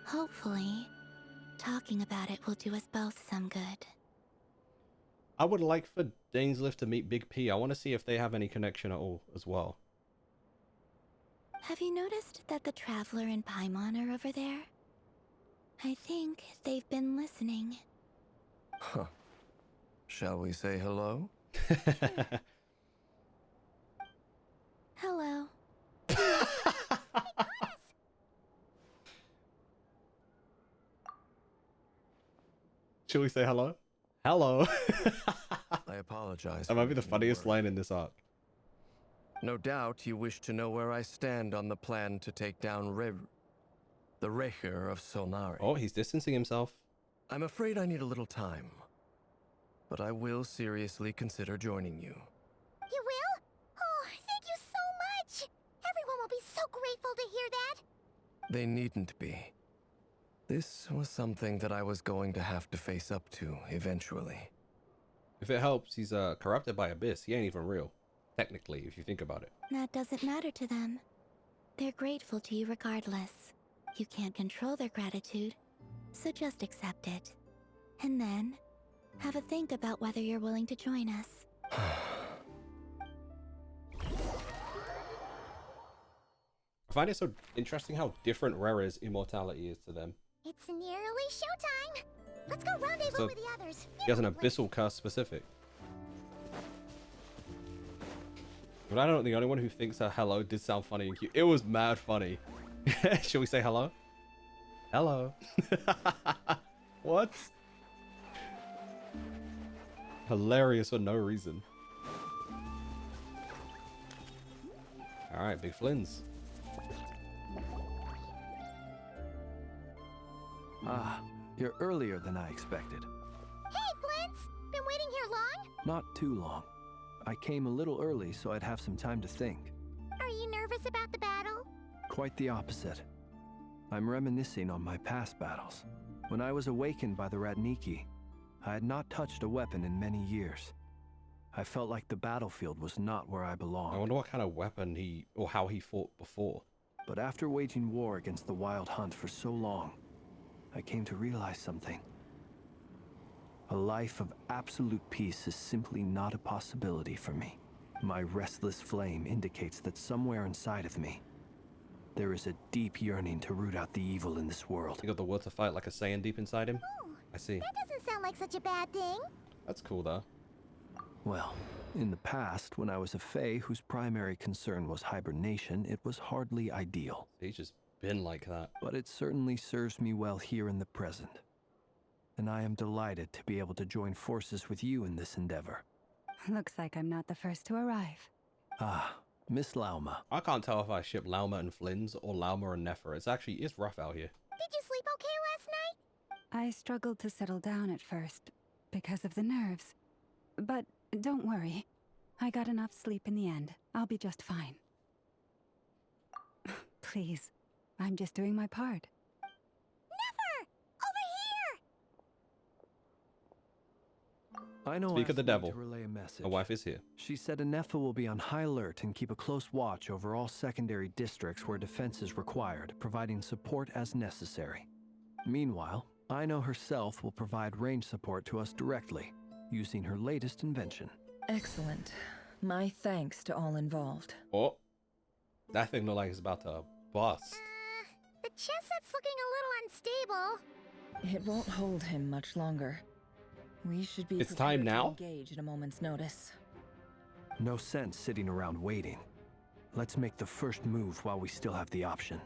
M: Hopefully, talking about it will do us both some good.
A: I would like for Dainsleff to meet Big P. I want to see if they have any connection at all, as well.
M: Have you noticed that the Traveler and Paimon are over there? I think they've been listening.
N: Huh. Shall we say hello?
M: Hello.
A: Shall we say hello? Hello.
N: I apologize.
A: That might be the funniest line in this arc.
N: No doubt you wish to know where I stand on the plan to take down the Recher of Solnari.
A: Oh, he's distancing himself.
N: I'm afraid I need a little time, but I will seriously consider joining you.
S: You will? Oh, thank you so much! Everyone will be so grateful to hear that!
N: They needn't be. This was something that I was going to have to face up to eventually.
A: If it helps, he's corrupted by Abyss. He ain't even real, technically, if you think about it.
M: That doesn't matter to them. They're grateful to you regardless. You can't control their gratitude, so just accept it. And then, have a think about whether you're willing to join us.
A: I find it so interesting how different Rera's immortality is to them.
S: It's nearly showtime! Let's go rendezvous with the others.
A: He has an abyssal curse specific. But I don't know, the only one who thinks her hello did sound funny and cute. It was mad funny. Shall we say hello? Hello. What? Hilarious for no reason. Alright, Big Flins.
P: Ah, you're earlier than I expected.
S: Hey, Flint's! Been waiting here long?
P: Not too long. I came a little early so I'd have some time to think.
S: Are you nervous about the battle?
P: Quite the opposite. I'm reminiscing on my past battles. When I was awakened by the Radniki, I had not touched a weapon in many years. I felt like the battlefield was not where I belonged.
A: I wonder what kind of weapon or how he fought before.
P: But after waging war against the Wild Hunt for so long, I came to realize something. A life of absolute peace is simply not a possibility for me. My restless flame indicates that somewhere inside of me, there is a deep yearning to root out the evil in this world.
A: You got the will to fight like a Saiyan deep inside him?
S: Ooh,
A: I see.
S: that doesn't sound like such a bad thing.
A: That's cool though.
P: Well, in the past, when I was a Fae whose primary concern was hibernation, it was hardly ideal.
A: He's just been like that.
P: But it certainly serves me well here in the present. And I am delighted to be able to join forces with you in this endeavor.
C: Looks like I'm not the first to arrive.
P: Ah, Miss Lauma.
A: I can't tell if I ship Lauma and Flins or Lauma and Nefer. It's rough out here.
S: Did you sleep okay last night?
C: I struggled to settle down at first because of the nerves. But don't worry. I got enough sleep in the end. I'll be just fine. Please, I'm just doing my part.
S: Never! Over here!
P: I know.
A: Speak of the devil.
P: To relay a message.
A: My wife is here.
P: She said Anefa will be on high alert and keep a close watch over all secondary districts where defense is required, providing support as necessary. Meanwhile, I know herself will provide range support to us directly, using her latest invention.
D: Excellent. My thanks to all involved.
A: Oh, that thing looks like it's about to bust.
S: The chess set's looking a little unstable.
D: It won't hold him much longer. We should be
A: It's time now?
D: engaged at a moment's notice.
P: No sense sitting around waiting. Let's make the first move while we still have the option.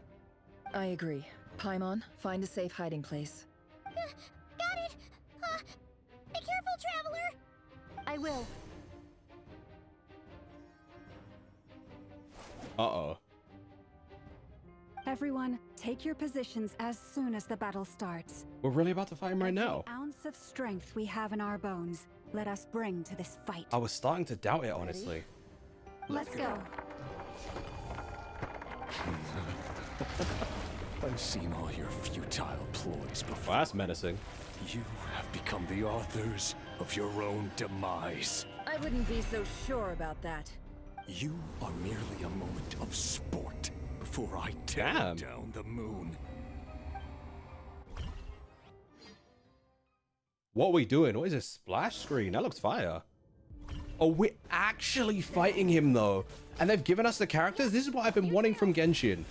D: I agree. Paimon, find a safe hiding place.
S: Got it! Be careful, Traveler!
B: I will.
A: Uh-oh.
C: Everyone, take your positions as soon as the battle starts.
A: We're really about to fight him right now.
C: Every ounce of strength we have in our bones, let us bring to this fight.
A: I was starting to doubt it, honestly.
C: Let's go.
E: I've seen all your futile ploys before.
A: Well, that's menacing.
E: You have become the authors of your own demise.
D: I wouldn't be so sure about that.
E: You are merely a moment of sport before I tear down the moon.
A: What are we doing? What is this splash screen? That looks fire. Oh, we're actually fighting him though. And they've given us the characters. This is what I've been wanting from Genshin.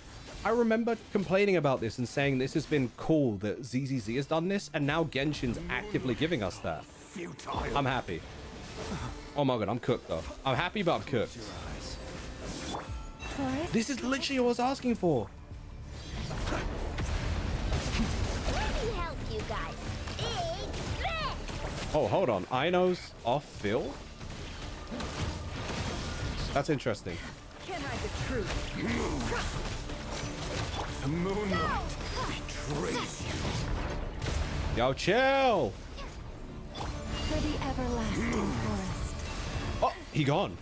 A: I remember complaining about this and saying this has been cool that ZZZ has done this, and now Genshin's actively giving us that. I'm happy. Oh my god, I'm cooked though. I'm happy, but I'm cooked. This is literally what I was asking for.
S: Let me help you guys. Big this!
A: Oh, hold on. Ino's off Phil? That's interesting.
D: Can't hide the truth.
E: The moonlight betrays you.
A: Yo, chill.
C: For the everlasting forest.
A: Oh, he gone.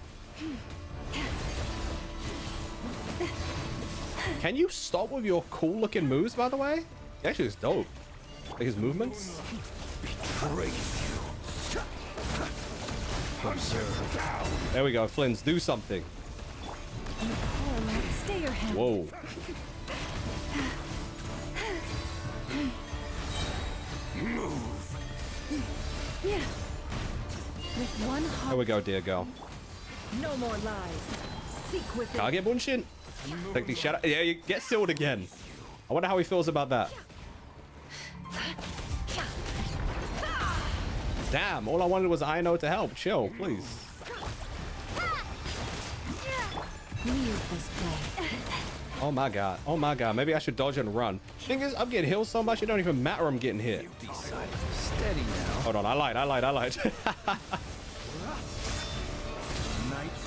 A: Can you stop with your cool looking moves, by the way? He actually is dope. Like his movements. There we go, Flynn's, do something.
C: Stay your hand.
A: Whoa.
C: Yeah. With one heart.
A: There we go, dear girl.
D: No more lies. Seek within.
A: Kage Bunshin. Take the shadow. Yeah, you get sealed again. I wonder how he feels about that. Damn, all I wanted was Ino to help. Chill, please.
C: Leave this place.
A: Oh my god. Oh my god. Maybe I should dodge and run. Thing is, I'm getting healed so much it don't even matter I'm getting hit.
L: Be silent. Steady now.
A: Hold on, I lied.
L: Night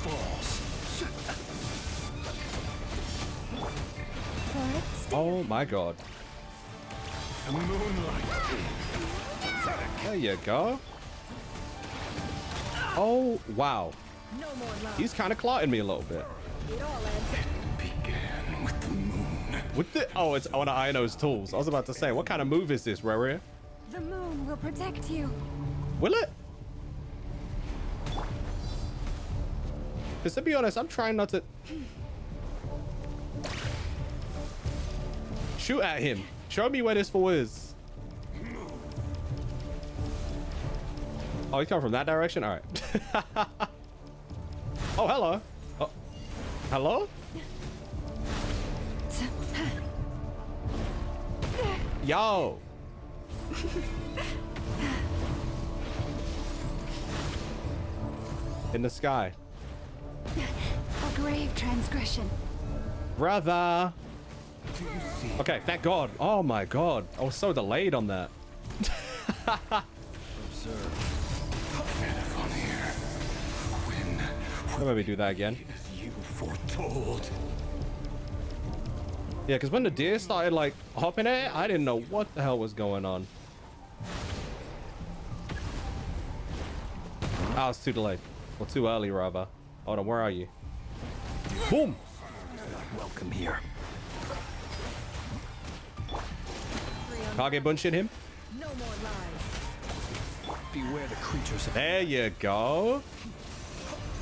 L: falls.
A: Oh my god.
E: The moonlight.
A: There you go. Oh, wow.
D: No more lies.
A: He's kind of clotting me a little bit.
D: It all ends up.
E: Began with the moon.
A: With the it's one of Ino's tools. I was about to say, what kind of move is this, Reria?
C: The moon will protect you.
A: Will it? Because to be honest, I'm trying not to shoot at him. Show me where this fool is. Oh, he's coming from that direction? All right. Oh, hello. Oh. Hello? Yo. In the sky.
C: A grave transgression.
A: Brother. Okay, thank God. Oh my God. I was so delayed on that. I'll maybe do that again.
E: You foretold.
A: Yeah, because when the deer started like hopping at it, I didn't know what the hell was going on. I was too delayed. Or too early, rather. Hold on, where are you? Boom!
L: Welcome here.
A: Kage Bunshin him.
D: No more lies.
L: Beware the creatures of
A: There you go.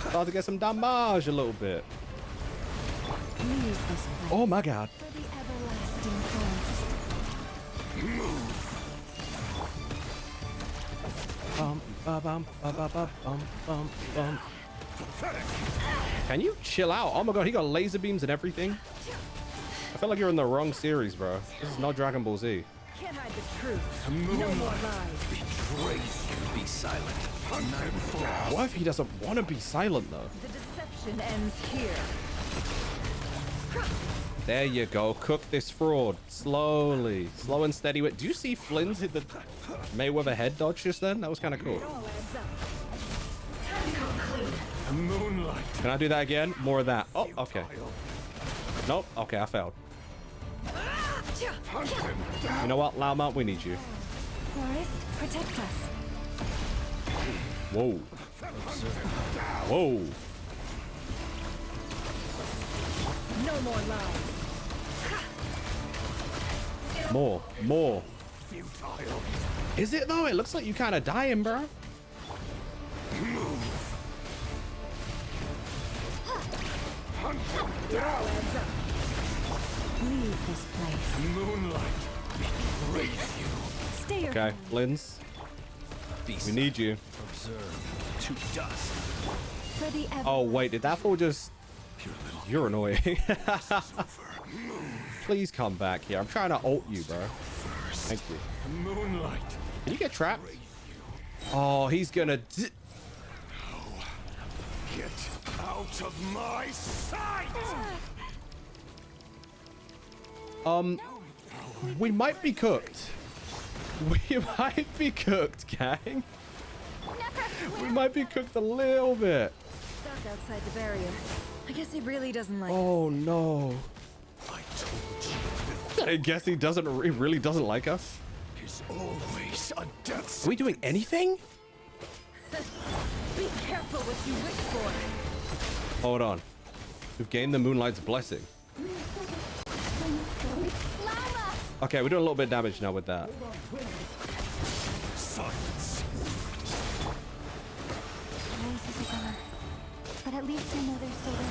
A: Start to get some damage a little bit.
C: Leave this place.
A: Oh my God.
C: For the everlasting forest.
A: Bum, ba, bum, ba, ba, ba, bum, bum, bum. Can you chill out? Oh my God, he got laser beams and everything. I feel like you're in the wrong series, bro. This is not Dragon Ball Z.
D: Can't hide the truth.
E: The
D: No more
E: moonlight
D: lies.
E: betrays you.
L: Be silent.
E: Night falls.
A: What if he doesn't want to be silent though?
D: The deception ends here.
A: There you go. Cook this fraud slowly, slow and steady. Do you see Flynn's hit the Mayweather head dodge just then? That was kind of cool.
D: It all adds up.
E: The moonlight.
A: Can I do that again? More of that. Oh, okay. Nope. Okay, I failed. You know what, Lauma? We need you.
C: Forest, protect us.
A: Whoa. Whoa.
D: No more lies.
A: More. More. Is it though? It looks like you kind of dying, bro.
D: It all adds up.
C: Leave this place.
E: The moonlight betrays you.
C: Stay your
A: Okay,
C: hand.
A: Linz. We need you.
L: Observe to dust.
C: For the
A: Oh wait, did that fool just? You're annoying. Please come back here. I'm trying to ult you, bro. Thank you.
E: The moonlight.
A: Can you get trapped? Oh, he's gonna.
E: Get out of my sight!
A: We might be cooked. We might be cooked, gang. We might be cooked a little bit.
D: Stuck outside the barrier. I guess he really doesn't like
A: Oh no.
H: I told you.
A: I guess he doesn't. He really doesn't like us.
H: There's always a death.
A: Are we doing anything?
D: Be careful what you wish for.
A: Hold on. We've gained the Moonlight's blessing. Okay, we're doing a little bit of damage now with that.
H: Silence.
B: Oasis are gone, but at least I know they're still there.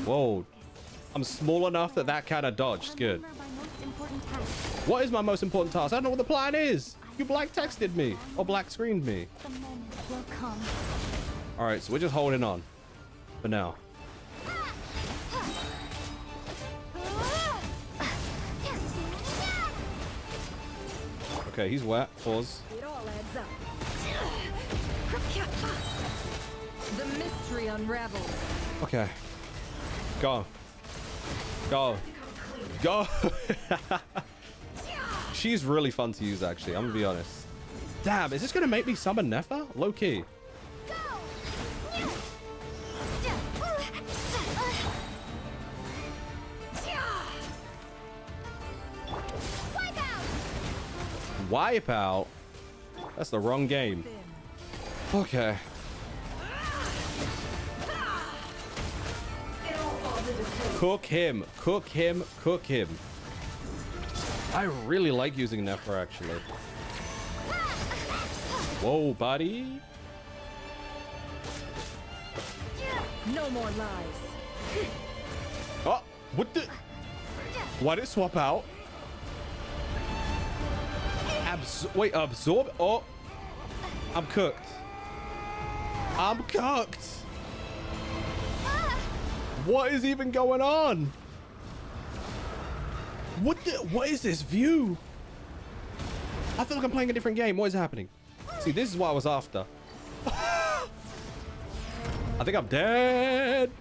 A: Whoa. I'm small enough that that kind of dodged. Good.
B: Remember my most important task.
A: What is my most important task? I don't know what the plan is. You black texted me or black screened me.
B: The moment will come.
A: All right, so we're just holding on for now. Okay, he's wet. Pause.
D: It all adds up. The mystery unravels.
A: Okay. Go. Go. Go. She's really fun to use, actually. I'm gonna be honest. Damn, is this gonna make me summon Nefer? Low key. Wipe out? That's the wrong game. Okay. Cook him. Cook him. Cook him. I really like using Nefer, actually. Whoa, buddy.
D: No more lies.
A: Oh, what the? Why did it swap out? Wait, absorb? Oh, I'm cooked. I'm cooked. What is even going on? What is this view? I feel like I'm playing a different game. What is happening? See, this is what I was after. I think I'm dead.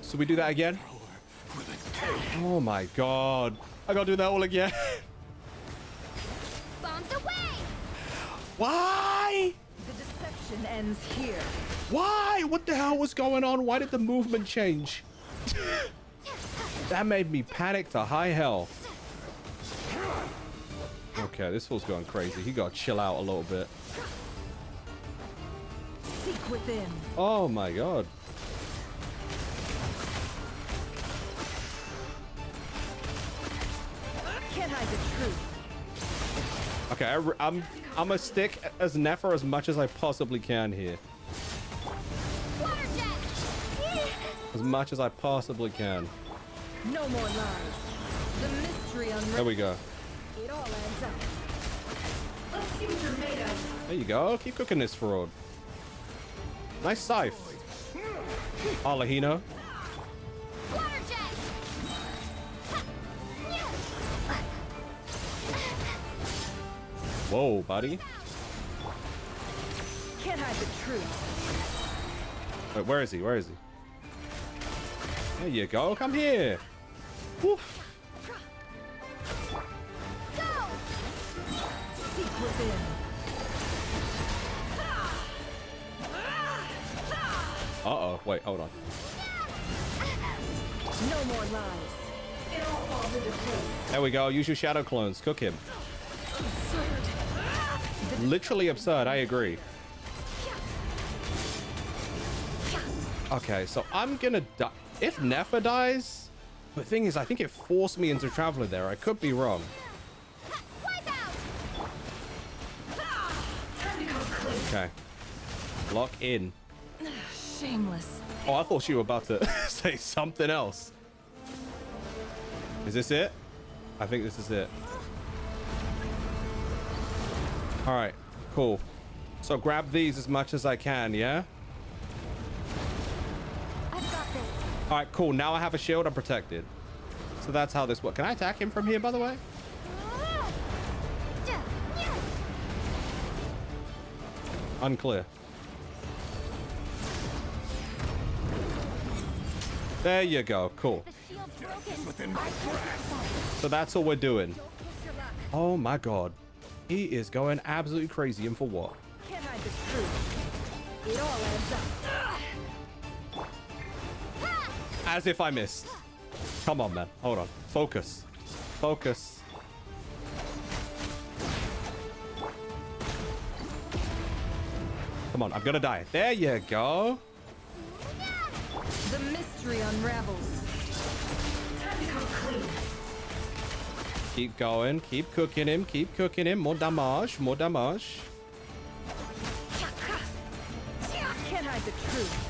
A: So we do that again? Oh my god. I gotta do that all again.
S: Bombs away!
A: Why?
D: The deception ends here.
A: Why? What the hell was going on? Why did the movement change? That made me panic to high hell. Okay, this fool's going crazy. He gotta chill out a little bit.
D: Seek within.
A: Oh my god.
D: Can't hide the truth.
A: Okay, I'm gonna stick as Nefer as much as I possibly can here. As much as I possibly can.
D: No more lies. The mystery unravels.
A: There we go.
D: It all adds up. Let's see what you're made of.
A: There you go. Keep cooking this fraud. Nice scythe. Alahino. Whoa, buddy.
D: Can't hide the truth.
A: Wait, where is he? Where is he? There you go. Come here. Woof.
D: Seek within.
A: Uh-oh. Wait, hold on.
D: No more lies. It all falls into place.
A: There we go. Use your shadow clones. Cook him.
D: Absurd.
A: Literally absurd. I agree. Okay, so I'm gonna die. If Nefer dies, the thing is, I think it forced me into traveling there. I could be wrong. Okay. Lock in.
D: Shameless.
A: Oh, I thought you were about to say something else. Is this it? I think this is it. All right, cool. So grab these as much as I can, yeah?
B: I've got this.
A: All right, cool. Now I have a shield. I'm protected. So that's how this works. Can I attack him from here, by the way? Unclear. There you go. Cool. So that's all we're doing. Oh my god. He is going absolutely crazy. And for what?
D: Can't hide the truth. It all adds up.
A: As if I missed. Come on, man. Hold on. Focus. Focus. Come on. I'm gonna die. There you go.
D: The mystery unravels. Time to come clean.
A: Keep going. Keep cooking him. Keep cooking him. More damage. More damage.
D: Can't hide the truth.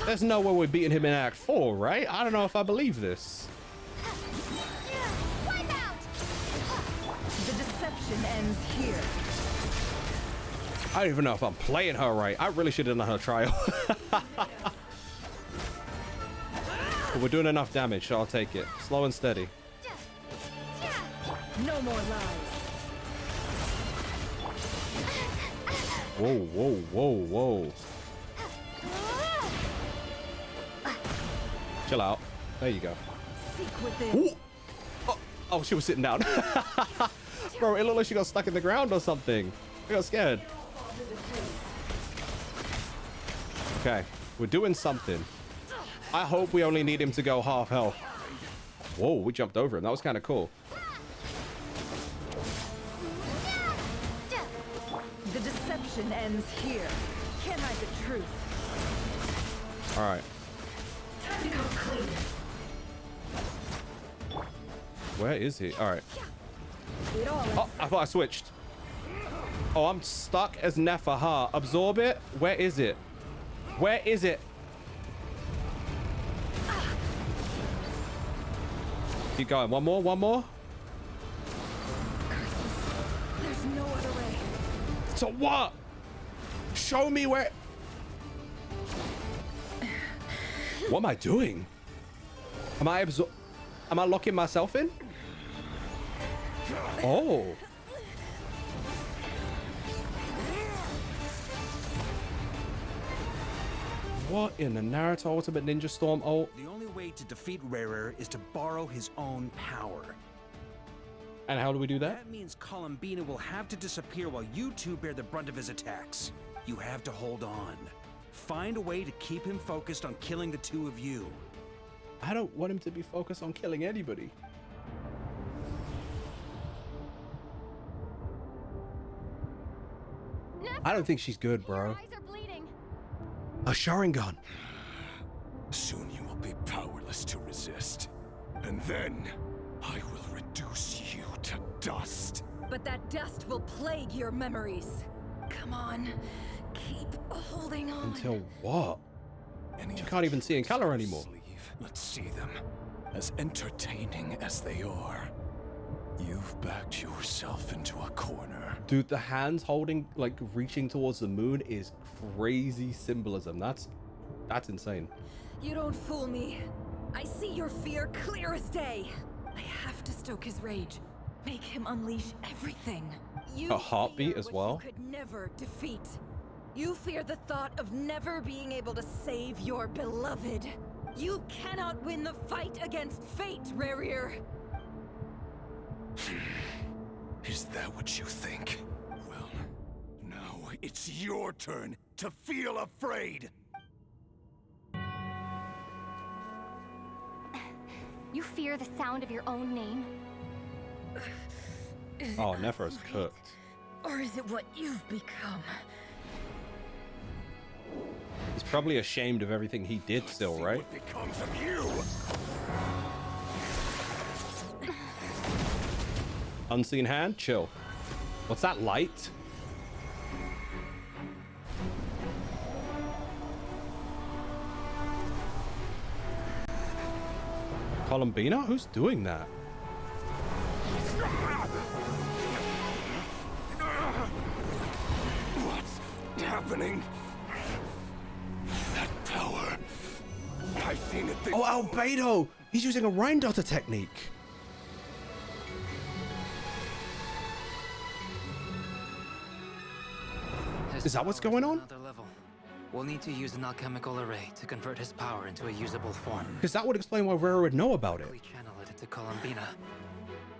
A: There's no way we're beating him in Act 4, right? I don't know if I believe this.
D: The deception ends here.
A: I don't even know if I'm playing her right. I really should have done her trial. But we're doing enough damage, so I'll take it. Slow and steady.
D: No more lies.
A: Whoa, whoa, whoa, whoa. Chill out. There you go.
D: Seek within.
A: Ooh. Oh, she was sitting down. Bro, it looked like she got stuck in the ground or something. I got scared. Okay, we're doing something. I hope we only need him to go half health. Whoa, we jumped over him. That was kind of cool.
D: The deception ends here. Can't hide the truth.
A: All right.
D: Time to come clean.
A: Where is he? All right.
D: It all
A: Oh, I thought I switched. Oh, I'm stuck as Neferha. Absorb it. Where is it? Where is it? Keep going. One more. One more.
D: There's no other way.
A: So what? Show me where. What am I doing? Am I locking myself in? Oh. What in the Naruto Ultimate Ninja Storm ult?
O: The only way to defeat Rarer is to borrow his own power.
A: And how do we do that?
O: That means Columbina will have to disappear while you two bear the brunt of his attacks. You have to hold on. Find a way to keep him focused on killing the two of you.
A: I don't want him to be focused on killing anybody. I don't think she's good, bro. A Sharingan.
H: Soon you will be powerless to resist. And then I will reduce you to dust.
D: But that dust will plague your memories. Come on. Keep holding on.
A: Until what? You can't even see in color anymore.
H: Let's see them. As entertaining as they are. You've backed yourself into a corner.
A: Dude, the hands holding, like, reaching towards the moon is crazy symbolism. That's insane.
D: You don't fool me. I see your fear clear as day. I have to stoke his rage. Make him unleash everything. You
A: A heartbeat
D: fear
A: as
D: what
A: well.
D: you could never defeat. You fear the thought of never being able to save your beloved. You cannot win the fight against fate, Rarir.
H: Is that what you think? Well, now it's your turn to feel afraid.
B: You fear the sound of your own name?
A: Oh, Nefer's cooked.
D: Or is it what you've become?
A: He's probably ashamed of everything he did still, right?
H: What becomes of you?
A: Unseen hand, chill. What's that light? Columbina? Who's doing that?
H: What's happening? That power. I've seen it.
A: Oh, Albedo! He's using a Rhine Dotter technique. Is that what's going on?
Q: Another level. We'll need to use an alchemical array to convert his power into a usable form.
A: Because that would explain why Rara would know about it.
Q: We channel it into Columbina,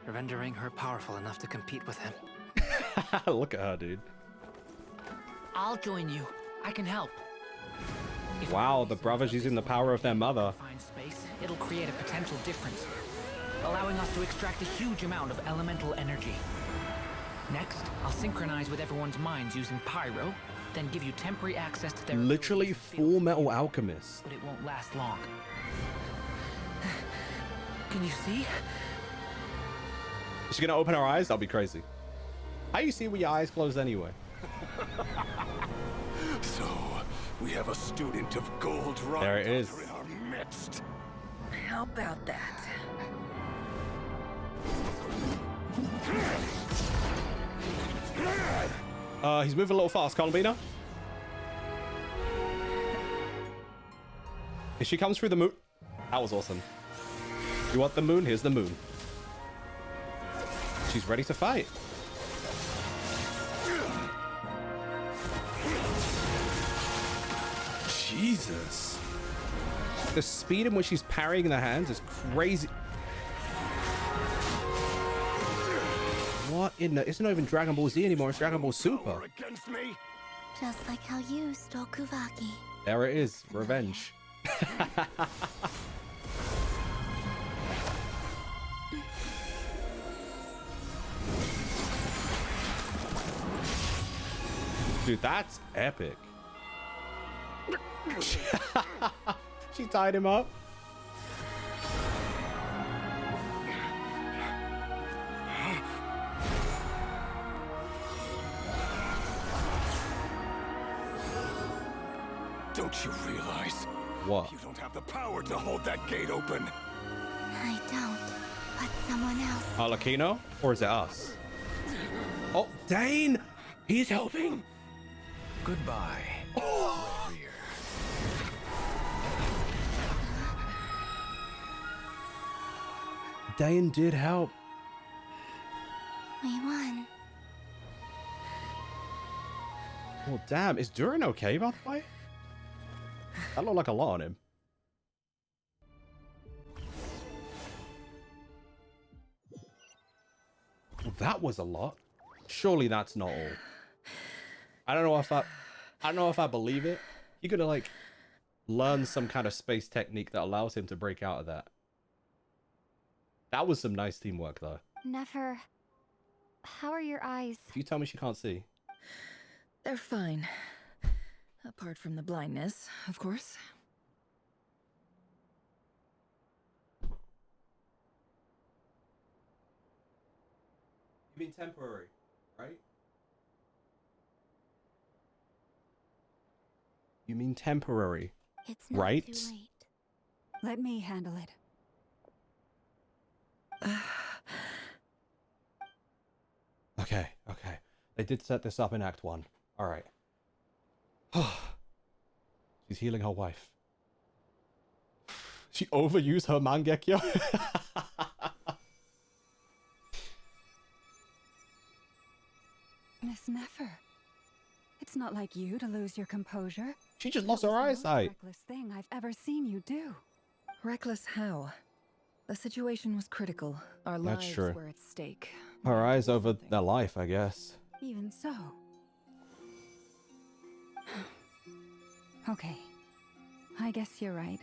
Q: rendering her powerful enough to compete with him.
A: Look at her, dude.
T: I'll join you. I can help.
A: Wow, the brothers using the power of their mother.
T: Find space, it'll create a potential difference, allowing us to extract a huge amount of elemental energy. Next, I'll synchronize with everyone's minds using pyro, then give you temporary access to their
A: Literally Full Metal Alchemist.
T: but it won't last long. Can you see?
A: Is she gonna open her eyes? That'll be crazy. How you see with your eyes closed anyway?
H: So, we have a student of Gold Rock
A: There it is.
H: in our midst.
D: How about that?
A: He's moving a little fast, Columbina. If she comes through the moon. That was awesome. You want the moon? Here's the moon. She's ready to fight. Jesus. The speed in which she's parrying the hands is crazy. What in the... It's not even Dragon Ball Z anymore. It's Dragon Ball Super.
H: Against me?
M: Just like how you stole Kuvaki.
A: There it is. Revenge. Dude, that's epic. She tied him up.
H: Don't you realize?
A: What?
H: You don't have the power to hold that gate open.
M: I don't, but someone else.
A: Alakino? Or is it us? Oh, Dane! He's helping!
N: Goodbye.
A: Dane did help.
M: We won.
A: Well, damn. Is Durin okay, by the way? That looked like a lot on him. Well, that was a lot. Surely that's not all. I don't know if I believe it. He could have like learned some kind of space technique that allows him to break out of that. That was some nice teamwork though.
B: Never. How are your eyes?
A: If you tell me she can't see.
D: They're fine. Apart from the blindness, of course.
A: You mean temporary, right? You mean temporary,
C: It's not
A: right?
C: too late. Let me handle it.
A: Okay, okay. They did set this up in Act 1. Alright. She's healing her wife. She overused her Mangekyo.
C: Miss Nefer, it's not like you to lose your composure.
A: She just lost her eyesight.
C: Reckless thing I've ever seen you do.
D: Reckless how? The situation was critical. Our
A: That's
D: lives
A: true.
D: were at stake.
A: Her eyes over their life, I guess.
C: Even so. Okay. I guess you're right.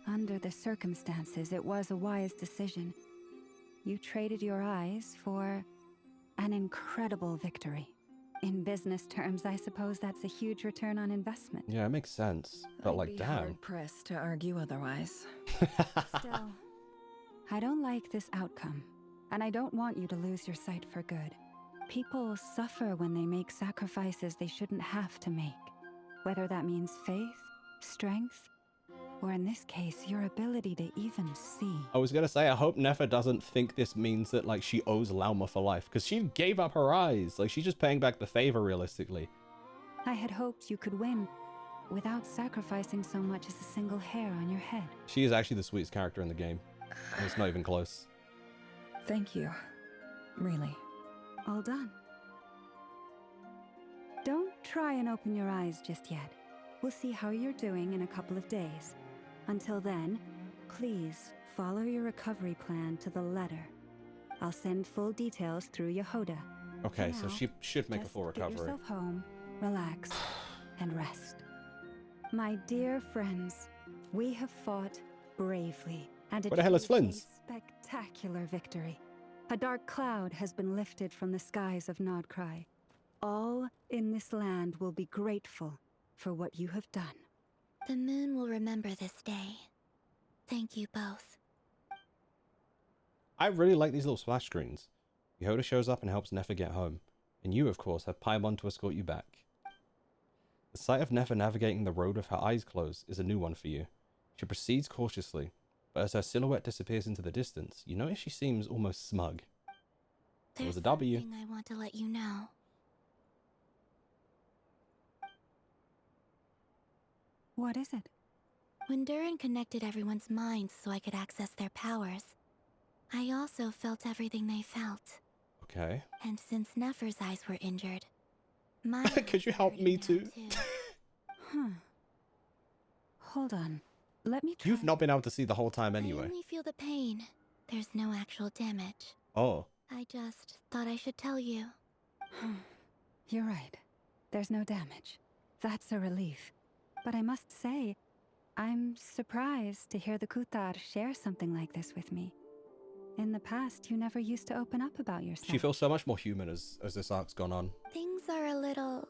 C: Under the circumstances, it was a wise decision. You traded your eyes for an incredible victory. In business terms, I suppose that's a huge return on investment.
A: Yeah, it makes sense. But like,
D: I'd be
A: damn.
D: hard-pressed to argue otherwise.
C: Still, I don't like this outcome, and I don't want you to lose your sight for good. People suffer when they make sacrifices they shouldn't have to make, whether that means faith, strength, or in this case, your ability to even see.
A: I was gonna say, I hope Nefer doesn't think this means that like she owes Lauma for life, because she gave up her eyes. Like she's just paying back the favor realistically.
C: I had hoped you could win without sacrificing so much as a single hair on your head.
A: She is actually the sweetest character in the game. And it's not even close.
D: Thank you. Really.
C: All done. Don't try and open your eyes just yet. We'll see how you're doing in a couple of days. Until then, please follow your recovery plan to the letter. I'll send full details through Yehoda.
A: Okay,
C: For
A: so
C: now,
A: she should make a full
C: Get
A: recovery.
C: yourself home, relax, and rest. My dear friends, we have fought bravely and
A: Where the hell is
C: achieved a
A: Flins?
C: spectacular victory. A dark cloud has been lifted from the skies of Nod-Krai. All in this land will be grateful for what you have done.
M: The moon will remember this day. Thank you both.
A: I really like these little splash screens. Yehoda shows up and helps Nefer get home. And you, of course, have Paimon to escort you back. The sight of Nefer navigating the road with her eyes closed is a new one for you. She proceeds cautiously, but as her silhouette disappears into the distance, you notice she seems almost smug. It was a W.
M: Something I want to let you know.
C: What is it?
M: When Durin connected everyone's minds so I could access their powers, I also felt everything they felt.
A: Okay.
M: And since Nefer's eyes were injured, my
A: Could you help me too?
C: Hold on. Let me try.
A: You've not been able to see the whole time
M: I
A: anyway.
M: only feel the pain. There's no actual damage.
A: Oh.
M: I just thought I should tell you.
C: You're right. There's no damage. That's a relief. But I must say, I'm surprised to hear the Kutar share something like this with me. In the past, you never used to open up about yourself.
A: She feels so much more human as this arc's gone on.
M: Things are a little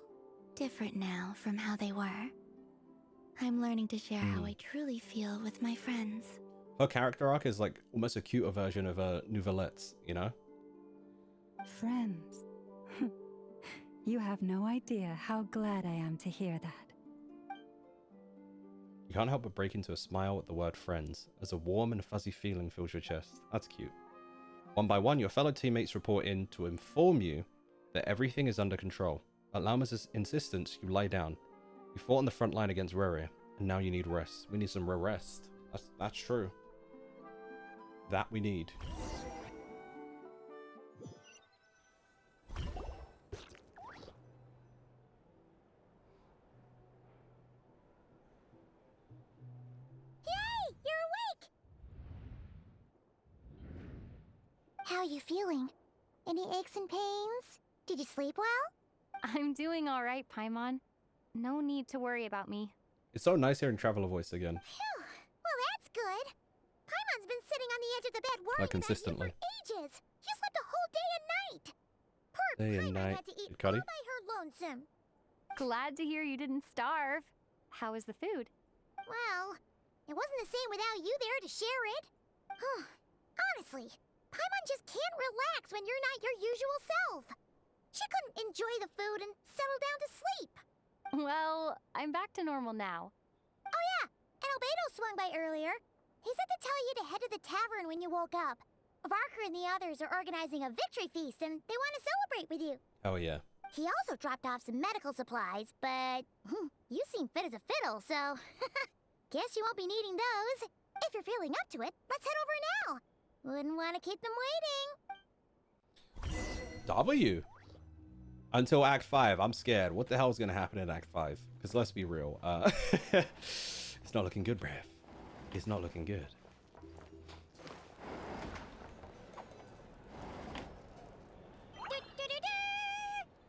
M: different now from how they were. I'm learning to share how I truly feel with my friends.
A: Her character arc is like almost a cuter version of Nouvellette's, you know?
C: Friends. You have no idea how glad I am to hear that.
A: You can't help but break into a smile at the word friends, as a warm and fuzzy feeling fills your chest. That's cute. One by one, your fellow teammates report in to inform you that everything is under control. At Lama's insistence, you lie down. You fought on the front line against Reria, and now you need rest. We need some rest. That's true. That we need.
S: How are you feeling? Any aches and pains? Did you sleep well?
B: I'm doing all right, Paimon. No need to worry about me.
A: It's so nice hearing Traveler voice again.
S: Phew. Well, that's good. Paimon's been sitting on the edge of the bed worrying
A: Like consistently.
S: about you for ages. You slept a whole day and night. Poor
A: Day and
S: Paimon
A: night.
S: had to eat
A: Good Cuddy.
S: all by her lonesome.
B: Glad to hear you didn't starve. How was the food?
S: Well, it wasn't the same without you there to share it. Honestly, Paimon just can't relax when you're not your usual self. She couldn't enjoy the food and settle down to sleep.
B: Well, I'm back to normal now.
S: Oh yeah, and Albedo swung by earlier. He said to tell you to head to the tavern when you woke up. Varker and the others are organizing a victory feast and they want to celebrate with you.
A: Oh yeah.
S: He also dropped off some medical supplies, but you seem fit as a fiddle, so guess you won't be needing those. If you're feeling up to it, let's head over now. Wouldn't want to keep them waiting.
A: W. Until Act 5. I'm scared. What the hell is going to happen in Act 5? Because let's be real. It's not looking good, Brav. It's not looking good.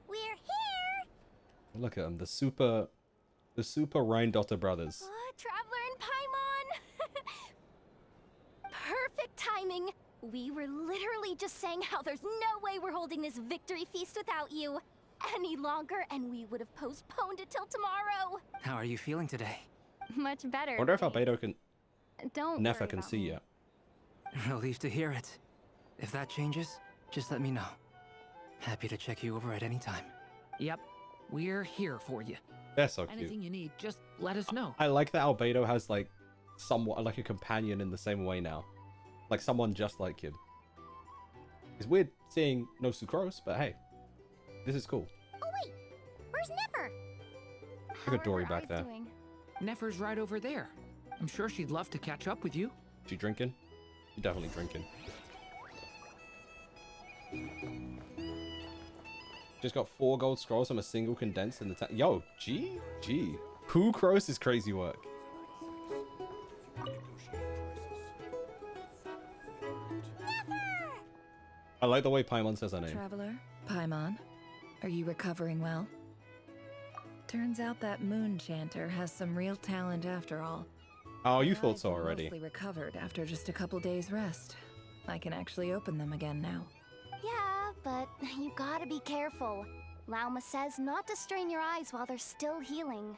S: We're here.
A: Look at them. The super Rheindotter brothers.
B: Traveler and Paimon! Perfect timing! We were literally just saying how there's no way we're holding this victory feast without you any longer, and we would have postponed it till tomorrow.
Q: How are you feeling today?
B: Much better.
A: I wonder if Albedo can...
B: Don't
A: Nefer
B: worry
A: can
B: about
A: see
B: me.
A: yet.
Q: Relieved to hear it. If that changes, just let me know. Happy to check you over at any time.
T: Yep, we're here for you.
A: They're so cute.
T: Anything you need, just let us know.
A: I like that Albedo has like somewhat like a companion in the same way now. Like someone just like him. It's weird seeing no Sucrose, but hey. This is cool.
S: Oh wait, where's Nefer?
A: Look at Dory back there.
T: Nefer's right over there. I'm sure she'd love to catch up with you.
A: She drinking? She definitely drinking. Just got 4 gold scrolls from a single condensed in the tank. Yo, G. Who Crows is crazy work. I like the way Paimon says her name.
D: Traveler, Paimon, are you recovering well? Turns out that moon chanter has some real talent after all.
A: Oh, you
D: My
A: thought
D: eyes
A: so
D: were
A: already.
D: Mostly recovered after just a couple days rest. I can actually open them again now.
B: Yeah, but you gotta be careful. Lauma says not to strain your eyes while they're still healing.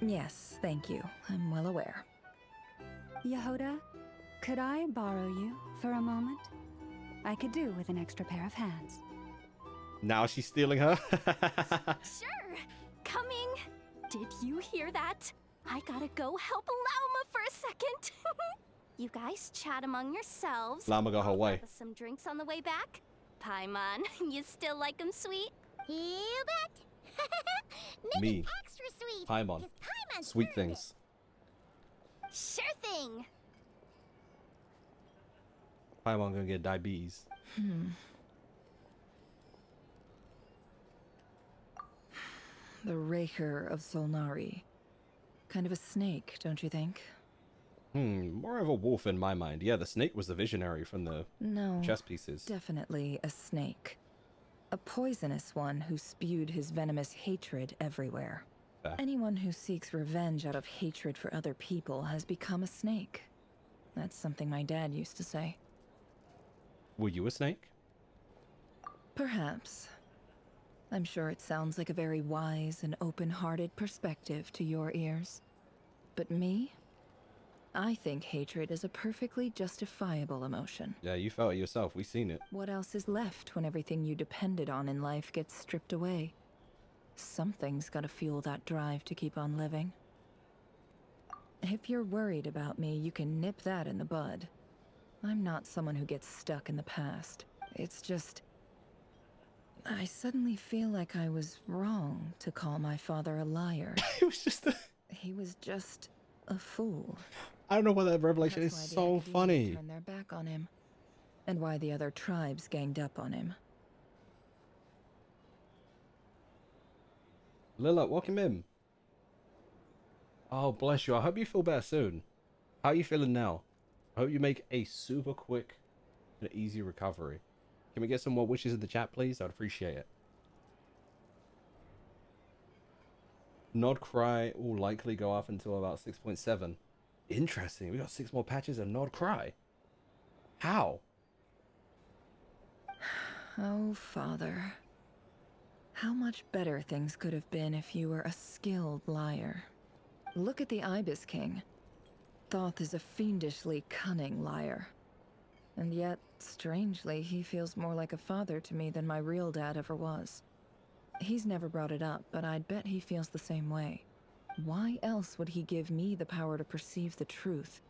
D: Yes, thank you. I'm well aware.
C: Yehoda, could I borrow you for a moment? I could do with an extra pair of hands.
A: Now she's stealing her.
B: Sure, coming. Did you hear that? I gotta go help Lauma for a second. You guys chat among yourselves.
A: Llama got her
B: I'll
A: way.
B: grab us some drinks on the way back. Paimon, you still like 'em sweet?
S: You bet. Make
A: Me.
S: it extra sweet.
A: Paimon.
S: 'cause Paimon's
A: Sweet
S: earned
A: things.
B: Sure thing.
A: Paimon gonna get diabetes.
D: The Raker of Solnari. Kind of a snake, don't you think?
A: More of a wolf in my mind. Yeah, the snake was the visionary from the
D: No.
A: chess pieces.
D: Definitely a snake. A poisonous one who spewed his venomous hatred everywhere.
A: Fair.
D: Anyone who seeks revenge out of hatred for other people has become a snake. That's something my dad used to say.
A: Were you a snake?
D: Perhaps. I'm sure it sounds like a very wise and open-hearted perspective to your ears. But me? I think hatred is a perfectly justifiable emotion.
A: Yeah, you felt it yourself. We seen it.
D: What else is left when everything you depended on in life gets stripped away? Something's gotta fuel that drive to keep on living. If you're worried about me, you can nip that in the bud. I'm not someone who gets stuck in the past. It's just... I suddenly feel like I was wrong to call my father a liar.
A: He was just a...
D: He was just a fool.
A: I don't know why that revelation
D: That's
A: is
D: why the
A: so
D: Academy
A: funny.
D: turned their back on him, and why the other tribes ganged up on him.
A: Lila, welcome in. Oh, bless you. I hope you feel better soon. How are you feeling now? I hope you make a super quick and easy recovery. Can we get some more wishes in the chat, please? I'd appreciate it. Nod-Krai will likely go up until about 6.7. Interesting. We got 6 more patches of Nod-Krai. How?
D: Oh, Father. How much better things could have been if you were a skilled liar. Look at the Ibis King. Thoth is a fiendishly cunning liar. And yet, strangely, he feels more like a father to me than my real dad ever was. He's never brought it up, but I'd bet he feels the same way. Why else would he give me the power to perceive the truth,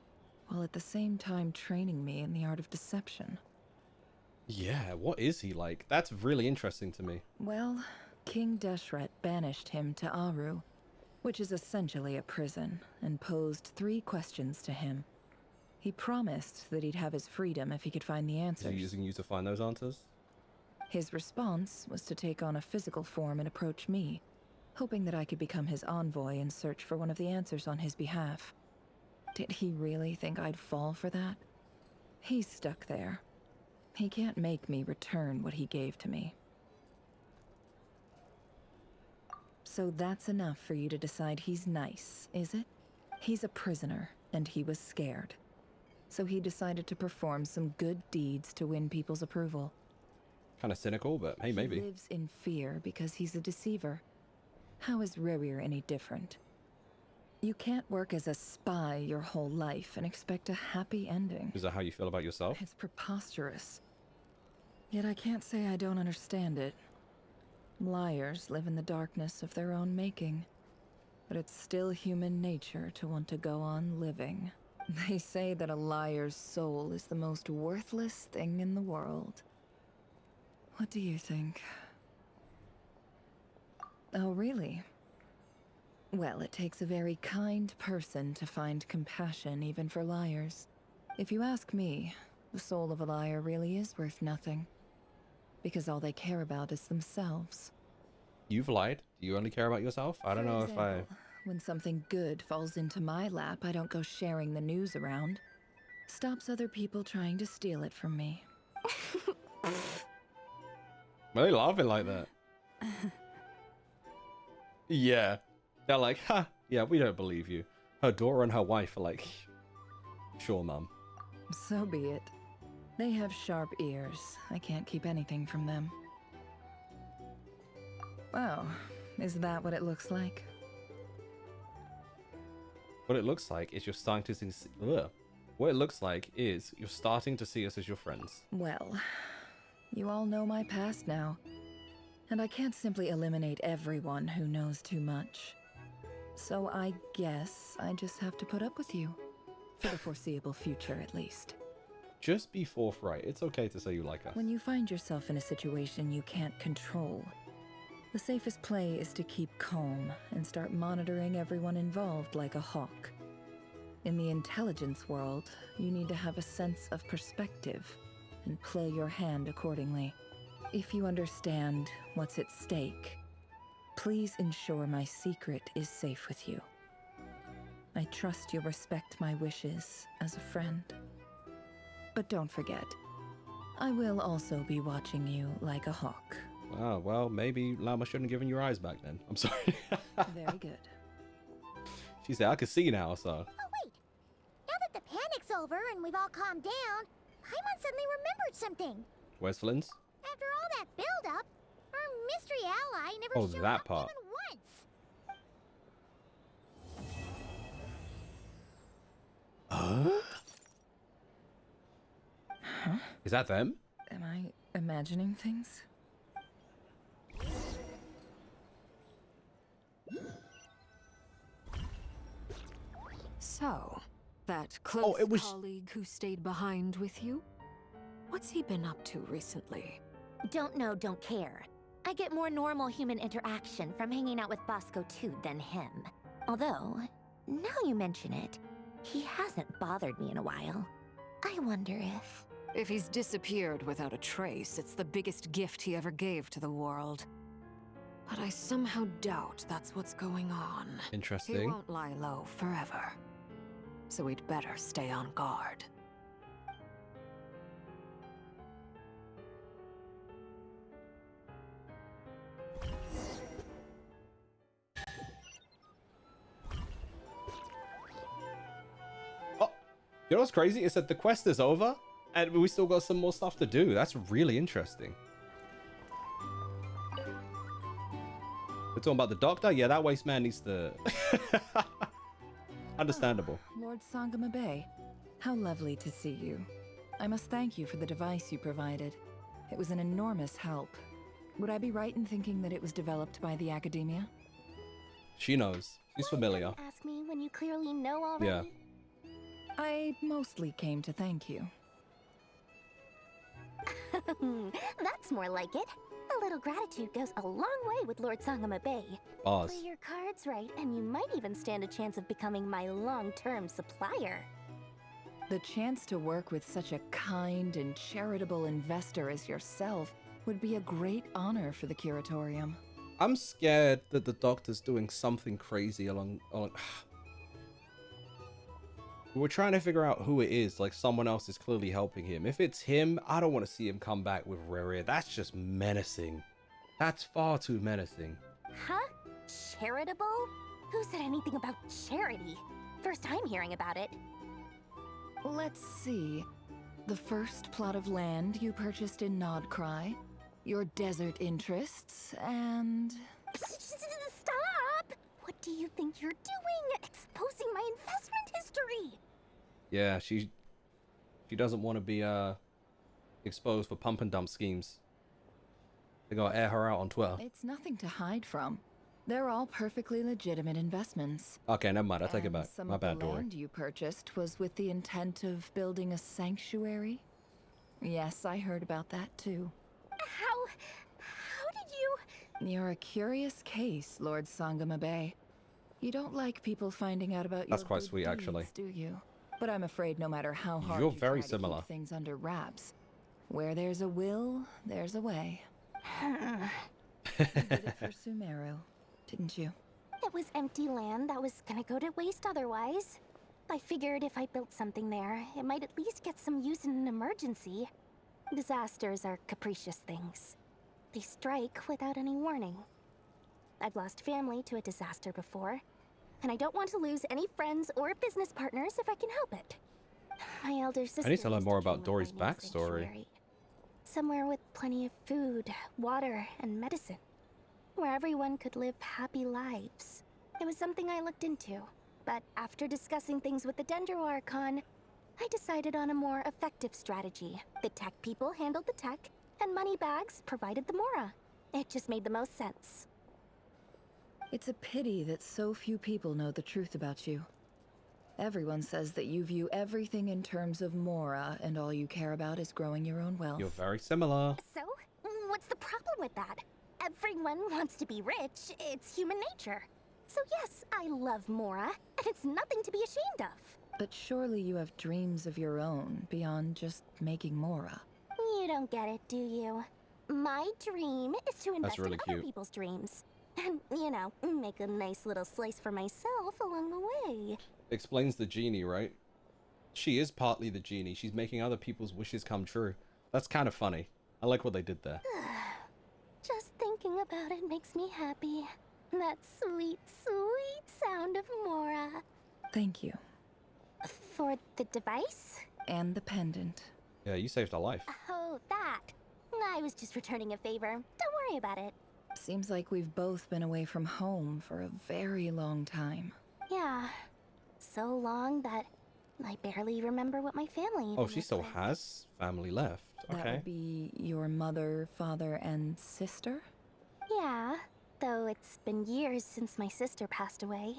D: while at the same time training me in the art of deception?
A: Yeah, what is he like? That's really interesting to me.
D: Well, King Deshret banished him to Aru, which is essentially a prison, and posed 3 questions to him. He promised that he'd have his freedom if he could find the
A: Is
D: answers.
A: he using you to find those answers?
D: His response was to take on a physical form and approach me, hoping that I could become his envoy and search for one of the answers on his behalf. Did he really think I'd fall for that? He's stuck there. He can't make me return what he gave to me. So that's enough for you to decide he's nice, is it? He's a prisoner, and he was scared. So he decided to perform some good deeds to win people's approval.
A: Kind of cynical, but hey, maybe.
D: He lives in fear because he's a deceiver. How is Rerir any different? You can't work as a spy your whole life and expect a happy ending.
A: Is that how you feel about yourself?
D: It's preposterous. Yet I can't say I don't understand it. Liars live in the darkness of their own making. But it's still human nature to want to go on living. They say that a liar's soul is the most worthless thing in the world. What do you think? Oh, really? Well, it takes a very kind person to find compassion even for liars. If you ask me, the soul of a liar really is worth nothing. Because all they care about is themselves.
A: You've lied. Do you only care about yourself? I don't know if I...
D: when something good falls into my lap, I don't go sharing the news around. Stops other people trying to steal it from me.
A: Why are they laughing like that? Yeah. They're like, ha, yeah, we don't believe you. Her daughter and her wife are like, sure, mum.
D: So be it. They have sharp ears. I can't keep anything from them. Wow, is that what it looks like?
A: What it looks like is you're starting to see... Ugh. What it looks like is you're starting to see us as your friends.
D: Well, you all know my past now. And I can't simply eliminate everyone who knows too much. So I guess I just have to put up with you. For the foreseeable future, at least.
A: Just be forthright. It's okay to say you like us.
D: When you find yourself in a situation you can't control, the safest play is to keep calm and start monitoring everyone involved like a hawk. In the intelligence world, you need to have a sense of perspective and play your hand accordingly. If you understand what's at stake, please ensure my secret is safe with you. I trust you'll respect my wishes as a friend. But don't forget, I will also be watching you like a hawk.
A: Oh, well, maybe Llama shouldn't have given your eyes back then. I'm sorry.
D: Very good.
A: She said, I can see now, so...
S: Oh, wait. Now that the panic's over and we've all calmed down, Paimon suddenly remembered something.
A: Where's Flynn's?
S: After all that build-up, our mystery ally never
A: Oh,
S: showed
A: that
S: up
A: part.
S: even once.
D: Huh?
A: Is that them?
D: Am I imagining things?
U: So, that close colleague who stayed behind with you? What's he been up to recently?
B: Don't know, don't care. I get more normal human interaction from hanging out with Bosco too than him. Although, now you mention it, he hasn't bothered me in a while. I wonder if...
U: If he's disappeared without a trace, it's the biggest gift he ever gave to the world. But I somehow doubt that's what's going on.
A: Interesting.
U: He won't lie low forever. So we'd better stay on guard.
A: You know what's crazy? Is that the quest is over, and we still got some more stuff to do. That's really interesting. We're talking about the doctor? Yeah, that waste man needs to... Understandable.
D: Lord Sangama Bay, how lovely to see you. I must thank you for the device you provided. It was an enormous help. Would I be right in thinking that it was developed by the Academia?
A: She knows. She's familiar.
B: Ask me when you clearly know already.
A: Yeah.
D: I mostly came to thank you.
B: That's more like it. A little gratitude goes a long way with Lord Sangama Bay.
A: Boss.
B: Play your cards right, and you might even stand a chance of becoming my long-term supplier.
D: The chance to work with such a kind and charitable investor as yourself would be a great honor for the Curatorium.
A: I'm scared that the doctor's doing something crazy along... We're trying to figure out who it is, like someone else is clearly helping him. If it's him, I don't want to see him come back with Reria. That's just menacing. That's far too menacing.
B: Huh? Charitable? Who said anything about charity? First time hearing about it.
D: Let's see. The first plot of land you purchased in Nod-Krai, your desert interests, and...
B: Stop! What do you think you're doing? Exposing my investment history!
A: Yeah, she doesn't want to be exposed for pump and dump schemes. They gotta air her out on Twitter.
D: It's nothing to hide from. They're all perfectly legitimate investments.
A: Okay, never mind. I take it back.
D: Some
A: My
D: of the
A: bad, Dory.
D: land you purchased was with the intent of building a sanctuary? Yes, I heard about that too.
B: How did you...
D: You're a curious case, Lord Sangama Bay. You don't like people finding out about your
A: That's quite
D: good
A: sweet, actually.
D: deeds, do you? But I'm afraid no matter how hard
A: You're
D: you
A: very
D: try
A: similar.
D: to keep things under wraps, where there's a will, there's a way. You did it for Sumeru, didn't you?
B: It was empty land that was gonna go to waste otherwise. I figured if I built something there, it might at least get some use in an emergency. Disasters are capricious things. They strike without any warning. I've lost family to a disaster before, and I don't want to lose any friends or business partners if I can help it. My elder sister
A: I need to learn
B: used
A: more
B: dream
A: about
B: of
A: Dory's
B: finding a
A: backstory.
B: sanctuary. Somewhere with plenty of food, water, and medicine. Where everyone could live happy lives. It was something I looked into, but after discussing things with the Dendro Archon, I decided on a more effective strategy. The tech people handled the tech, and Moneybags provided the Mora. It just made the most sense.
D: It's a pity that so few people know the truth about you. Everyone says that you view everything in terms of Mora, and all you care about is growing your own wealth.
A: You're very similar.
B: So, what's the problem with that? Everyone wants to be rich. It's human nature. So yes, I love Mora, and it's nothing to be ashamed of.
D: But surely you have dreams of your own, beyond just making Mora.
B: You don't get it, do you? My dream is to invest
A: really
B: in other
A: cute.
B: people's dreams. And, you know, make a nice little slice for myself along the way.
A: Explains the genie, right? She is partly the genie. She's making other people's wishes come true. That's kind of funny. I like what they did there.
B: Just thinking about it makes me happy. That sweet, sweet sound of Mora.
D: Thank you.
B: For the device?
D: And the pendant.
A: Yeah, you saved her life.
B: Oh, that. I was just returning a favor. Don't worry about it.
D: Seems like we've both been away from home for a very long time.
B: Yeah. So long that I barely remember what my family
A: Oh,
B: even
A: she
B: looked
A: still
B: like.
A: has family left.
D: That
A: Okay.
D: would be your mother, father, and sister?
B: Yeah, though it's been years since my sister passed away.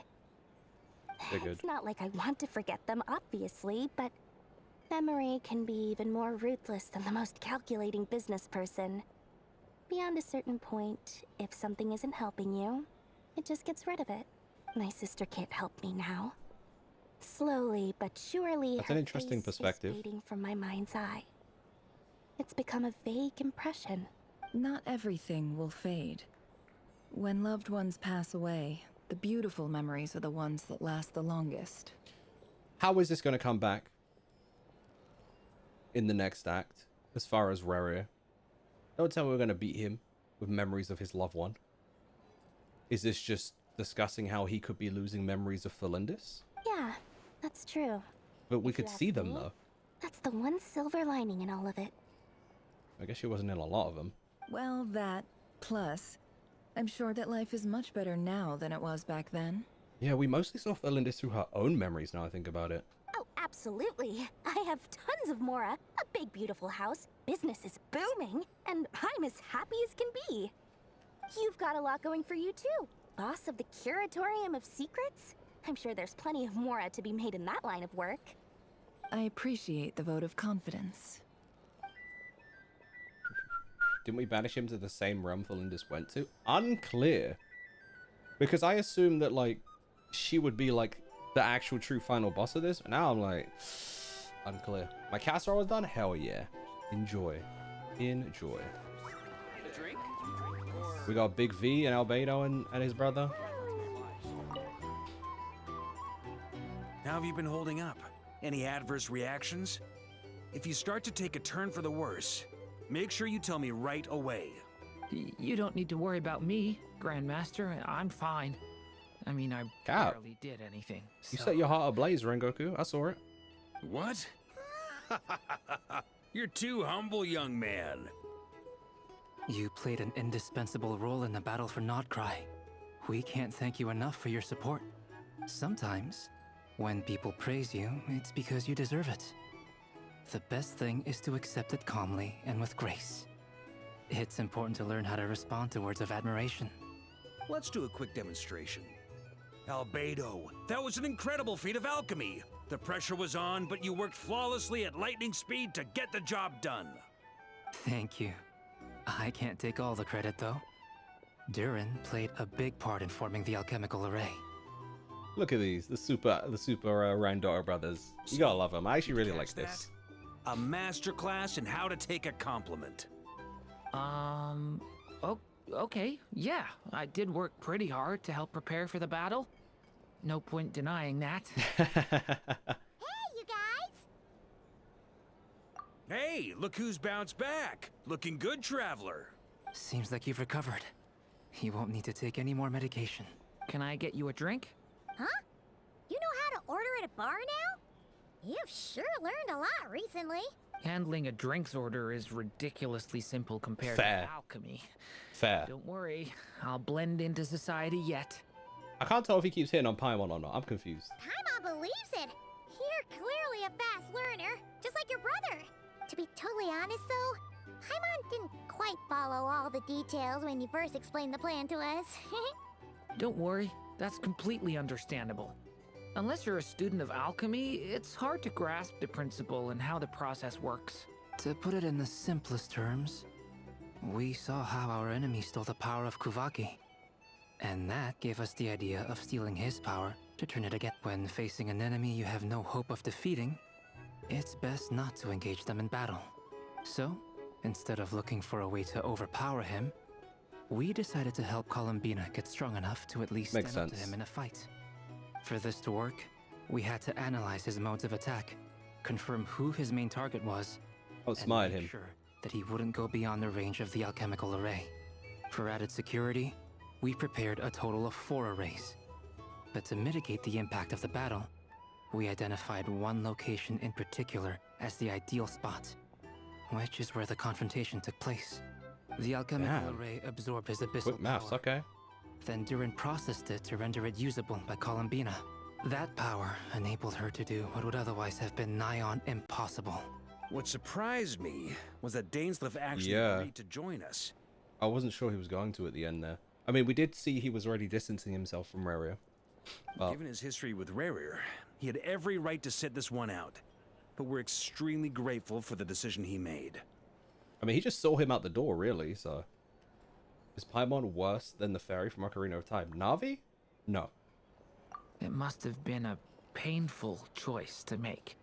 A: Figured.
B: It's not like I want to forget them, obviously, but memory can be even more ruthless than the most calculating business person. Beyond a certain point, if something isn't helping you, it just gets rid of it. My sister can't help me now. Slowly but surely,
A: That's
B: her
A: an interesting
B: face is
A: perspective.
B: fading from my mind's eye. It's become a vague impression.
D: Not everything will fade. When loved ones pass away, the beautiful memories are the ones that last the longest.
A: How is this going to come back in the next act, as far as Reria? Don't tell me we're going to beat him with memories of his loved one. Is this just discussing how he could be losing memories of Felindis?
B: Yeah, that's true.
A: But we
B: If
A: could
B: you ask
A: see them,
B: me,
A: though.
B: That's the one silver lining in all of it.
A: I guess she wasn't in a lot of them.
D: Well, that, plus, I'm sure that life is much better now than it was back then.
A: Yeah, we mostly saw Felindis through her own memories, now I think about it.
B: Oh, absolutely. I have tons of Mora, a big beautiful house, business is booming, and I'm as happy as can be. You've got a lot going for you too. Boss of the Curatorium of Secrets? I'm sure there's plenty of Mora to be made in that line of work.
D: I appreciate the vote of confidence.
A: Didn't we banish him to the same realm Felindis went to? Unclear. Because I assumed that, like, she would be, like, the actual true final boss of this. But now I'm like, unclear. My casserole is done? Hell yeah. Enjoy. Enjoy.
L: A drink?
A: We got Big V and Albedo and his brother.
O: How have you been holding up? Any adverse reactions? If you start to take a turn for the worse, make sure you tell me right away.
T: You don't need to worry about me, Grandmaster. I'm fine. I mean, I
A: Cap.
T: barely did anything.
A: You
T: so-
A: set your heart ablaze, Rengoku. I saw it.
O: What? You're too humble, young man.
Q: You played an indispensable role in the battle for Nod-Krai. We can't thank you enough for your support. Sometimes, when people praise you, it's because you deserve it. The best thing is to accept it calmly and with grace. It's important to learn how to respond to words of admiration.
O: Let's do a quick demonstration. Albedo, that was an incredible feat of alchemy. The pressure was on, but you worked flawlessly at lightning speed to get the job done.
Q: Thank you. I can't take all the credit, though. Durin played a big part in forming the alchemical array.
A: Look at these. The super Randor brothers. You gotta love them. I actually really like this.
O: A masterclass in how to take a compliment.
T: Okay, yeah, I did work pretty hard to help prepare for the battle. No point denying that.
S: Hey, you guys!
O: Hey, look who's bounced back. Looking good, traveler.
Q: Seems like you've recovered. You won't need to take any more medication.
T: Can I get you a drink?
S: Huh? You know how to order at a bar now? You've sure learned a lot recently.
T: Handling a drinks order is ridiculously simple compared
A: Fair.
T: to alchemy.
A: Fair.
T: Don't worry, I'll blend into society yet.
A: I can't tell if he keeps hitting on Paimon or not. I'm confused.
S: Paimon believes it. You're clearly a fast learner, just like your brother. To be totally honest, though, Paimon didn't quite follow all the details when you first explained the plan to us.
T: Don't worry, that's completely understandable. Unless you're a student of alchemy, it's hard to grasp the principle and how the process works.
Q: To put it in the simplest terms, we saw how our enemy stole the power of Kuvaki. And that gave us the idea of stealing his power to turn it again. When facing an enemy you have no hope of defeating, it's best not to engage them in battle. So, instead of looking for a way to overpower him, we decided to help Columbina get strong enough to at least
A: Makes
Q: stand up to
A: sense.
Q: him in a fight. For this to work, we had to analyze his modes of attack, confirm who his main target was,
A: Outsmart
Q: and make
A: him.
Q: sure that he wouldn't go beyond the range of the alchemical array. For added security, we prepared a total of 4 arrays. But to mitigate the impact of the battle, we identified one location in particular as the ideal spot, which is where the confrontation took place. The alchemical
A: Damn.
Q: array absorbed his abyssal
A: Quick mouse,
Q: power.
A: okay.
Q: Then Durin processed it to render it usable by Columbina. That power enabled her to do what would otherwise have been nigh on impossible.
O: What surprised me was that Dainsleif actually
A: Yeah.
O: agreed to join us.
A: I wasn't sure he was going to at the end there. I mean, we did see he was already distancing himself from Reria. But
O: Given his history with Rerir, he had every right to sit this one out. But we're extremely grateful for the decision he made.
A: I mean, he just saw him out the door, really, so... Is Paimon worse than the fairy from Ocarina of Time? Navi? No.
T: It must have been a painful choice to make.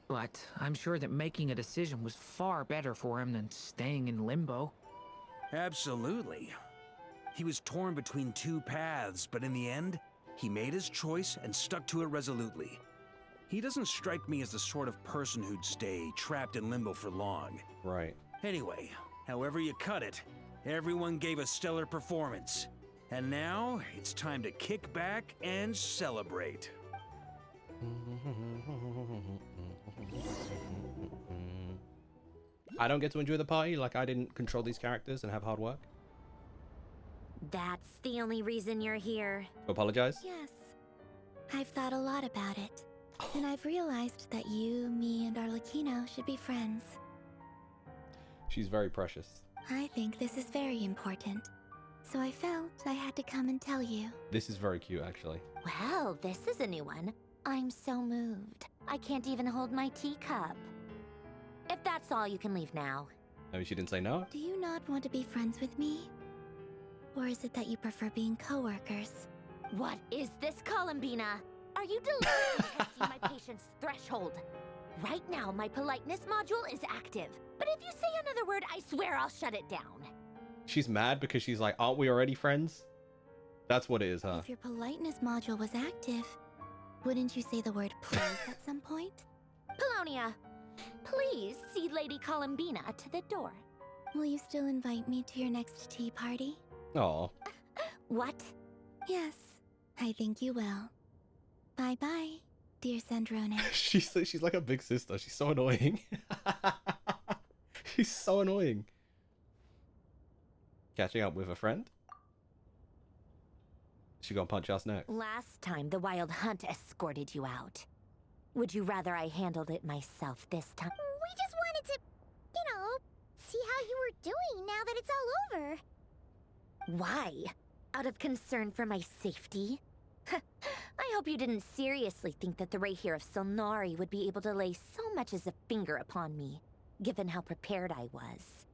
T: But I'm sure that making a decision was far better for him than staying in limbo.
O: Absolutely. He was torn between 2 paths, but in the end, he made his choice and stuck to it resolutely. He doesn't strike me as the sort of person who'd stay trapped in limbo for long.
A: Right.
O: Anyway, however you cut it, everyone gave a stellar performance. And now, it's time to kick back and celebrate.
A: I don't get to enjoy the party, like I didn't control these characters and have hard work.
M: That's the only reason you're here.
A: To apologize?
M: Yes. I've thought a lot about it. And I've realized that you, me, and Arlecchino should be friends.
A: She's very precious.
M: I think this is very important. So I felt I had to come and tell you.
A: This is very cute, actually.
M: Well, this is a new one. I'm so moved. I can't even hold my teacup. If that's all, you can leave now.
A: Maybe she didn't say no?
M: Do you not want to be friends with me? Or is it that you prefer being co-workers? What is this, Columbina? Are you deliberately testing my patience threshold? Right now, my politeness module is active. But if you say another word, I swear I'll shut it down.
A: She's mad because she's like, aren't we already friends? That's what it is, huh?
M: If your politeness module was active, wouldn't you say the word please at some point? Polonia, please see Lady Columbina to the door. Will you still invite me to your next tea party?
A: Aw.
M: What? Yes, I think you will. Bye-bye, dear Sandrone.
A: She's like a big sister. She's so annoying. She's so annoying. Catching up with a friend? She gonna punch us next?
M: Last time, the Wild Hunt escorted you out. Would you rather I handled it myself this time?
S: We just wanted to, see how you were doing now that it's all over.
M: Why? Out of concern for my safety? I hope you didn't seriously think that the Rayhir of Silnari would be able to lay so much as a finger upon me, given how prepared I was.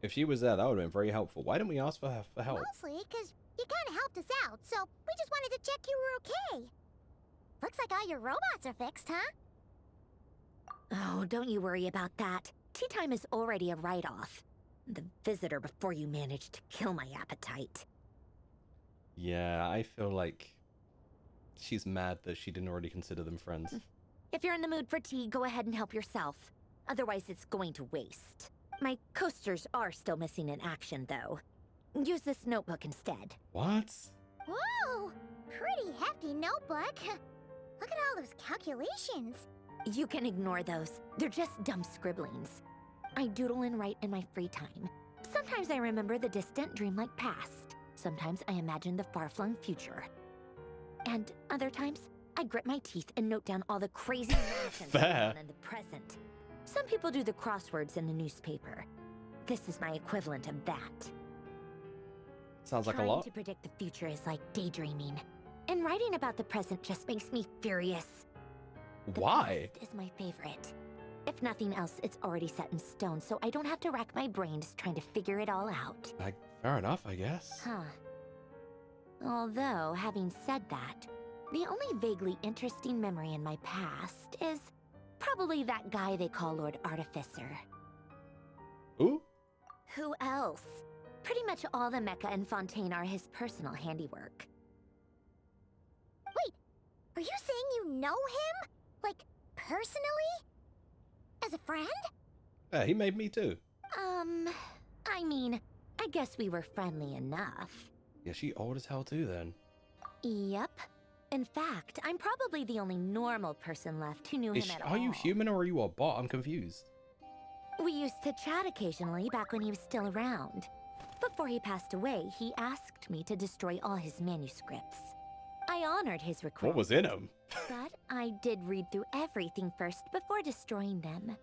A: If she was there, that would have been very helpful. Why didn't we ask for her for help?
S: Mostly because you kind of helped us out, so we just wanted to check you were okay. Looks like all your robots are fixed, huh?
M: Oh, don't you worry about that. Tea time is already a write-off.
F: The visitor before you managed to kill my appetite.
A: Yeah, I feel like she's mad that she didn't already consider them friends.
F: If you're in the mood for tea, go ahead and help yourself. Otherwise, it's going to waste. My coasters are still missing in action, though. Use this notebook instead.
A: What?
S: Whoa! Pretty hefty notebook. Look at all those calculations.
F: You can ignore those. They're just dumb scribblings. I doodle and write in my free time. Sometimes I remember the distant, dreamlike past. Sometimes I imagine the far-flung future. And other times, I grit my teeth and note down all the crazy nonsense going on in the present. Some people do the crosswords in the newspaper. This is my equivalent of that.
A: Sounds like a lot.
F: Trying to predict the future is like daydreaming. And writing about the present just makes me furious.
A: Why?
F: The past is my favorite. If nothing else, it's already set in stone, so I don't have to rack my brains trying to figure it all out.
A: Fair enough, I guess.
F: Huh. Although, having said that, the only vaguely interesting memory in my past is probably that guy they call Lord Artificer.
A: Who?
F: Who else? Pretty much all the mecha and Fontaine are his personal handiwork.
S: Wait, are you saying you know him? Like, personally? As a friend?
A: Yeah, he made me too.
F: I mean, I guess we were friendly enough.
A: Yeah, she old as hell too then.
F: Yep. In fact, I'm probably the only normal person left who knew him at all.
A: Are you human or are you a bot? I'm confused.
F: We used to chat occasionally back when he was still around. Before he passed away, he asked me to destroy all his manuscripts. I honored his request.
A: What was in him?
F: But I did read through everything first before destroying them.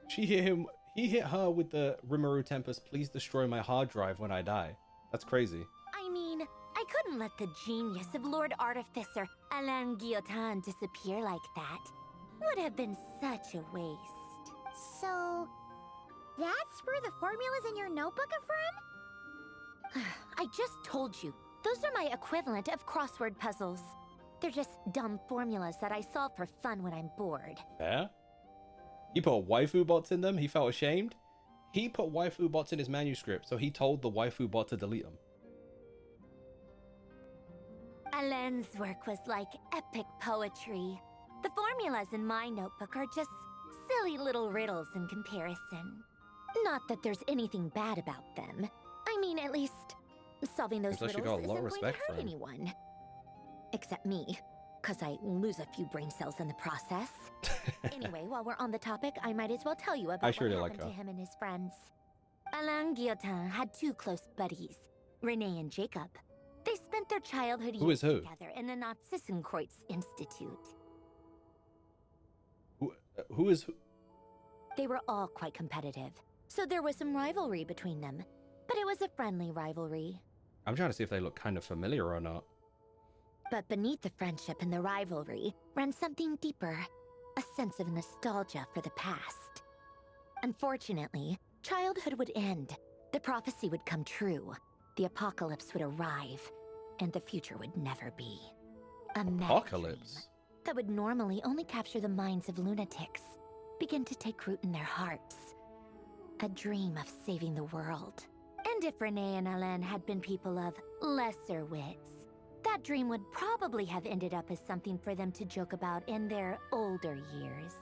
A: He hit her with the Rimuru Tempest, please destroy my hard drive when I die. That's crazy.
F: I mean, I couldn't let the genius of Lord Artificer Alain Guillotin disappear like that. Would have been such a waste.
S: So, that's where the formulas in your notebook are from?
F: I just told you. Those are my equivalent of crossword puzzles. They're just dumb formulas that I solve for fun when I'm bored.
A: Fair. He put waifu bots in them. He felt ashamed. He put waifu bots in his manuscript, so he told the waifu bot to delete them.
F: Alain's work was like epic poetry. The formulas in my notebook are just silly little riddles in comparison. Not that there's anything bad about them. I mean, at least solving those riddles isn't going to hurt anyone. Except me, because I lose a few brain cells in the process. Anyway, while we're on the topic, I might as well tell you about what happened to him and his friends. Alain Guillotin had two close buddies, Renee and Jacob. They spent their childhood years together in the Narzissenkreuz Institute.
A: Who is who?
F: They were all quite competitive, so there was some rivalry between them. But it was a friendly rivalry.
A: I'm trying to see if they look kind of familiar or not.
F: But beneath the friendship and the rivalry ran something deeper, a sense of nostalgia for the past. Unfortunately, childhood would end, the prophecy would come true, the apocalypse would arrive, and the future would never be. A
A: Apocalypse?
F: That would normally only capture the minds of lunatics, begin to take root in their hearts. A dream of saving the world. And if Renee and Alain had been people of lesser wits, that dream would probably have ended up as something for them to joke about in their older years.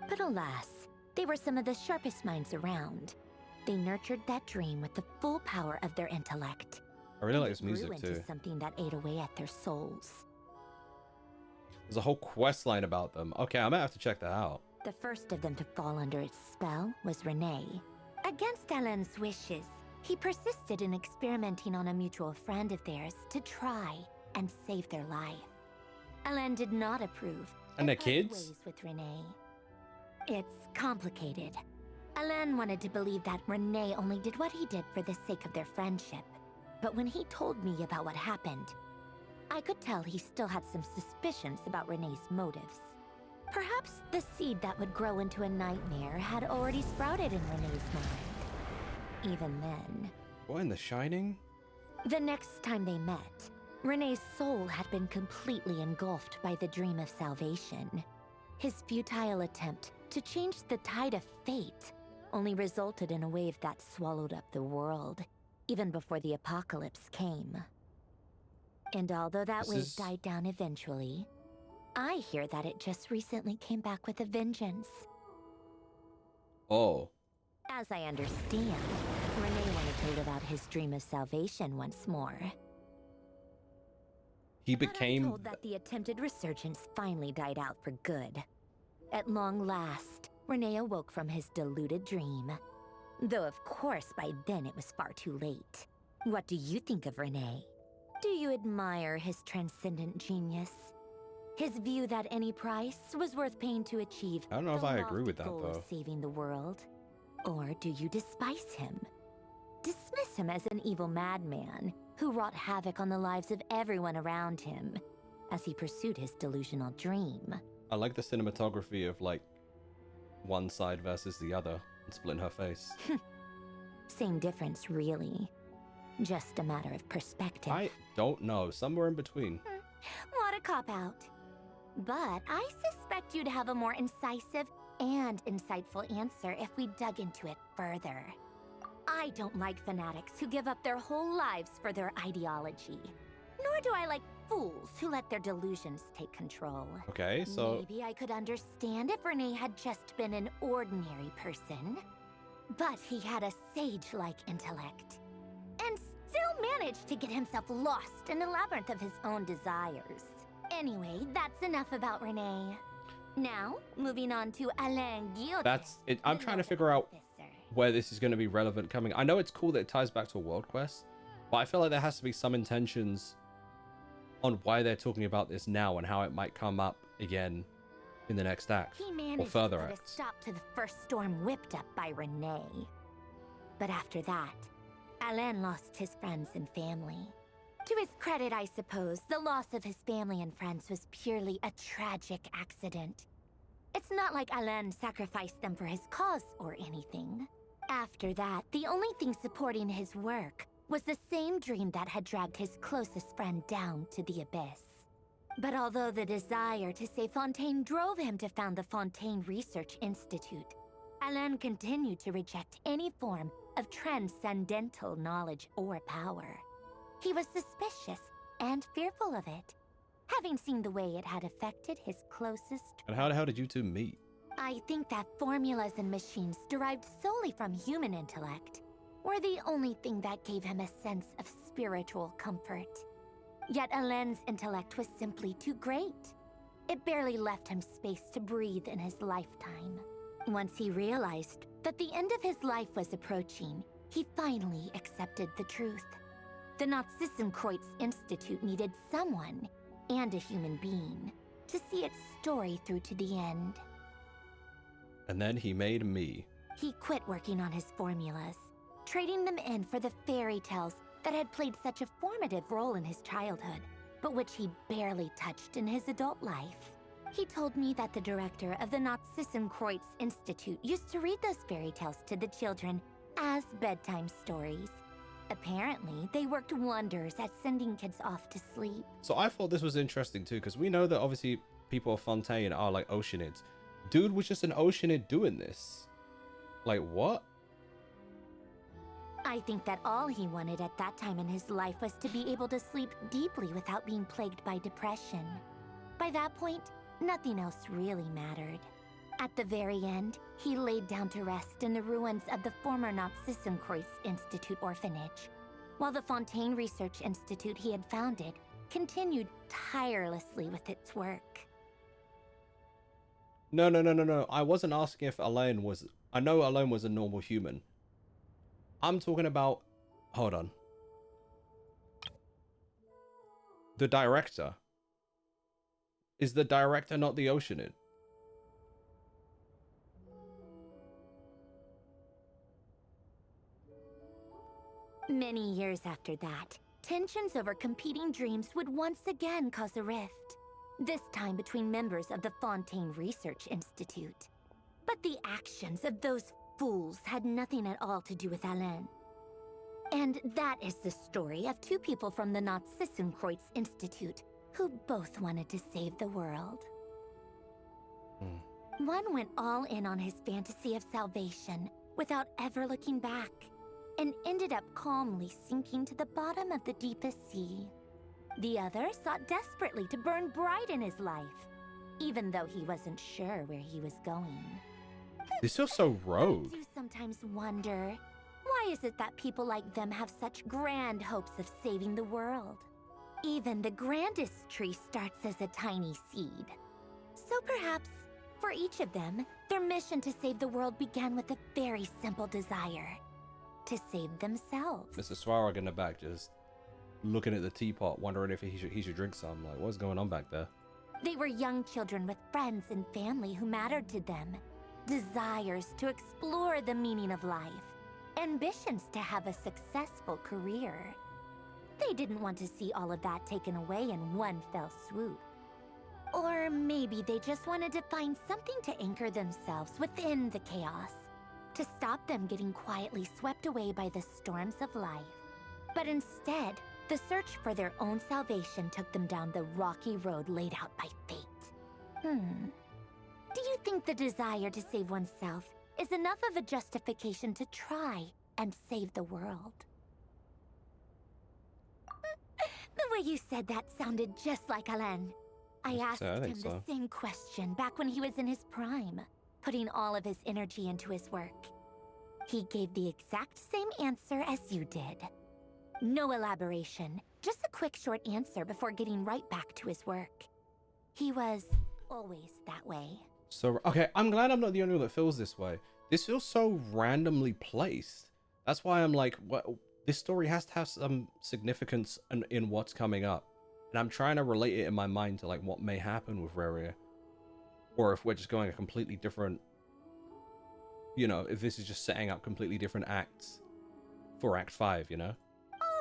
F: But alas, they were some of the sharpest minds around. They nurtured that dream with the full power of their intellect.
A: I really like this
F: Grew
A: music
F: into
A: too.
F: something that ate away at their souls.
A: There's a whole quest line about them. Okay, I might have to check that out.
F: The first of them to fall under its spell was Renee. Against Alain's wishes, he persisted in experimenting on a mutual friend of theirs to try and save their life. Alain did not approve.
A: And their
F: parted
A: kids?
F: ways with Renee. It's complicated. Alain wanted to believe that Renee only did what he did for the sake of their friendship. But when he told me about what happened, I could tell he still had some suspicions about Renee's motives. Perhaps the seed that would grow into a nightmare had already sprouted in Renee's mind. Even then.
A: What, in The Shining?
F: The next time they met, Renee's soul had been completely engulfed by the dream of salvation. His futile attempt to change the tide of fate only resulted in a wave that swallowed up the world, even before the apocalypse came. And although that wave died down eventually, I hear that it just recently came back with a vengeance.
A: Oh.
F: As I understand, Renee wanted to live out his dream of salvation once more.
A: He became...
F: But I'm told that the attempted resurgence finally died out for good. At long last, Renee awoke from his deluded dream. Though of course by then it was far too late. What do you think of Renee? Do you admire his transcendent genius? His view that any price was worth paying to achieve
A: I don't know if I agree with that,
F: goal
A: though.
F: of saving the world? Or do you despise him? Dismiss him as an evil madman who wrought havoc on the lives of everyone around him as he pursued his delusional dream.
A: I like the cinematography of, like, one side versus the other and splitting her face.
F: Same difference, really. Just a matter of perspective.
A: I don't know. Somewhere in between.
F: What a cop-out. But I suspect you'd have a more incisive and insightful answer if we dug into it further. I don't like fanatics who give up their whole lives for their ideology. Nor do I like fools who let their delusions take control.
A: Okay, so...
F: Maybe I could understand if Renee had just been an ordinary person. But he had a sage-like intellect. And still managed to get himself lost in the labyrinth of his own desires. Anyway, that's enough about Renee. Now, moving on to Alain Guillotin.
A: That's it. I'm trying to figure out where this is going to be relevant coming. I know it's cool that it ties back to a world quest, but I feel like there has to be some intentions on why they're talking about this now and how it might come up again in the next act
F: He
A: or
F: managed
A: further
F: to put a
A: acts.
F: stop to the first storm whipped up by Renee. But after that, Alain lost his friends and family. To his credit, I suppose, the loss of his family and friends was purely a tragic accident. It's not like Alain sacrificed them for his cause or anything. After that, the only thing supporting his work was the same dream that had dragged his closest friend down to the abyss. But although the desire to save Fontaine drove him to found the Fontaine Research Institute, Alain continued to reject any form of transcendental knowledge or power. He was suspicious and fearful of it, having seen the way it had affected his closest.
A: And how the hell did you two meet?
F: I think that formulas and machines derived solely from human intellect were the only thing that gave him a sense of spiritual comfort. Yet Alain's intellect was simply too great. It barely left him space to breathe in his lifetime. Once he realized that the end of his life was approaching, he finally accepted the truth. The Nod-Krai Institute needed someone, and a human being, to see its story through to the end.
A: And then he made me.
F: He quit working on his formulas, trading them in for the fairy tales that had played such a formative role in his childhood, but which he barely touched in his adult life. He told me that the director of the Nod-Krai Institute used to read those fairy tales to the children as bedtime stories. Apparently, they worked wonders at sending kids off to sleep.
A: So I thought this was interesting too, because we know that obviously people of Fontaine are like Oceanids. Dude was just an Oceanid doing this. Like, what?
F: I think that all he wanted at that time in his life was to be able to sleep deeply without being plagued by depression. By that point, nothing else really mattered. At the very end, he laid down to rest in the ruins of the former Nod-Krai Institute orphanage, while the Fontaine Research Institute he had founded continued tirelessly with its work.
A: No. I wasn't asking if Alain was... I know Alain was a normal human. I'm talking about... Hold on. The director. Is the director not the Oceanid?
F: Many years after that, tensions over competing dreams would once again cause a rift. This time between members of the Fontaine Research Institute. But the actions of those fools had nothing at all to do with Alain. And that is the story of two people from the Nod-Krai Institute who both wanted to save the world. One went all in on his fantasy of salvation, without ever looking back, and ended up calmly sinking to the bottom of the deepest sea. The other sought desperately to burn bright in his life, even though he wasn't sure where he was going.
A: This feels so rogue.
F: I do sometimes wonder, why is it that people like them have such grand hopes of saving the world? Even the grandest tree starts as a tiny seed. So perhaps, for each of them, their mission to save the world began with a very simple desire: to save themselves.
A: Mr. Swarog in the back just looking at the teapot, wondering if he should drink some. Like, what's going on back there?
F: They were young children with friends and family who mattered to them. Desires to explore the meaning of life. Ambitions to have a successful career. They didn't want to see all of that taken away in one fell swoop. Or maybe they just wanted to find something to anchor themselves within the chaos, to stop them getting quietly swept away by the storms of life. But instead, the search for their own salvation took them down the rocky road laid out by fate. Do you think the desire to save oneself is enough of a justification to try and save the world? The way you said that sounded just like Alain. I asked him the same question back when he was in his prime, putting all of his energy into his work. He gave the exact same answer as you did. No elaboration, just a quick short answer before getting right back to his work. He was always that way.
A: So, okay, I'm glad I'm not the only one that feels this way. This feels so randomly placed. That's why I'm like, what? This story has to have some significance in what's coming up. And I'm trying to relate it in my mind to like what may happen with Reria. Or if we're just going a completely different, you know, if this is just setting up completely different acts for Act 5, you know?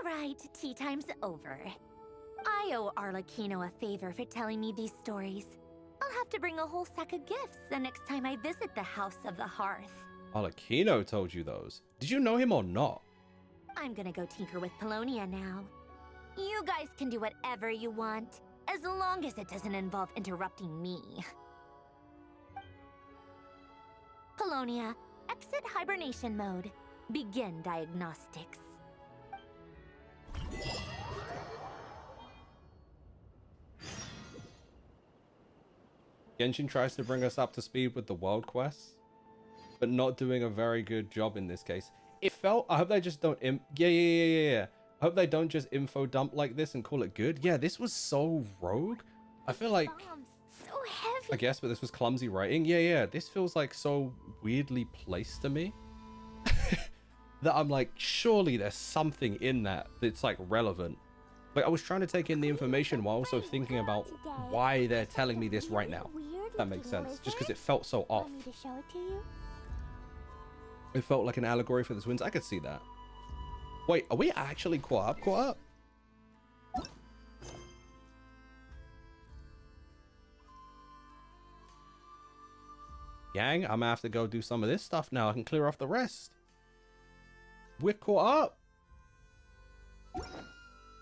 F: Alright, tea time's over. I owe Arlecchino a favor for telling me these stories. I'll have to bring a whole sack of gifts the next time I visit the House of the Hearth.
A: Arlecchino told you those. Did you know him or not?
F: I'm gonna go tinker with Polonia now. You guys can do whatever you want, as long as it doesn't involve interrupting me. Polonia, exit hibernation mode. Begin diagnostics.
A: Genshin tries to bring us up to speed with the world quests, but not doing a very good job in this case. It felt, I hope they just don't, yeah. I hope they don't just info dump like this and call it good. Yeah, this was so rogue. I feel like,
F: so heavy.
A: I guess, but this was clumsy writing. Yeah, this feels like so weirdly placed to me. That I'm like, surely there's something in that that's like relevant. Like, I was trying to take in the information while also thinking about why they're telling me this right now. That makes sense. Just because it felt so off. It felt like an allegory for the twins. I could see that. Wait, are we actually caught up? Gang, I'm gonna have to go do some of this stuff now. I can clear off the rest. We're caught up.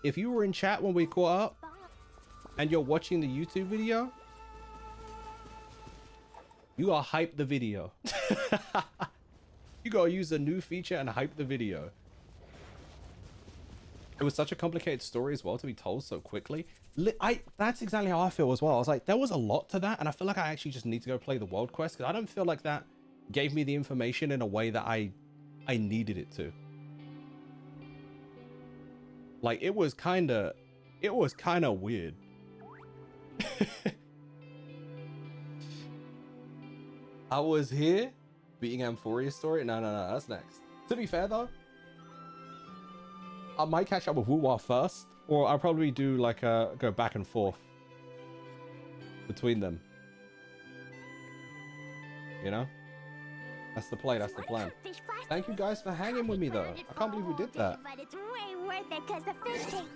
A: If you were in chat when we caught up and you're watching the YouTube video, you gotta hype the video. You gotta use a new feature and hype the video. It was such a complicated story as well to be told so quickly. That's exactly how I feel as well. I was like, there was a lot to that, and I feel like I actually just need to go play the world quest because I don't feel like that gave me the information in a way that I needed it to. Like, it was kind of weird. I was here beating Amphoria's story. No, that's next. To be fair though, I might catch up with Wuwa first, or I'll probably do like go back and forth between them. You know? That's the play, that's the plan. Thank you guys for hanging with me though. I can't believe we did that.
S: But it's way worth it because the fish tank.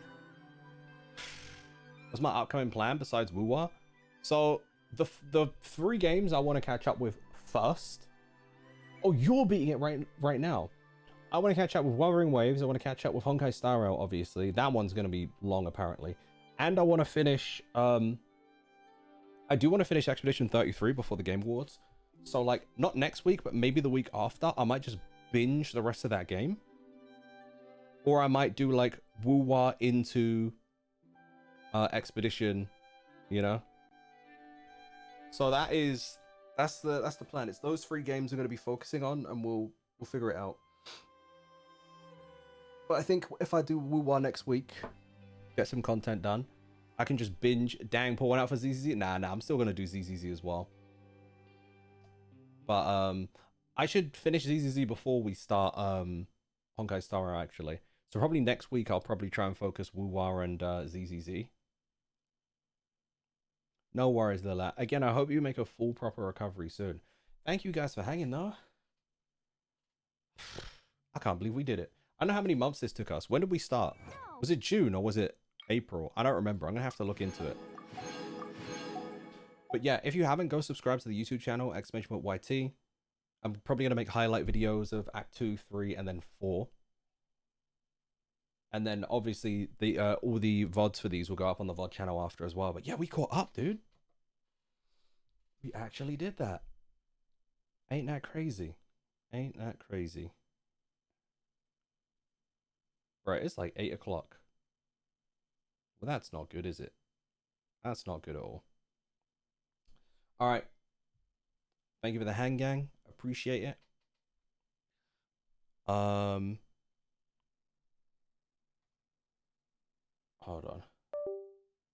A: What's my upcoming plan besides Wuwa? So the 3 games I want to catch up with first. Oh, you're beating it right now. I want to catch up with Wuthering Waves. I want to catch up with Honkai Star Rail, obviously. That one's going to be long, apparently. And I want to finish... I do want to finish Expedition 33 before the Game Awards. So, like, not next week, but maybe the week after, I might just binge the rest of that game. Or I might do like Wu-Wah into Expedition, you know? So that's the plan. It's those 3 games we're going to be focusing on, and we'll figure it out. But I think if I do Wu-Wah next week, get some content done, I can just binge. Dang, pour one out for ZZZ. Nah, I'm still going to do ZZZ as well. But I should finish ZZZ before we start Honkai Star Rail, actually. So probably next week I'll probably try and focus Wu-Wah and ZZZ. No worries, Lila. Again, I hope you make a full proper recovery soon. Thank you guys for hanging though. I can't believe we did it. I don't know how many months this took us. When did we start? Was it June or was it April? I don't remember. I'm gonna have to look into it. But yeah, if you haven't, go subscribe to the YouTube channel, !YT. I'm probably gonna make highlight videos of Act 2, 3, and then 4. And then obviously the all the VODs for these will go up on the VOD channel after as well. But yeah, we caught up, dude. We actually did that. Ain't that crazy? Ain't that crazy? Right, it's like 8 o'clock. Well, that's not good, is it? That's not good at all. All right. Thank you for the hand gang. Appreciate it. Hold on.